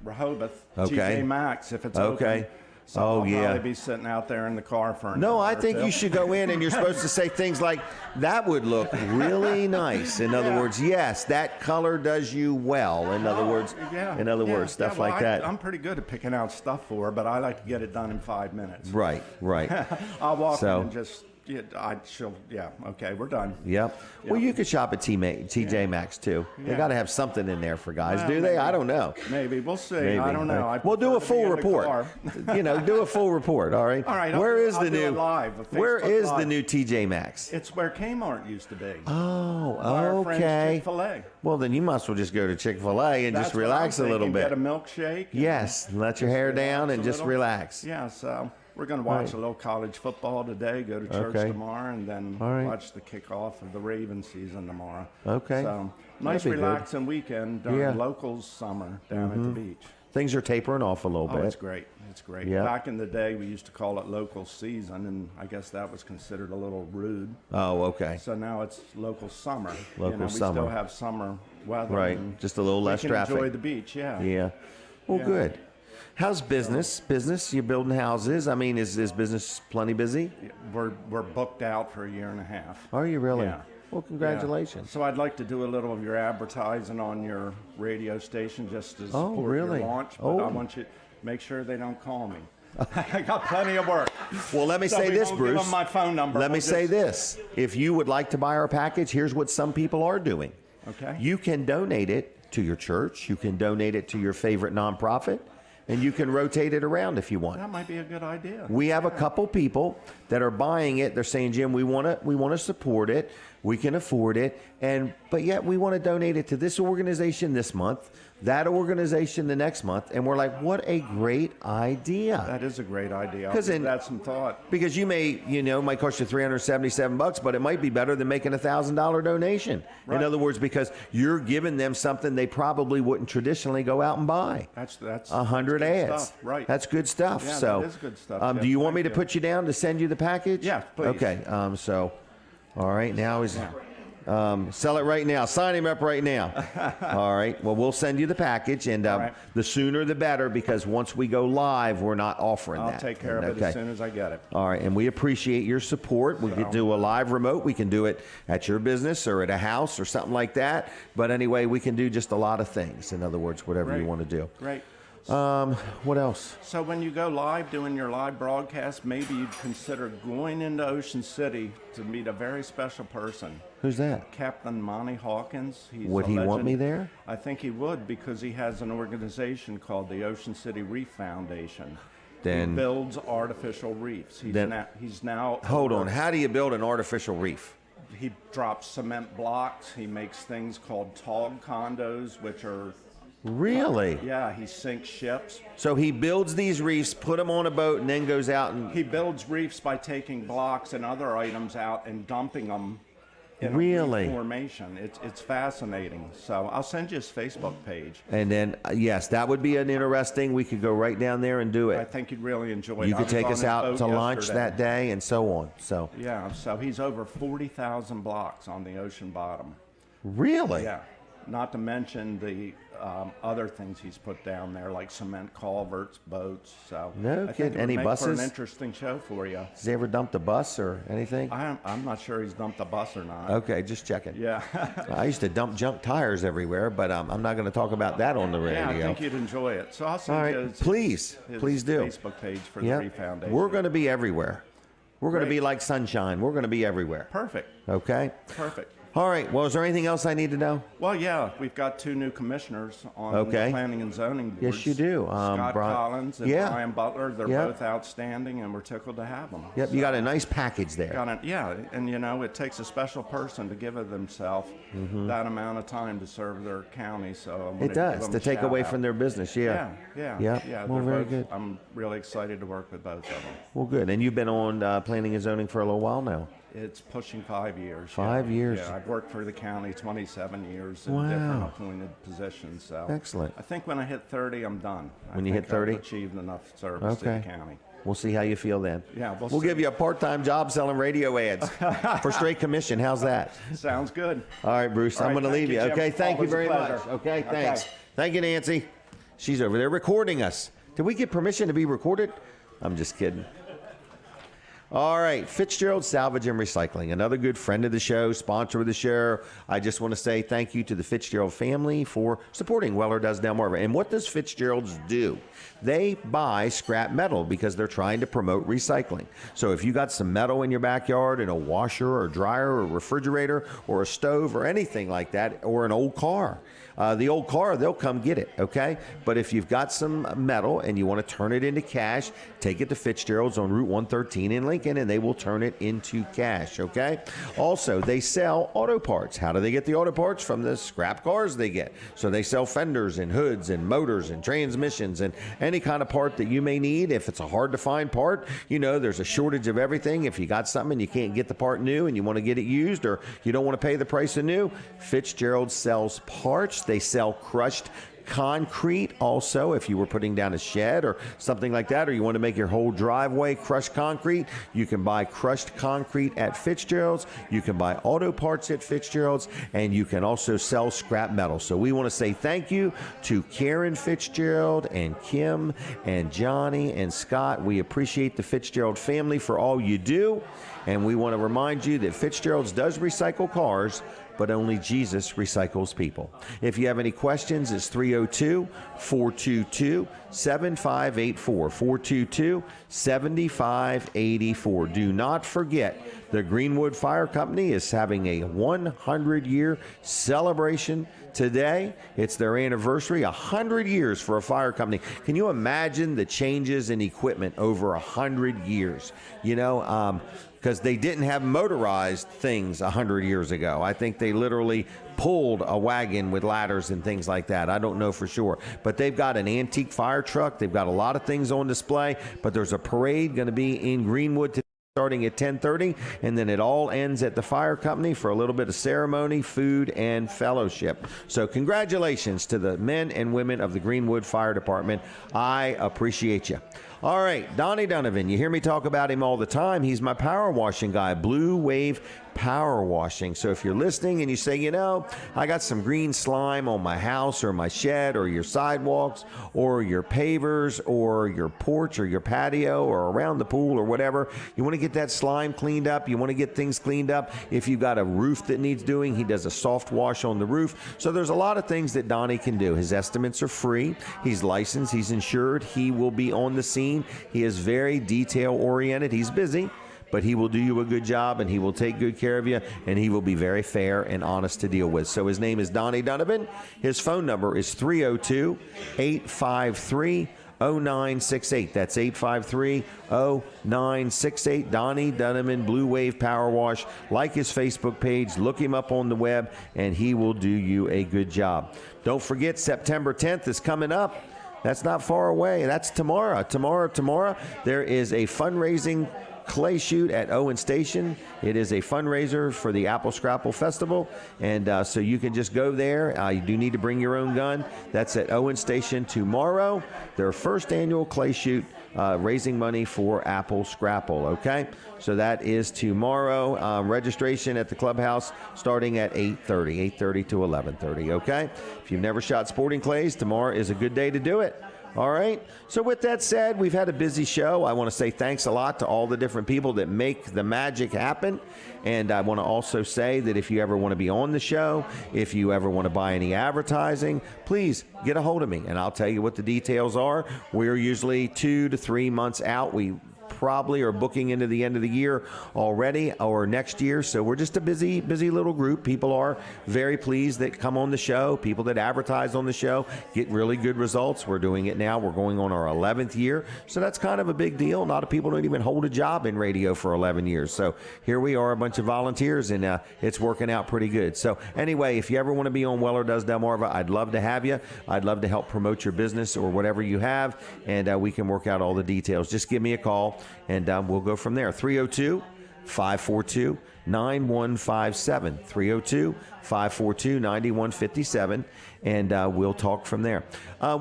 Rehoboth. Okay. TJ Maxx, if it's Okay. open. So Oh, I'll yeah. probably be sitting out there in the car for an No, hour I or think two. you should go in and you're supposed to say things like, that would look really nice. In other Yeah. words, yes, that color does you well. In other words, stuff well, like that. I'm pretty good at picking out stuff for her, but I like to get it done in 5 minutes. Right. I'll walk So- in and just, okay, we're done. Yep. Well, you could shop at TJ Maxx too. They Yeah. got to have something in there for guys, Well, do they? maybe. I don't know. Maybe. We'll see. Maybe. I don't know. Right. I We'll do a prefer to be full in the report. car. Do a full report. All right. All right. Where is I'll the do new? it live, a Where Facebook is the Live. new TJ Maxx? It's where Kmart used to be. Oh, Our friends okay. Chick-fil-A. Well, then you must as well just go to Chick-fil-A and That's just what relax I'm a little thinking. bit. Get a milkshake. and Yes, let your just hair relax down and a just little. relax. Yeah, so we're going to watch Right. a little college football today, go to church Okay. tomorrow, and then All right. watch the kickoff of the Raven season tomorrow. Okay. So nice That'd be good. relaxing weekend during Yeah. locals summer down at the beach. Things are tapering off a little Oh, bit. it's great. It's great. Yeah. Back in the day, we used to call it local season, and I guess that was considered a little rude. Oh, okay. So now it's local summer. Local we summer. still have summer weather. Right. and Just a little less we can traffic. enjoy the beach, yeah. Yeah. Well, Yeah. good. How's business? Business? You building houses? I mean, is business plenty busy? We're booked out for a year and a half. Are you really? Yeah. Well, congratulations. Yeah. So I'd like to do a little of your advertising on your radio station just to Oh, support really? your launch. But Oh. I want you to make sure they don't call me. I got plenty of work. Well, let me So say we this, won't give Bruce. them my phone number. Let me We'll say just- this. If you would like to buy our package, here's what some people are doing. Okay. You can donate it to your church. You can donate it to your favorite nonprofit. And you can rotate it around if you want. That might be a good idea. We have a couple people that are buying it. They're saying, Jim, we want to support it. We can afford it, but yet we want to donate it to this organization this month, that organization the next month, and we're like, what a great idea! That is a great idea. I'll 'Cause give in- that some thought. Because you may, might cost you $377, but it might be better than making a $1,000 donation. Right. In other words, because you're giving them something they probably wouldn't traditionally go out and buy. That's 100 good ads. stuff, right. That's good stuff. Yeah, so, that is good stuff, do Jim. you want me to Thank you. put you down to send you the package? Yeah, please. Okay. All right. Now is sell it right now. Sign him up right now. All right. Well, we'll send you the package, and All right. the sooner the better, because once we go live, we're not offering I'll that. take care of it as soon as I get it. All right, and we appreciate your support. We could do a live remote. We can do it at your business or at a house or something like that. But anyway, we can do just a lot of things. In other words, whatever you Great. want to do. Great. What else? So when you go live doing your live broadcast, maybe you'd consider going into Ocean City to meet a very special person. Who's that? Captain Monty Hawkins. He's Would a he want legend. me there? I think he would, because he has an organization called the Ocean City Reef Foundation. Then- he builds artificial reefs. He's now Hold on. How do you build an artificial reef? He drops cement blocks. He makes things called tog condos, which are Really? Yeah, he sinks ships. So he builds these reefs, put them on a boat, and then goes out and He builds reefs by taking blocks and other items out and dumping them in Really? a reef formation. It's fascinating. So I'll send you his Facebook page. And then, yes, that would be an interesting. We could go right down there and do it. I think you'd really enjoy it. You I could was take on us his out boat to lunch yesterday. that day and so on. So Yeah, so he's over 40,000 blocks on the ocean bottom. really, Yeah, not to mention the other things he's put down there, like cement culverts, boats. So No I think kidding. it would Any make for buses? an interesting show for you. has he ever dumped a bus or anything? I'm not sure he's dumped a bus or not. Okay, just checking. Yeah. I used to dump junk tires everywhere, but I'm not going to talk about that on the radio. Yeah, I think you'd enjoy it. So I'll send All you right, his, please do. Facebook page for the Yep. Reef Foundation. We're going to be everywhere. We're going to Great. be like sunshine. We're going to be everywhere. Perfect. Okay. Perfect. All right. Well, is there anything else I need to know? Well, yeah, we've got 2 new commissioners on Okay. the Planning and Zoning Board. Yes, you do. Scott Collins and yeah. Brian Butler. They're Yep. both outstanding, and we're tickled to have them. Yep. You got a nice package there. Yeah, and it takes a special person to give of themselves that amount of time to serve their county. So I'm gonna It give does them to a take away shout from out. their business. Yeah. Yeah. Well, they're very both- good. I'm really excited to work with both of them. Well, good. And you've been on planning and zoning for a little while now. It's pushing 5 years. 5 years. Yeah, I've worked for the county 27 years in Wow. different appointed positions. So Excellent. I think when I hit 30, I'm done. When you hit 30? I've achieved enough service to Okay. the county. We'll see how you feel then. Yeah, We'll see. give you a part-time job selling radio ads for straight commission. How's that? Sounds good. All right, Bruce. All I'm right, going to leave thank you. you, Jim. Okay. Thank you Always a very much. pleasure. Okay. Thanks. Okay. Thank you, Nancy. She's over there recording us. Did we get permission to be recorded? I'm just kidding. All right, Fitzgerald Salvage and Recycling, another good friend of the show, sponsor of the show. I just want to say thank you to the Fitzgerald family for supporting Weller Does Delmarva. And what does Fitzgerald's do? They buy scrap metal because they're trying to promote recycling. So if you got some metal in your backyard and a washer or dryer or refrigerator or a stove or anything like that, or an old car, the old car, they'll come get it, okay? But if you've got some metal and you want to turn it into cash, take it to Fitzgerald's on Route 113 in Lincoln, and they will turn it into cash, okay? Also, they sell auto parts. How do they get the auto parts? From the scrap cars they get. So they sell fenders and hoods and motors and transmissions and any kind of part that you may need. If it's a hard-to-find part, you know, there's a shortage of everything. If you got something and you can't get the part new and you want to get it used, or you don't want to pay the price of new, Fitzgerald sells parts. They sell crushed concrete also. If you were putting down a shed or something like that, or you want to make your whole driveway crushed concrete, you can buy crushed concrete at Fitzgerald's. You can buy auto parts at Fitzgerald's, and you can also sell scrap metal. So we want to say thank you to Karen Fitzgerald and Kim and Johnny and Scott. We appreciate the Fitzgerald family for all you do, and we want to remind you that Fitzgerald's does recycle cars, but only Jesus recycles people. If you have any questions, it's 302-422-7584, 422-7584. Do not forget, the Greenwood Fire Company is having a 100-year celebration today. It's their anniversary, 100 years for a fire company. Can you imagine the changes in equipment over 100 years? You know, because they didn't have motorized things 100 years ago. I think they literally pulled a wagon with ladders and things like that. I don't know for sure. But they've got an antique fire truck. They've got a lot of things on display. But there's a parade going to be in Greenwood today, starting at 10:30, and then it all ends at the fire company for a little bit of ceremony, food, and fellowship. So congratulations to the men and women of the Greenwood Fire Department. I appreciate you. All right, Donnie Donovan, you hear me talk about him all the time. He's my power washing guy, Blue Wave Power Washing. So if you're listening and you say, you know, I got some green slime on my house or my shed or your sidewalks or your pavers or your porch or your patio or around the pool or whatever, you want to get that slime cleaned up, you want to get things cleaned up. If you've got a roof that needs doing, he does a soft wash on the roof. So there's a lot of things that Donnie can do. His estimates are free. He's licensed. He's insured. He will be on the scene. He is very detail oriented. He's busy, but he will do you a good job, and he will take good care of you, and he will be very fair and honest to deal with. So his name is Donnie Donovan. His phone number is 302-853-0968. That's 853-0968. Donnie Donovan, Blue Wave Power Wash. Like his Facebook page, look him up on the web, and he will do you a good job. Don't forget, September 10th is coming up. That's not far away. That's tomorrow. Tomorrow, there is a fundraising clay shoot at Owen Station. It is a fundraiser for the Apple Scrapple Festival, and so you can just go there. You do need to bring your own gun. That's at Owen Station tomorrow. Their first annual clay shoot, raising money for Apple Scrapple, okay? So that is tomorrow. Registration at the clubhouse starting at 8:30 to 11:30, okay? If you've never shot sporting clays, tomorrow is a good day to do it. All right. So with that said, we've had a busy show. I want to say thanks a lot to all the different people that make the magic happen. And I want to also say that if you ever want to be on the show, if you ever want to buy any advertising, please get a hold of me, and I'll tell you what the details are. We're usually 2 to 3 months out. We probably are booking into the end of the year already or next year. So we're just a busy little group. People are very pleased that come on the show. People that advertise on the show get really good results. We're doing it now. We're going on our 11th year. So that's kind of a big deal. A lot of people don't even hold a job in radio for 11 years. So here we are, a bunch of volunteers, and it's working out pretty good. So anyway, if you ever want to be on Weller Does Delmarva, I'd love to have you. I'd love to help promote your business or whatever you have, and we can work out all the details. Just give me a call, and we'll go from there. 302-542-9157. 302-542-9157. and we'll talk from there.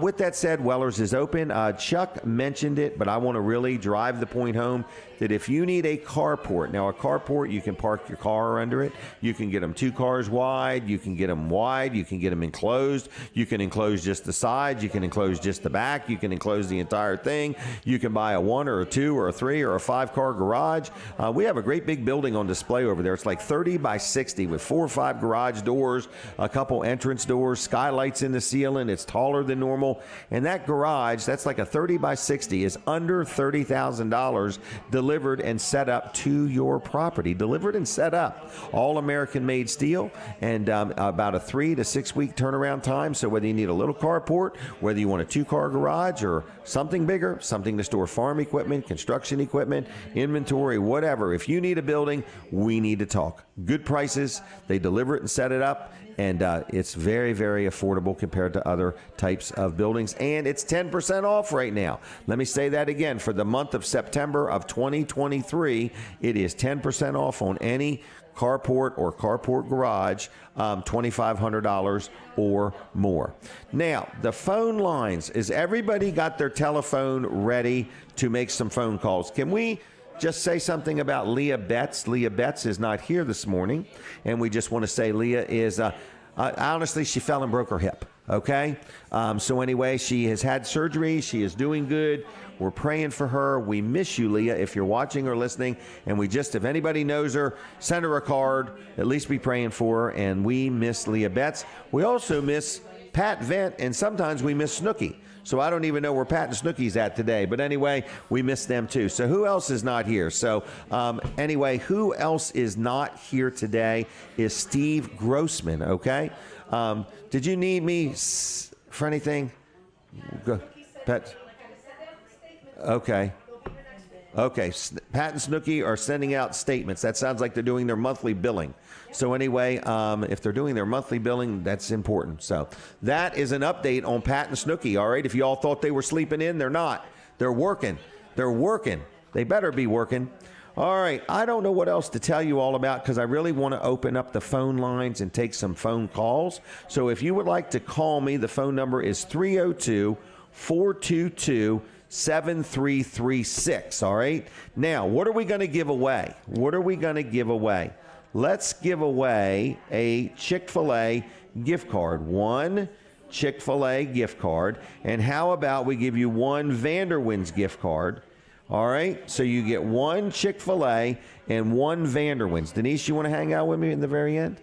With that said, Weller's is open. Chuck mentioned it, but I want to really drive the point home that if you need a carport, now a carport, you can park your car under it. You can get them 2 cars wide. You can get them wide. You can get them enclosed. You can enclose just the sides. You can enclose just the back. You can enclose the entire thing. You can buy a 1 or a 2 or a 3 or a 5-car garage. We have a great big building on display over there. It's like 30 by 60 with 4 or 5 garage doors, a couple entrance doors, skylights in the ceiling. It's taller than normal. And that garage, that's like a 30 by 60, is under $30,000 delivered and set up to your property. Delivered and set up. All American-made steel, and about a 3 to 6 week turnaround time. So whether you need a little carport, whether you want a 2-car garage or something bigger, something to store farm equipment, construction equipment, inventory, whatever. If you need a building, we need to talk. Good prices. They deliver it and set it up. And it's very, very affordable compared to other types of buildings. And it's 10% off right now. Let me say that again. For the month of September of 2023, it is 10% off on any carport or carport garage, $2,500 or more. Now, the phone lines. Is everybody got their telephone ready to make some phone calls? Can we just say something about Leah Betts? Leah Betts is not here this morning, and we just want to say Leah is, honestly, she fell and broke her hip, okay? So anyway, she has had surgery. She is doing good. We're praying for her. We miss you, Leah, if you're watching or listening, and we just, if anybody knows her, send her a card. At least be praying for her, and we miss Leah Betts. We also miss Pat Vent, and sometimes we miss Snooki. So I don't even know where Pat and Snooki's at today. But anyway, we miss them too. So who else is not here? So anyway, who else is not here today is Steve Grossman, okay? Did you need me for anything? Go, Pat. Okay. Okay. Pat and Snooki are sending out statements. That sounds like they're doing their monthly billing. So anyway, if they're doing their monthly billing, that's important. So that is an update on Pat and Snooki, all right? If you all thought they were sleeping in, they're not. They're working. They're working. They better be working. All right. I don't know what else to tell you all about because I really want to open up the phone lines and take some phone calls. So if you would like to call me, the phone number is 302-422-7336, all right? Now, what are we going to give away? What are we going to give away? Let's give away a Chick-fil-A gift card. 1 Chick-fil-A gift card. And how about we give you 1 Vanderwins gift card? All right? So you get 1 Chick-fil-A and 1 Vanderwins. Denise, you want to hang out with me in the very end?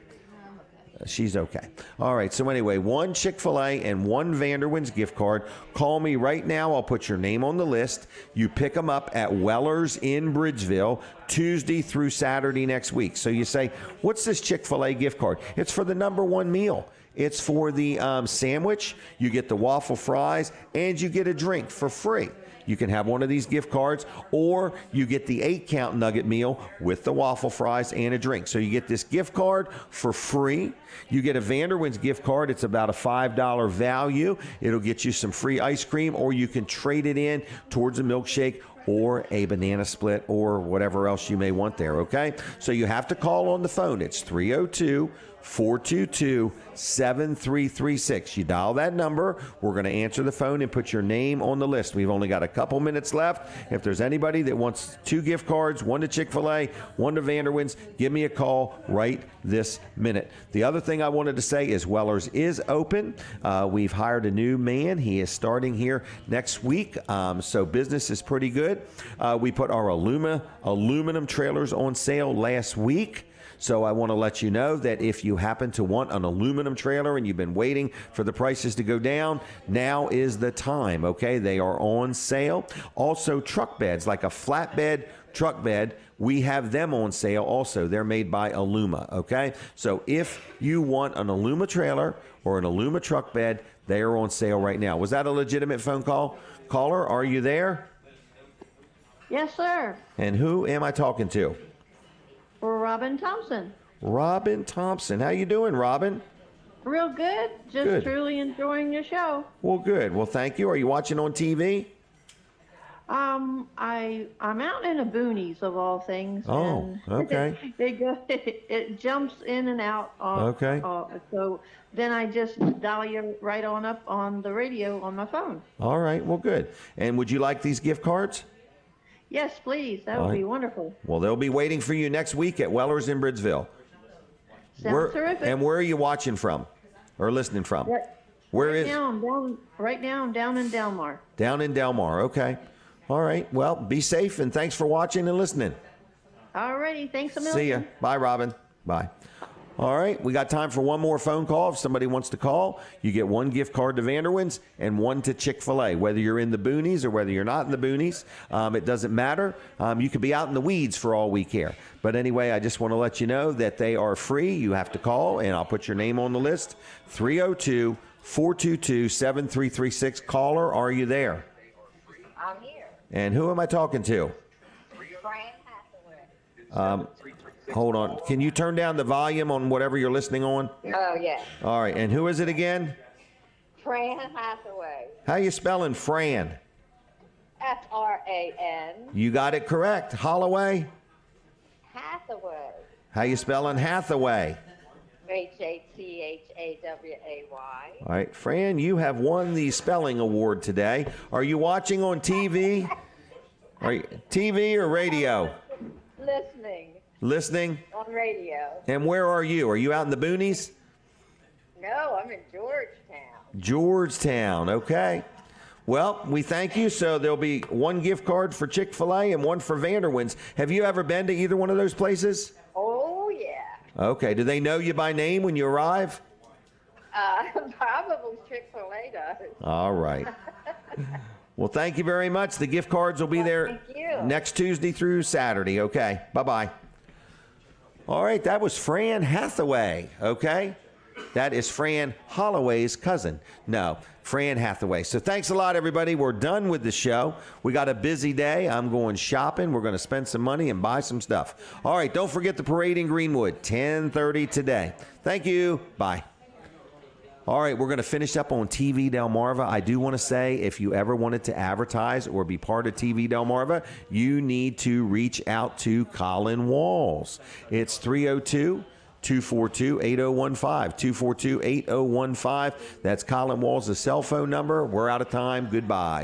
She's okay. All right. So anyway, 1 Chick-fil-A and 1 Vanderwins gift card. Call me right now. I'll put your name on the list. You pick them up at Weller's in Bridgeville Tuesday through Saturday next week. So you say, what's this Chick-fil-A gift card? It's for the #1 meal. It's for the sandwich. You get the waffle fries and you get a drink for free. You can have one of these gift cards, or you get the 8-count nugget meal with the waffle fries and a drink. So you get this gift card for free. You get a Vanderwins gift card. It's about a $5 value. It'll get you some free ice cream, or you can trade it in towards a milkshake or a banana split or whatever else you may want there, okay? So you have to call on the phone. It's 302-422-7336. You dial that number. We're going to answer the phone and put your name on the list. We've only got a couple minutes left. If there's anybody that wants 2 gift cards, 1 to Chick-fil-A, 1 to Vanderwins, give me a call right this minute. The other thing I wanted to say is Weller's is open. We've hired a new man. He is starting here next week, so business is pretty good. We put our aluminum trailers on sale last week. So I want to let you know that if you happen to want an aluminum trailer and you've been waiting for the prices to go down, now is the time, okay? They are on sale. Also, truck beds, like a flatbed truck bed, we have them on sale also. They're made by Aluma, okay? So if you want an Aluma trailer or an Aluma truck bed, they are on sale right now. Was that a legitimate phone call? Caller, are you there? Yes, sir. And who am I talking to? Robin Thompson. Robin Thompson. How you doing, Robin? Real good. Just good. Truly enjoying your show. Well, good. Well, thank you. Are you watching on TV? I'm out in the boonies of all things. Oh, and okay. it jumps in and out. Okay. So then I just dial you right on up on the radio on my phone. All right. Well, good. And would you like these gift cards? Yes, please. That All would right. be wonderful. Well, they'll be waiting for you next week at Weller's in Bridgeville. Sounds terrific. And where are you watching from or listening from? Where Right now, I'm down in Delmar. Down in Delmar. Okay. All right. Well, be safe, and thanks for watching and listening. All righty. Thanks a million. See ya. Bye, Robin. Bye. All right. We got time for one more phone call. If somebody wants to call, you get one gift card to Vanderwin's and one to Chick-fil-A. Whether you're in the boonies or whether you're not in the boonies, it doesn't matter. You could be out in the weeds for all we care. But anyway, I just want to let you know that they are free. You have to call, and I'll put your name on the list. 302-422-7336. Caller, are you there? I'm here. And who am I talking to? Fran Hathaway. Hold on. Can you turn down the volume on whatever you're listening on? Oh, yes. All right. And who is it again? Fran Hathaway. How you spelling Fran? F-R-A-N. You got it correct. Holloway? Hathaway. How you spelling Hathaway? H-A-T-H-A-W-A-Y. All right. Fran, you have won the spelling award today. Are you watching on TV? Are you, TV or radio? Listening? On radio. And where are you? Are you out in the boonies? No, I'm in Georgetown. Georgetown. Okay. Well, we thank you. So there'll be one gift card for Chick-fil-A and one for Vanderwin's. Have you ever been to either one of those places? Oh, yeah. Okay. Do they know you by name when you arrive? Probably Chick-fil-A does. All right. Well, thank you very much. The gift cards will be there next Tuesday through Saturday. Okay. Bye-bye. All right. That was Fran Hathaway. Okay. That is Fran Holloway's cousin. No, Fran Hathaway. So thanks a lot, everybody. We're done with the show. We got a busy day. I'm going shopping. We're going to spend some money and buy some stuff. All right. Don't forget the parade in Greenwood, 10:30 today. Thank you. Bye. All right, we're going to finish up on TV Delmarva. I do want to say, if you ever wanted to advertise or be part of TV Delmarva, you need to reach out to Colin Walls. It's 302-242-8015, 242-8015. That's Colin Walls' cell phone number. We're out of time. Goodbye.